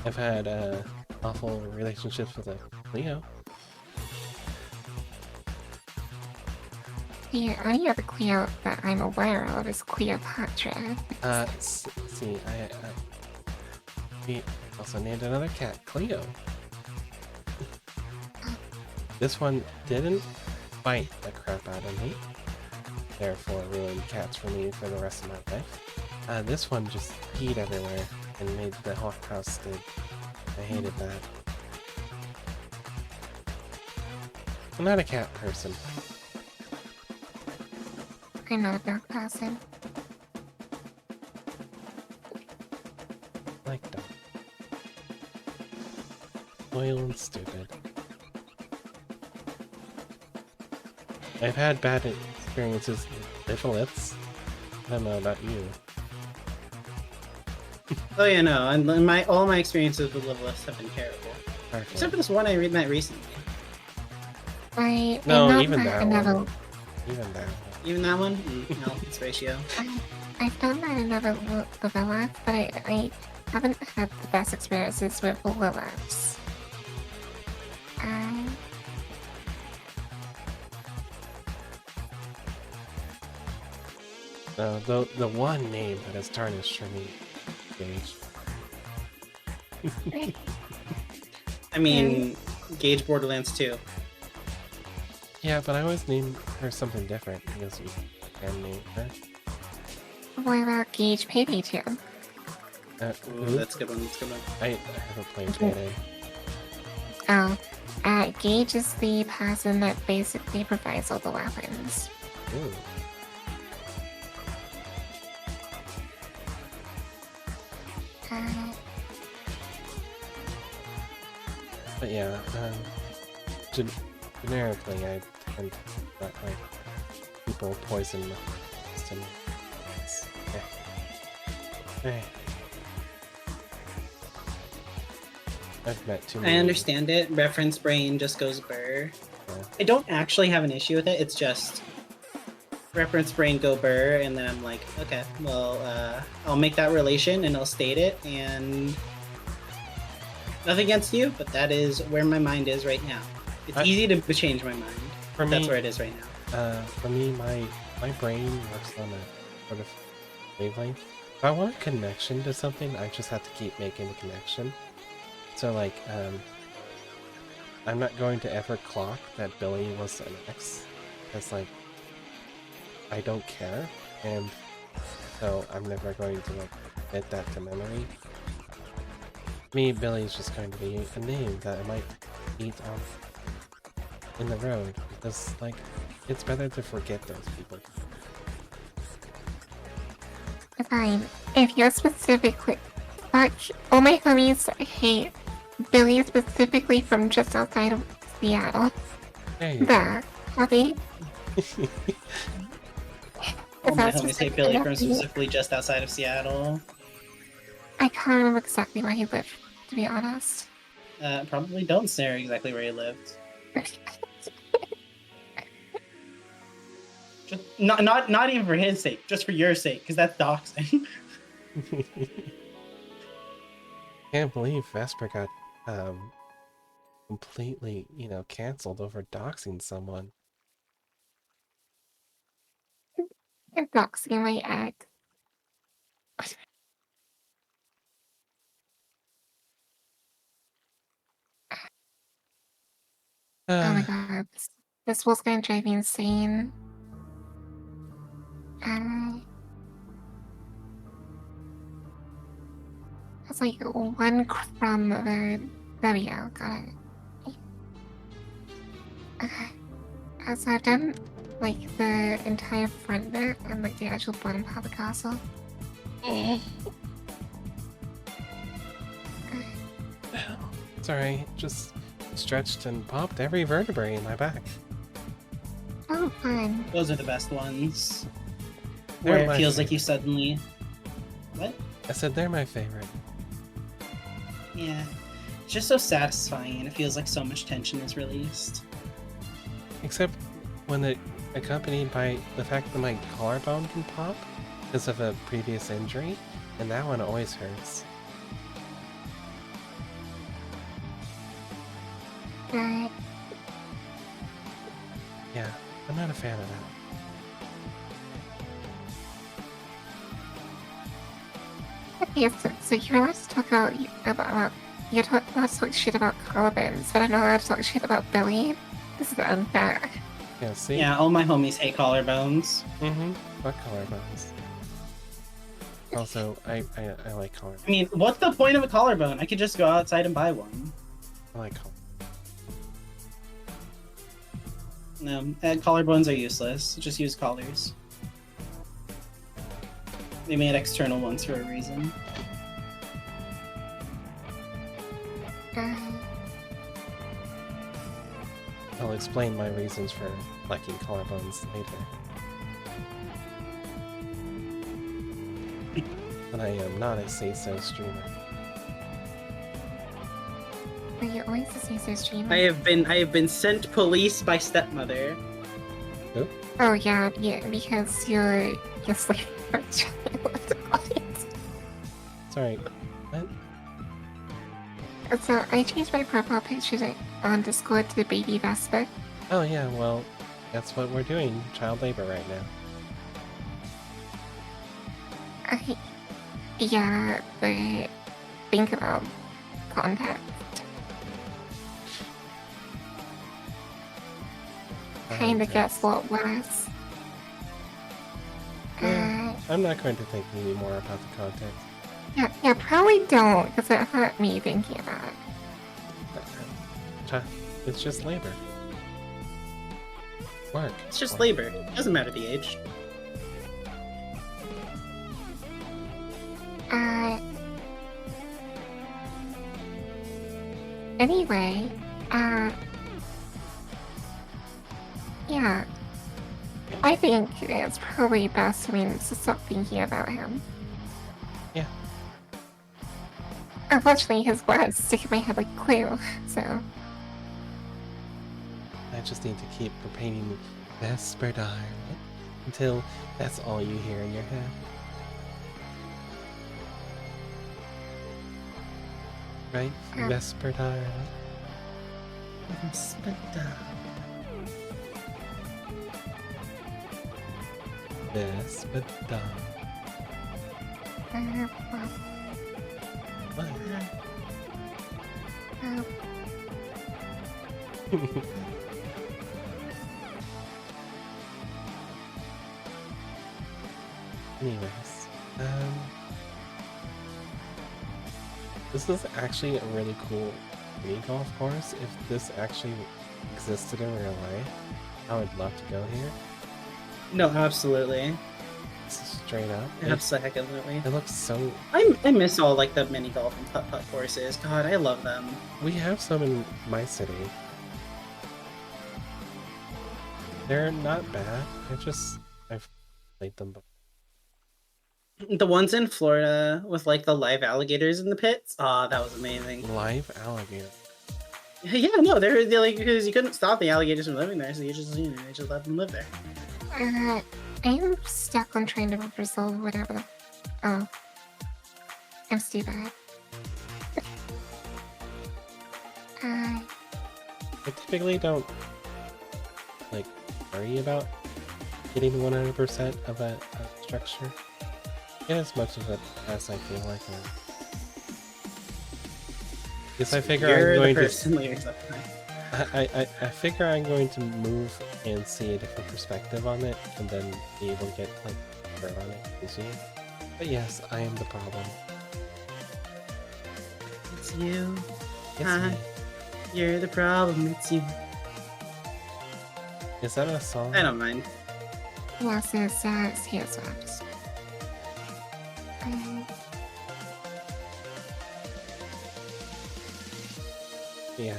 I've had awful relationships with Leo. The only other Cleo that I'm aware of is Cleopatra. See, we also named another cat, Cleo. This one didn't bite the crap out of me, therefore ruined cats for me for the rest of my life. This one just peed everywhere and made the whole house stink. I hated that. I'm not a cat person. I'm not a dog person. I like dog. Loyal and stupid. I've had bad experiences with Litholiths. I don't know about you. Oh yeah, no, and all my experiences with Liveless have been terrible. Okay. Except for this one I met recently. No, even that one. Even that one. Even that one? No, it's ratio. I've done that in other Lilith, but I haven't had the best experiences with Liliths. The one name that is tarnished for me, Gage. I mean, Gage Borderlands 2. Yeah, but I always name her something different because you can name her. What about Gage Payday 2? Ooh, Who? that's a good one. That's a good one. I haven't played Payday. Oh, Gage is the person that basically provides all the weapons. Ooh. Uh, But yeah, generically, I tend to not like people poison my system. I've met too many. I understand it. Reference brain just goes burr. Yeah. I don't actually have an issue with it. It's just reference brain go burr, and then I'm like, okay, well, I'll make that relation and I'll state it, and nothing against you, but that is where my mind is right now. It's easy to change my mind. For me, That's where it is right now. For me, my brain works on a sort of wavelength. If I want a connection to something, I just have to keep making the connection. So like, I'm not going to ever clock that Billy was an ex. It's like, I don't care, and so I'm never going to like commit that to memory. Me, Billy's just going to be a name that I might meet on in the road, because like, it's better to forget those people. Fine. If you're specifically... Like, all my homies hate Billy specifically from just outside of Seattle. There you go. There. Happy? All my That's homies hate Billy from specifically just outside of Seattle. I can't remember exactly where he lived, to be honest. Probably don't say exactly where he lived. Just, not even for his sake, just for your sake, because that's doxing. Can't believe Vesper got completely, canceled over doxing someone. You're doxing my ex. Oh my god, this was gonna drive me insane. It's like one crumb of a... There we go, got it. Okay. So I've done like the entire front bit and like the actual bottom part of the castle. Sorry, just stretched and popped every vertebrae in my back. Oh, fun. Those are the best ones. They're Where it my feels like you favorite. suddenly... What? I said they're my favorite. Yeah. It's just so satisfying, and it feels like so much tension is released. Except when it accompanied by the fact that my collarbone can pop because of a previous injury, and that one always hurts. Right. Yeah, I'm not a fan of that. Okay, so you're allowed to talk about you're allowed to talk shit about collarbones, but I'm not allowed to talk shit about Billy. This is unfair. Yeah, see? Yeah, all my homies hate collarbones. Mm-hmm. Fuck collarbones. Also, I like collarbones. I mean, what's the point of a collarbone? I could just go outside and buy one. I like collarbones. No, collarbones are useless. Just use collars. They made external ones for a reason. I'll explain my reasons for liking collarbones later. But I am not a say-so streamer. But you're always the CISO streamer. I have been sent police by stepmother. Who? Oh yeah, because you're sleeping for a child. Sorry, what? So I changed my profile picture on Discord to Baby Vesper. Oh yeah, well, that's what we're doing. Child labor right now. Yeah, but think about context. Kinda gets a lot worse. I'm not going to think any more about the context. Yeah, probably don't, because it hurt me thinking about it. It's just labor. Work. It's just Work. labor. It doesn't matter the age. Anyway, yeah. I think it's probably best for me to stop thinking about him. Yeah. Unfortunately, his words stick in my head like glue, so... I just need to keep repeating Vesper Diary until that's all you hear in your head. Right? Vesper Diary. Vesper Vesper Diary. What? Anyways, this is actually a really cool mini golf course. If this actually existed in real life, I would love to go here. No, absolutely. Straight up. Absolutely. It looks so... I miss all like the mini golf and putt-putt courses. God, I love them. We have some in my city. They're not bad. I've played them before. The ones in Florida with like the live alligators in the pits. Ah, that was amazing. Live alligator. Yeah, no, they're like, because you couldn't stop the alligators from living there, so you just let them live there. I'm stuck on trying to resolve whatever. Oh. I'm stupid. I typically don't like worry about getting 100% of a structure. Get as much of it as I feel like because I figure I'm going to. I figure I'm going to move and see a different perspective on it, and then be able to get like better on it easier. But yes, I am the problem. It's you. It's me. You're the problem. It's you. Is that a song? I don't mind. Yes, it's here's what. Yeah.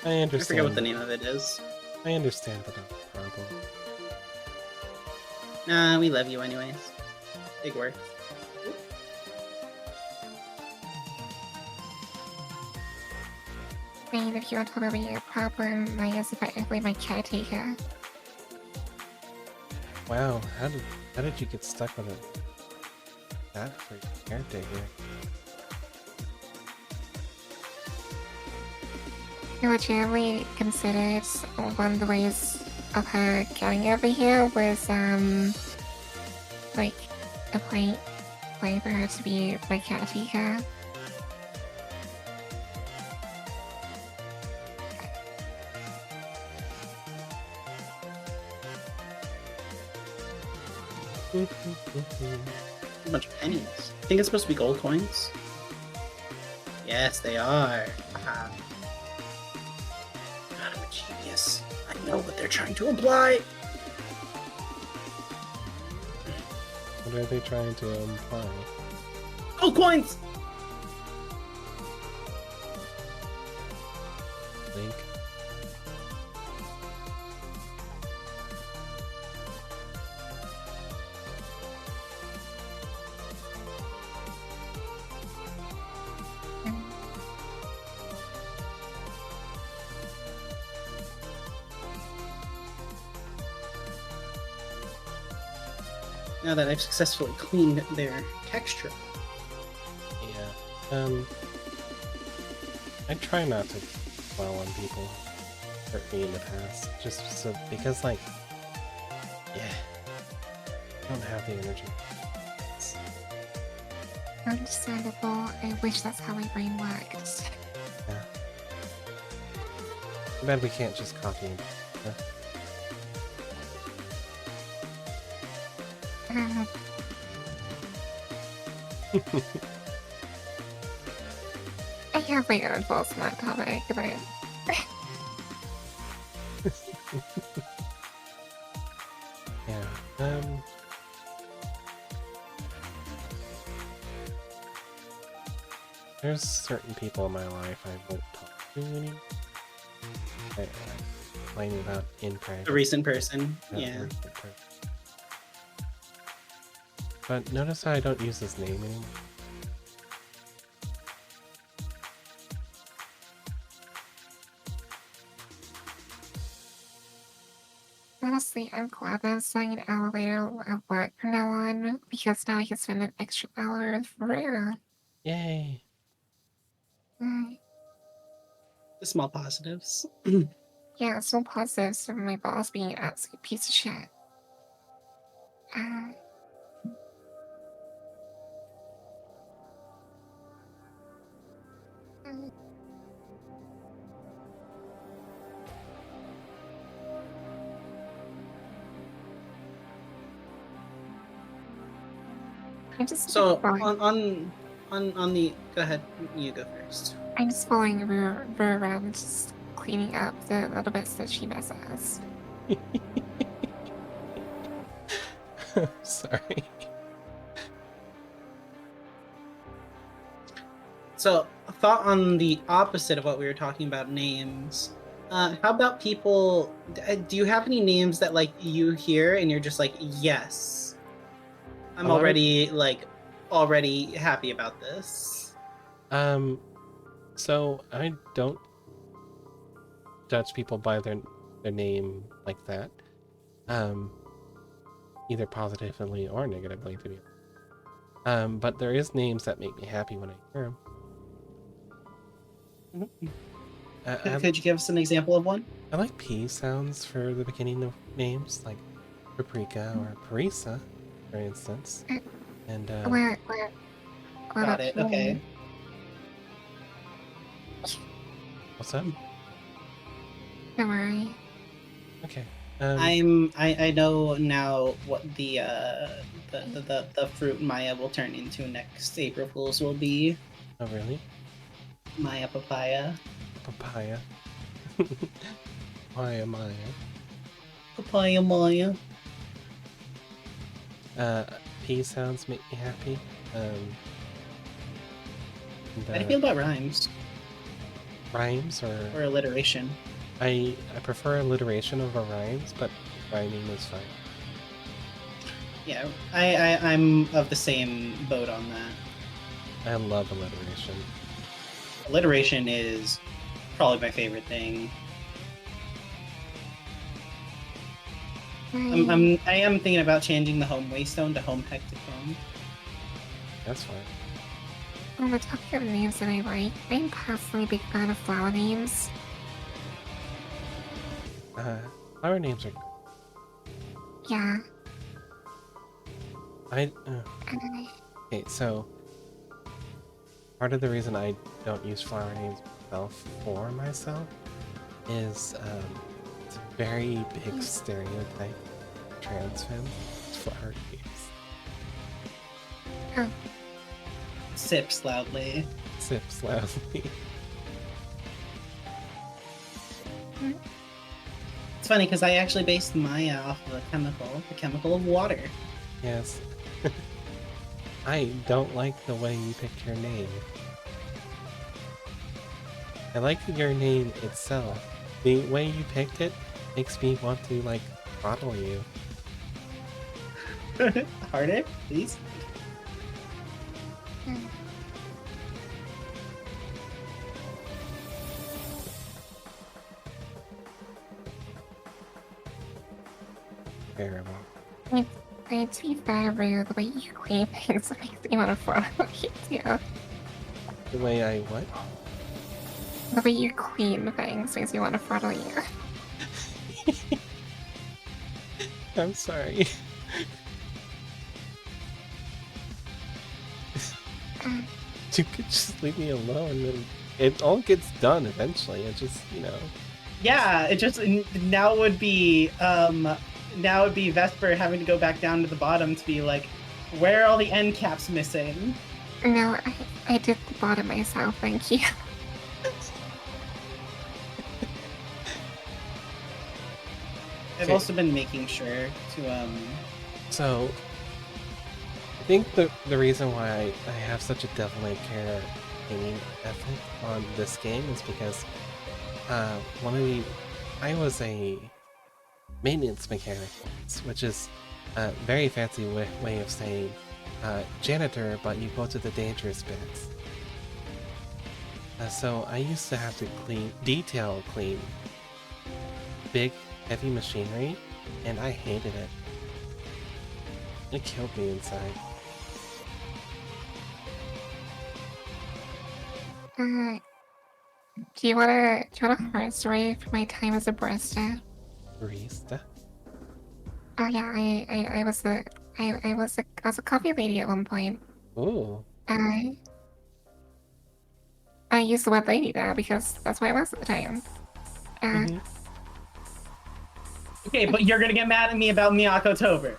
I understand. I forget what the name of it is. I understand about the problem. Nah, we love you anyways. Big word. I mean, if you want to talk about your problem, I guess effectively my caretaker. Wow, how did you get stuck with that for your caretaker? I legitimately considered one of the ways of her getting over here was, like, a point for her to be my caretaker. A bunch of pennies. I think it's supposed to be gold coins. Yes, they are. God, I'm a genius. I know what they're trying to imply. What are they trying to imply? Gold coins! Link. Now that I've successfully cleaned their texture. Yeah. I try not to dwell on people who hurt me in the past, just so because, like, yeah, I don't have the energy. Understandable. I wish that's how my brain worked. Yeah. Too bad we can't just copy and I have my own faults on that topic, but yeah. There's certain people in my life I won't talk to anymore. I'm complaining about in private. A recent person. Not Yeah. a recent person. But notice how I don't use his name anymore. honestly, I'm glad that I'm starting an elevator at work from now on, because now I can spend an extra hour with Rare. Yay! The small positives. Yeah, so positives from my boss being an absolute piece of shit. I'm just So following, on the go ahead, you go first. I'm just following Rare around, just cleaning up the little bits that she messes. Sorry. So a thought on the opposite of what we were talking about, names. How about people? Do you have any names that like you hear and you're just like, yes, I'm A lot of- already happy about this. So I don't judge people by their name like that. Either positively or negatively, to be honest. But there is names that make me happy when I hear them. Could you give us an example of one? I like P sounds for the beginning of names, like Paprika or Parisa, for instance. And What Got it. Okay. what's up? Don't worry. Okay. I know now what the fruit Maya will turn into next April Fools will be. Oh really? Maya papaya. Papaya. Maya. Papaya Maya. P sounds make me happy. How do you feel about rhymes Rhymes or alliteration? I prefer alliteration over rhymes, but rhyming is fine. Yeah, I'm of the same boat on that. I love alliteration. Alliteration is probably my favorite thing. I am thinking about changing the home waystone to home hectochrome. That's fine. On the topic of names that I like, I'm personally a big fan of flower names. Flower names are. Yeah. Okay, so part of the reason I don't use flower names for myself is it's a very big stereotype of trans fans. It's flower names. Oh, Sips loudly. Sips loudly. It's funny because I actually based Maya off of the chemical of water. Yes. I don't like the way you picked your name. I like your name itself. The way you picked it makes me want to, like, throttle you. Harder, please. Terrible. to be fair, Rue, the way you clean things makes me want to follow you too. The way I what? The way you clean things makes me want to follow you. I'm sorry. You could just leave me alone, and it all gets done eventually. It just, Yeah, it just now would be Vesper having to go back down to the bottom to be like, where are all the end caps missing? No, I did the bottom myself, thank you. I've Okay. also been making sure to So, I think the reason why I have such a devil may care painting ethic on this game is because I was a maintenance mechanic once, which is a very fancy way of saying janitor, but you go to the dangerous bits. So I used to have to detail clean big, heavy machinery, and I hated it. It killed me inside. Do you want a horror story from my time as a barista? Barista? Oh yeah, I was a coffee lady at one point. Ooh. I use the word lady now because that's what I was at the time. Mhm. Okay, but you're gonna get mad at me about Miyako Tober.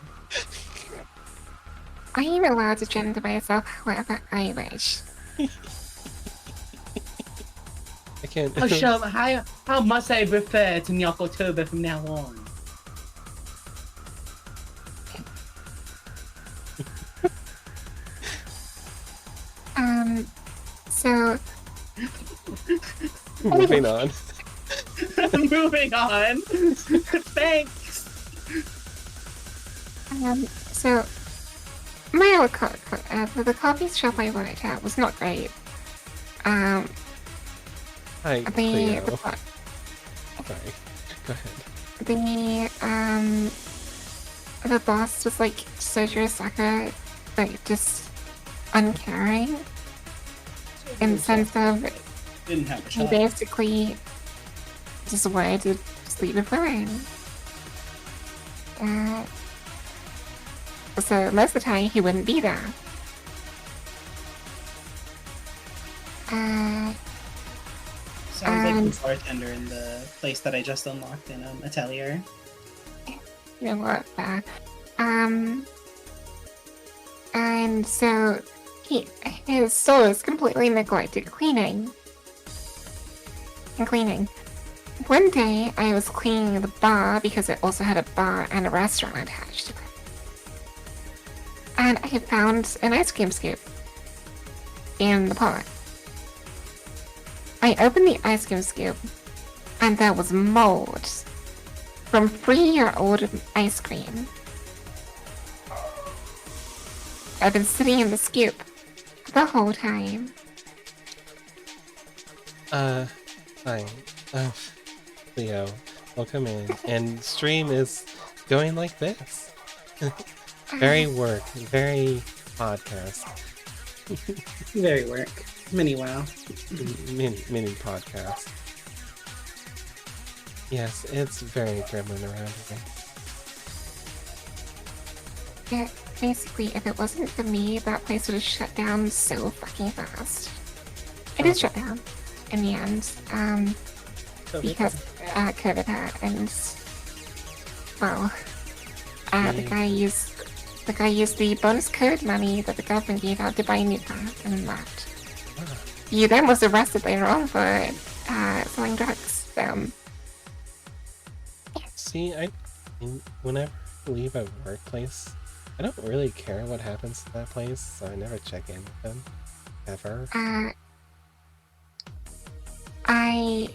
I am allowed to gender myself however I wish. I can't. How must I refer to Miyako Tober from now on? So Moving on. Moving on. Thanks. So my old the coffee shop I worked at was not great. Hi, The Cleo. the, Sorry. Go ahead. the boss was like Sojo Saka, like just uncaring in the sense of Didn't have a he shot. basically just wanted to sleep with women. So most of the time he wouldn't be there. Sounds like and- the bartender in the place that I just unlocked in Atelier. You know what? And so his soul is completely neglected cleaning. One day I was cleaning the bar because it also had a bar and a restaurant attached to it. And I had found an ice cream scoop in the pot. I opened the ice cream scoop and there was mold from 3-year-old ice cream. I've been sitting in the scoop the whole time. Hi. Leo, welcome in. And stream is going like this. Very work, very podcast. Very work. Mini WoW. Mini podcast. Yes, it's very gremlin around here. Yeah, basically, if it wasn't for me, that place would have shut down so fucking fast. It did shut down in the end, because COVID had, and well, the guy used the bonus code money that the government gave out to buy a new car and left. He then was arrested later on for selling drugs. See, whenever I leave a workplace, I don't really care what happens to that place, so I never check in with them. Ever. I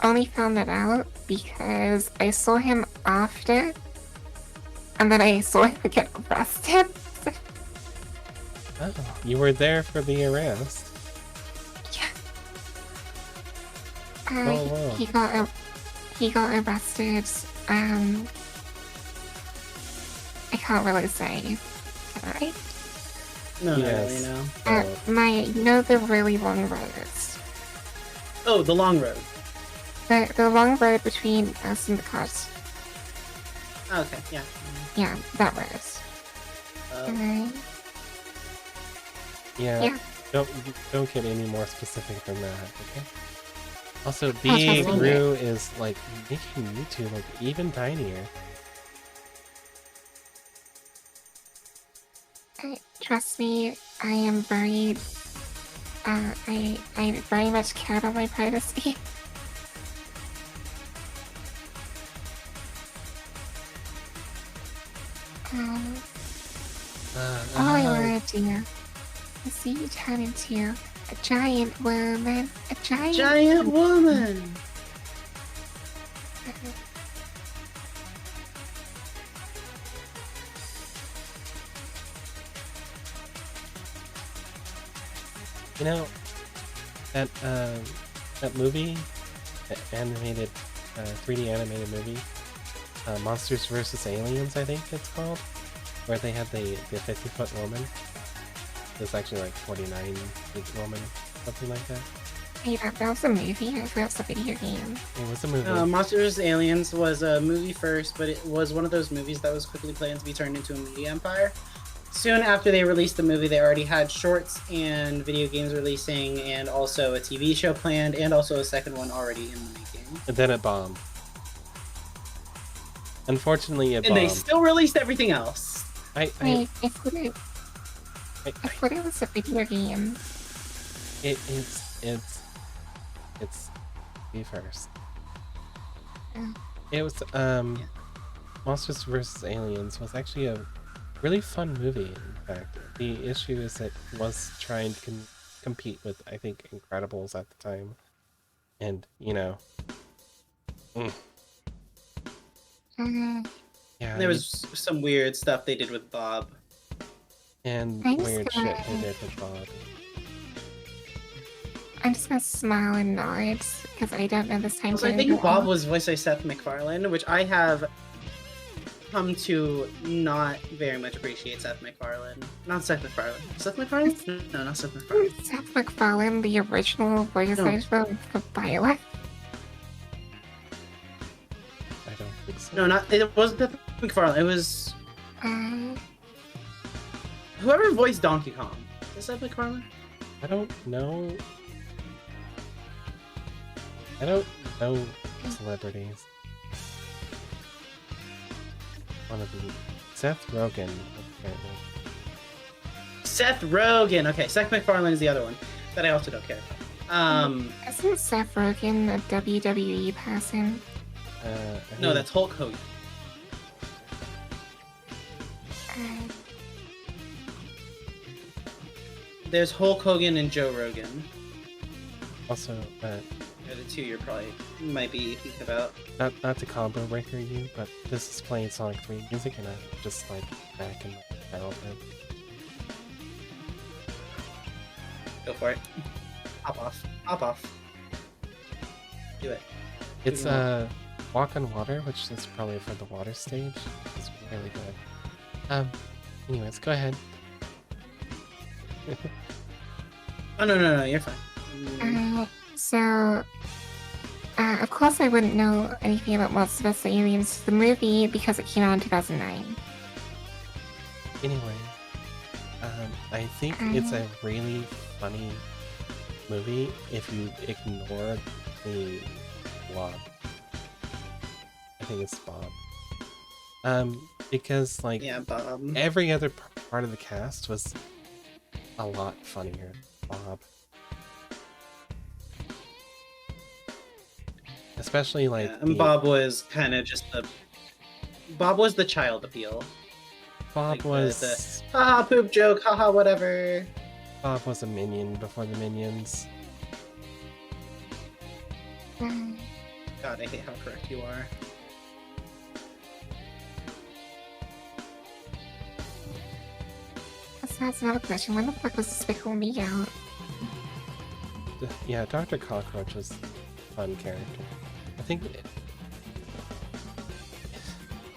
only found that out because I saw him after, and then I saw him get arrested. Oh, you were there for the arrest. Oh, wow. He got arrested. I can't really say. Can I? No, not Yes. really, no. Oh. You know the really long roads. Oh, the long road. The long road between us and the cars. Okay, yeah. Yeah, that road. Yeah, Yeah. don't get any more specific than that, okay? Also, trust Big me. Roo is like making YouTube like even tinier. Trust me, I am very, I very much care about my privacy. Um, all I want to do is see you turn into a giant woman. A Giant woman. You know, that movie, that animated, 3D animated movie, Monsters vs. Aliens, I think it's called, where they had the 50-foot woman. It was actually like 49-feet woman, something like that. Hey, that was a movie. I thought it was a video game. It was a movie. Monsters vs. Aliens was a movie first, but it was one of those movies that was quickly planned to be turned into a movie empire. Soon after they released the movie, they already had shorts and video games releasing, and also a TV show planned, and also a second one already in the making. And then it bombed. Unfortunately, it And they bombed. still released everything else. Wait, I thought it was a video game. It's be first. Oh. It was Monsters vs. Aliens was actually a really fun movie. In fact, the issue is it was trying to compete with, I think, Incredibles at the time, and you know, yeah, There was some weird stuff they did with Bob. and I'm just weird gonna- shit they did with Bob. I'm just gonna smile and nod because I don't know this time. Also, I think Bob was voiced by Seth MacFarlane, which I have come to not very much appreciate Seth MacFarlane. Not Seth MacFarlane. Seth MacFarlane? No, not Seth MacFarlane. Seth MacFarlane, the original voice No. actor for Violet. I don't think so. No, not it wasn't Seth MacFarlane. It was Uh, whoever voiced Donkey Kong. Is that Seth MacFarlane? I don't know. I don't know celebrities. One of the Seth Rogen, apparently. Seth Rogen. Okay, Seth MacFarlane is the other one that I also don't care about. isn't Seth Rogen a WWE person? I No, think- that's Hulk Hogan. Uh, There's Hulk Hogan and Joe Rogan. also They're the two you're probably might be thinking about. not to combo breaker you, but this is playing Sonic 3 music, and I'm just like back in my childhood. Go for it. Hop off. Hop off. Do it. It's Walk on Water, which is probably for the water stage. It's really good. Anyways, go ahead. Oh no, you're fine. So, of course I wouldn't know anything about Monsters vs. Aliens, the movie, because it came out in 2009. Anyway, I think it's a really funny movie if you ignore the blob. I think it's Bob. Because like Yeah, Bob. every other part of the cast was a lot funnier. Bob, especially like Yeah, and Bob was kind of just the. Bob was the child appeal. Bob like was the haha poop joke, haha whatever. Bob was a minion before the Minions. Uh, God, I hate how correct you are. so that's another question. When the fuck was Despicable Me out? Yeah, Dr. Cockroach was a fun character. I think.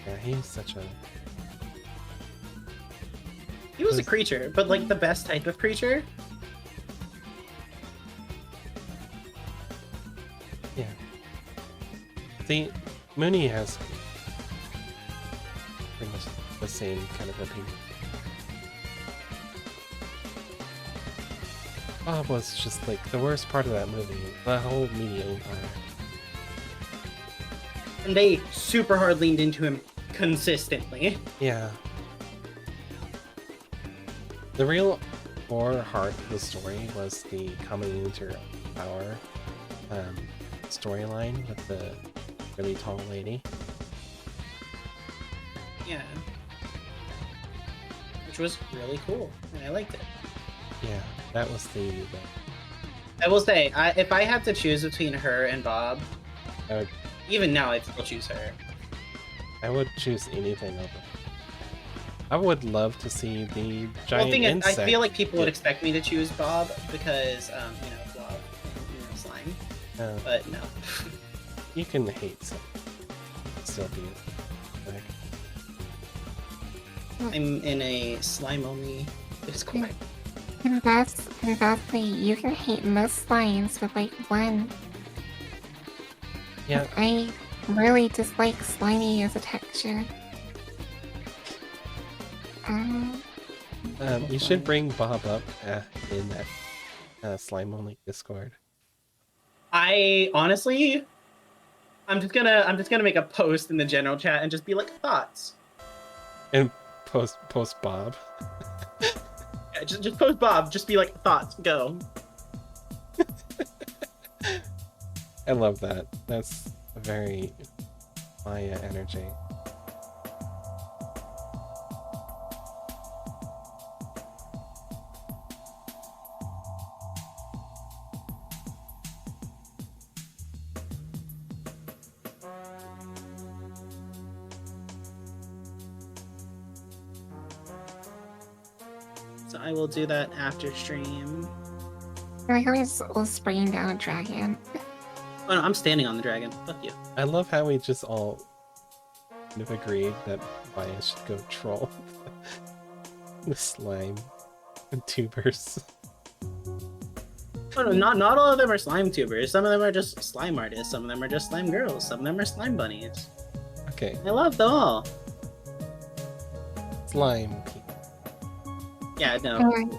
Yeah, he's such a. He was a creature, but like the best type of creature. Yeah. See, Mooney has pretty much the same kind of opinion. Bob was just like the worst part of that movie. The whole media empire. And they super hard leaned into him consistently. Yeah. The real core heart of the story was the coming into power storyline with the really tall lady. Yeah. Which was really cool, and I liked it. Yeah, that was the I will say, if I had to choose between her and Bob, I even now I'd still choose her. would choose anything over. I would love to see the Well, giant the thing is, insect. I feel like people would get- expect me to choose Bob because, Bob, slime. But no. You can hate some. Still be like, I'm in a slime-only Discord. Conversely, you can hate most slimes with like one. yeah, I really dislike slimy as a texture. you should bring Bob up in that slime only Discord. I honestly, I'm just gonna make a post in the general chat and just be like, thoughts. And post Bob. Yeah, just post Bob. Just be like, thoughts. Go. I love that. That's a very Maya energy. So I will do that after stream. I like how he's all spraying down a dragon. Oh no, I'm standing on the dragon. Fuck you. I love how we just all kind of agreed that Maya should go troll the slime and tubers. Oh no, not all of them are slime tubers. Some of them are just slime artists. Some of them are just slime girls. Some of them are slime bunnies. Okay, I love them all. slime people. Yeah, no.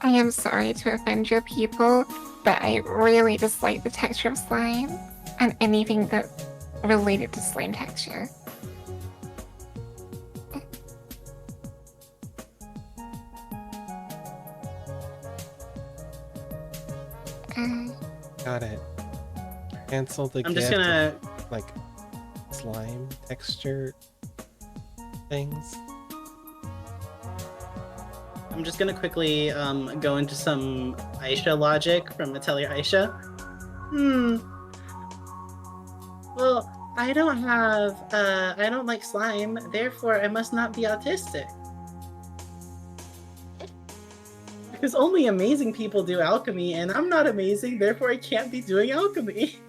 I am sorry to offend your people, but I really dislike the texture of slime and anything that related to slime texture. Got it. Cancel the I'm gift just gonna. of, like, slime texture things. I'm just gonna quickly go into some Aisha logic from Atelier Aisha. Well, I don't like slime, therefore I must not be autistic. Because only amazing people do alchemy, and I'm not amazing, therefore I can't be doing alchemy.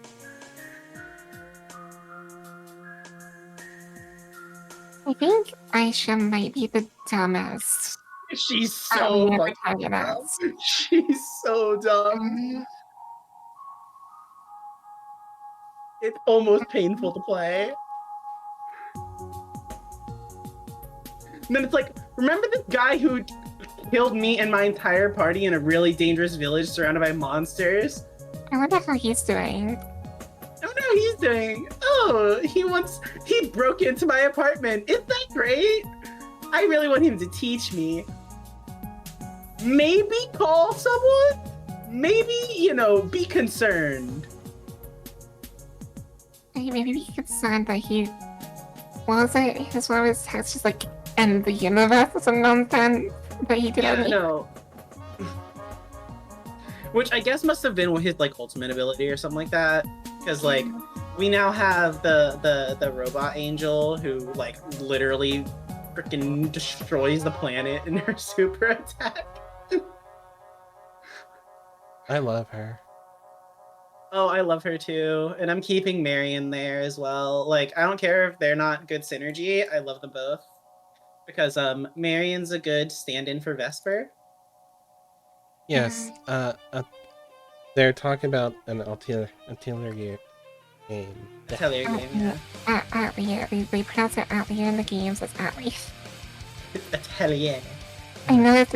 I think Aisha might be the dumbest. She's so fucking dumb. She's so dumb. It's almost painful to play. And then it's like, remember this guy who killed me and my entire party in a really dangerous village surrounded by monsters? I wonder how he's doing. I don't know how he's doing. Oh, he broke into my apartment. Isn't that great? I really want him to teach me. Maybe call someone? Maybe, be concerned. Maybe be concerned that he... What was it? His one of his texts just like, end the universe or some nonsense that he did. Yeah, no. Which I guess must have been his like ultimate ability or something like that. Because like we now have the robot angel who like literally freaking destroys the planet in her super attack. I love her. Oh, I love her too. And I'm keeping Marion there as well. Like, I don't care if they're not good synergy. I love them both. Because Marion's a good stand-in for Vesper. Yes, they're talking about an Atelier game. Atelier game, yeah. Atelier. They pronounce it Atelier in the games as Atelier. Atelier. I know it's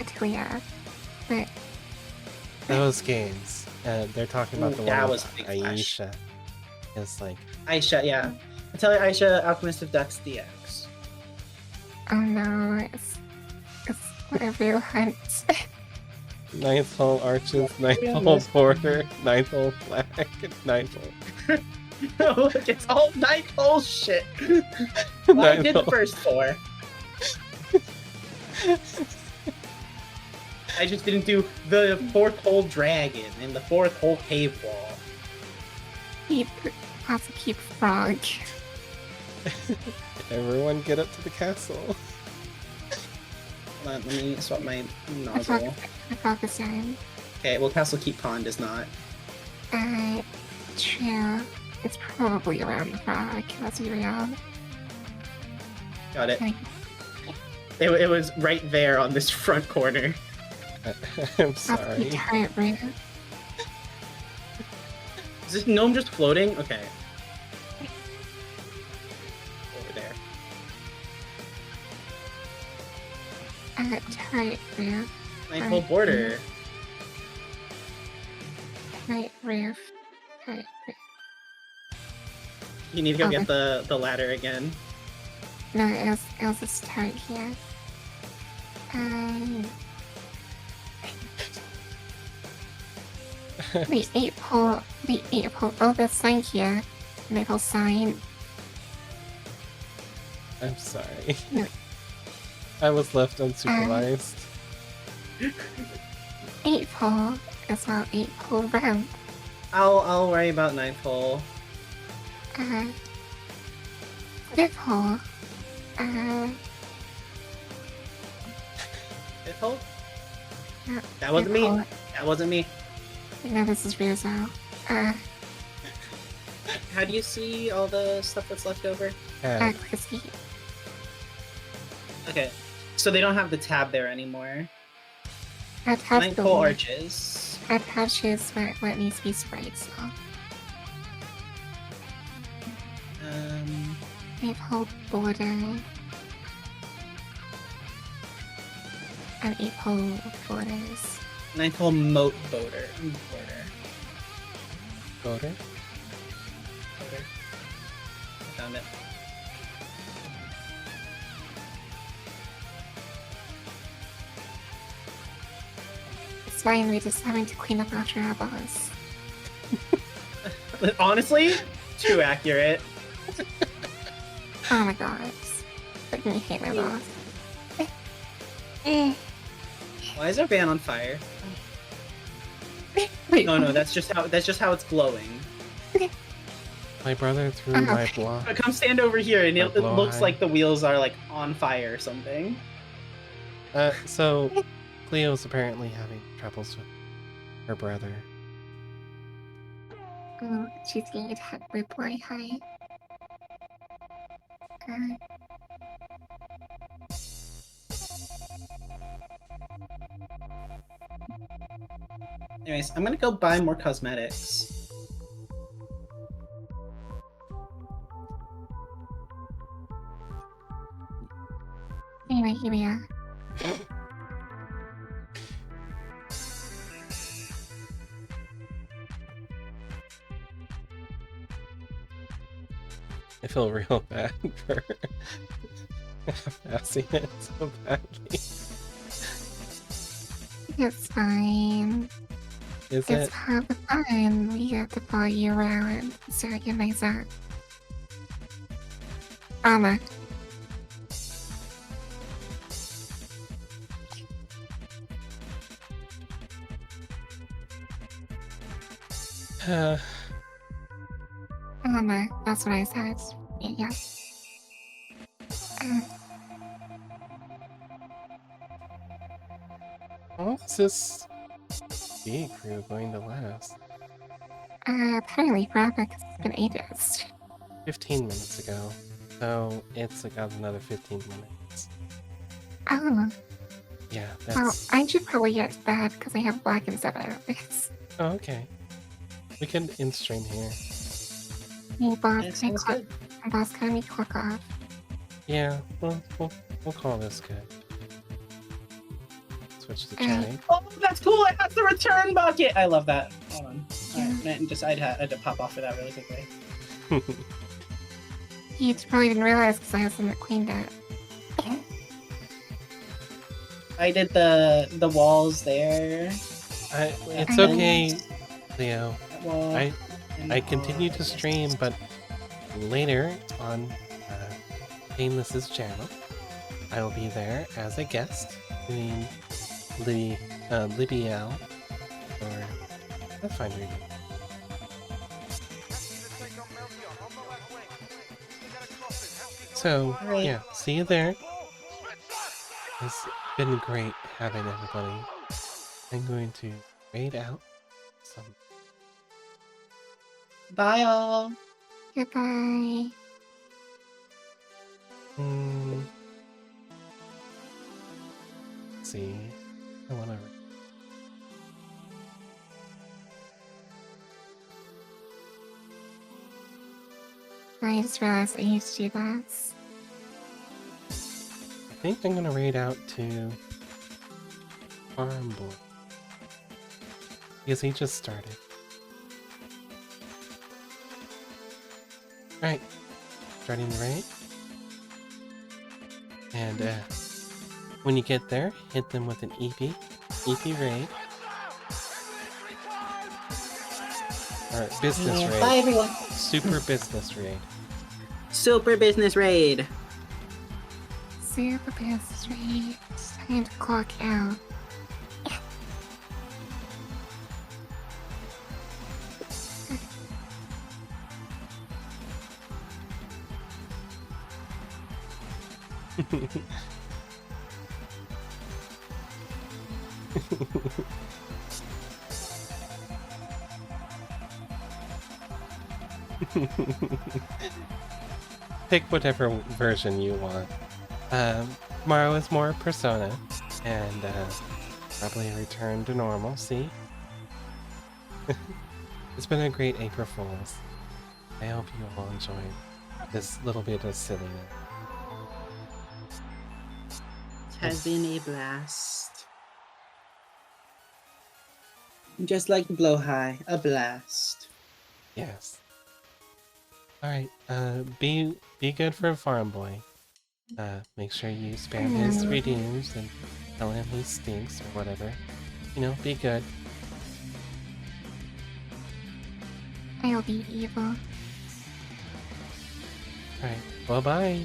Atelier. But Those games. They're talking about Ooh, the that one was with Big Flash. Aisha. It's like, Aisha, yeah. I tell you, Aisha, Alchemist of Ducks DX. oh no, it's whatever hunt. ninth hole arches, ninth Yeah, hole yes. border, ninth hole flag, ninth hole. No, look, it's all ninth hole shit. Well, I Ninth did the hole. first 4. I just didn't do the 4th hole dragon and the 4th hole cave wall. Also keep frog. Everyone get up to the castle. Hold on, let me swap my The frog, nozzle. the frog is down. Okay, well, Castle Keep Pond is not. True. It's probably around the frog. Let's be real. Got it. Okay. It was right there on this front corner. I'm That's sorry. the turret room. Is this gnome just floating? Okay. Over there. Turret roof. Ninth hole border. Turret roof. Turret roof. You need to go Okay. get the ladder again. No, it was this turret here. The 8 hole. Oh, the sign here. The 8 hole sign. I'm sorry. No. I was left unsupervised. 8 hole as well. 8 hole ramp. I'll worry about ninth hole. 5th hole. Fifth hole? No, That wasn't fifth me. hole. That wasn't me. No, this is Rizzo. How do you see all the stuff that's left over? Yeah. Chrissy. Okay. So they don't have the tab there anymore. I'd have Ninth the hole one. arches. I'd have choose where it needs to be sprayed, so. 8 hole border. And 8 hole borders. Ninth hole moat border. Voter? Found it. It's fine, we're just having to clean up after our boss. Honestly, too accurate. Oh my god. Make me hate my boss. Why is our van on fire? Wait, No, that's just how it's glowing. My brother threw Oh, my okay. block. Come stand over here, and it Blow looks eye. like the wheels are like on fire or something. So Cleo's apparently having troubles with her brother. Oh, she's getting attacked by Boy High. Anyways, I'm gonna go buy more cosmetics. Anyway, here we are. I feel real bad for passing it so badly. It's fine. Is It's it? part of the fun. We have to follow you around so I can make that. Armor. Armor. That's what I said. Yeah. How long is this B crew going to last? Apparently forever because it's been ages. 15 minutes ago. So it's got another 15 minutes. Oh, Yeah, well, that's... I should probably get to bed because I have black and stuff outfits. Oh, okay. We can in-stream here. Hey, boss, That can I sounds clock? good. Boss, can we clock off? Yeah, we'll call this good. switch to chatting. Oh, that's cool! I have the return bucket! I love that. Hold on. I had to pop off for that really quickly. You probably didn't realize because I was in the queen dot. I did the walls there. It's okay, Leo. Wall, I continue to stream, but later on Painless's channel, I will be there as a guest doing Libby L or Pathfinder. So yeah, see you there. It's been great having everybody. I'm going to raid out some. Bye, all. Goodbye. Let's see. I want to. I just realized I need to do that. I think I'm gonna raid out to Farm Boy because he just started. Alright, starting the raid. And when you get there, hit them with an EP raid. Or business raid. Bye, everyone. Super business raid. Super business raid. Super business raid. It's time to clock out. Pick whatever version you want. Tomorrow is more Persona, and probably a return to normal. See, it's been a great April Fools. I hope you all enjoyed this little bit of silliness. It has been a blast. Just like Blow High, a blast. Yes. Alright, be good for Farm Boy. Make sure you spam his redeems and tell him he stinks or whatever. You know, be good. I'll be evil. Alright, bye-bye.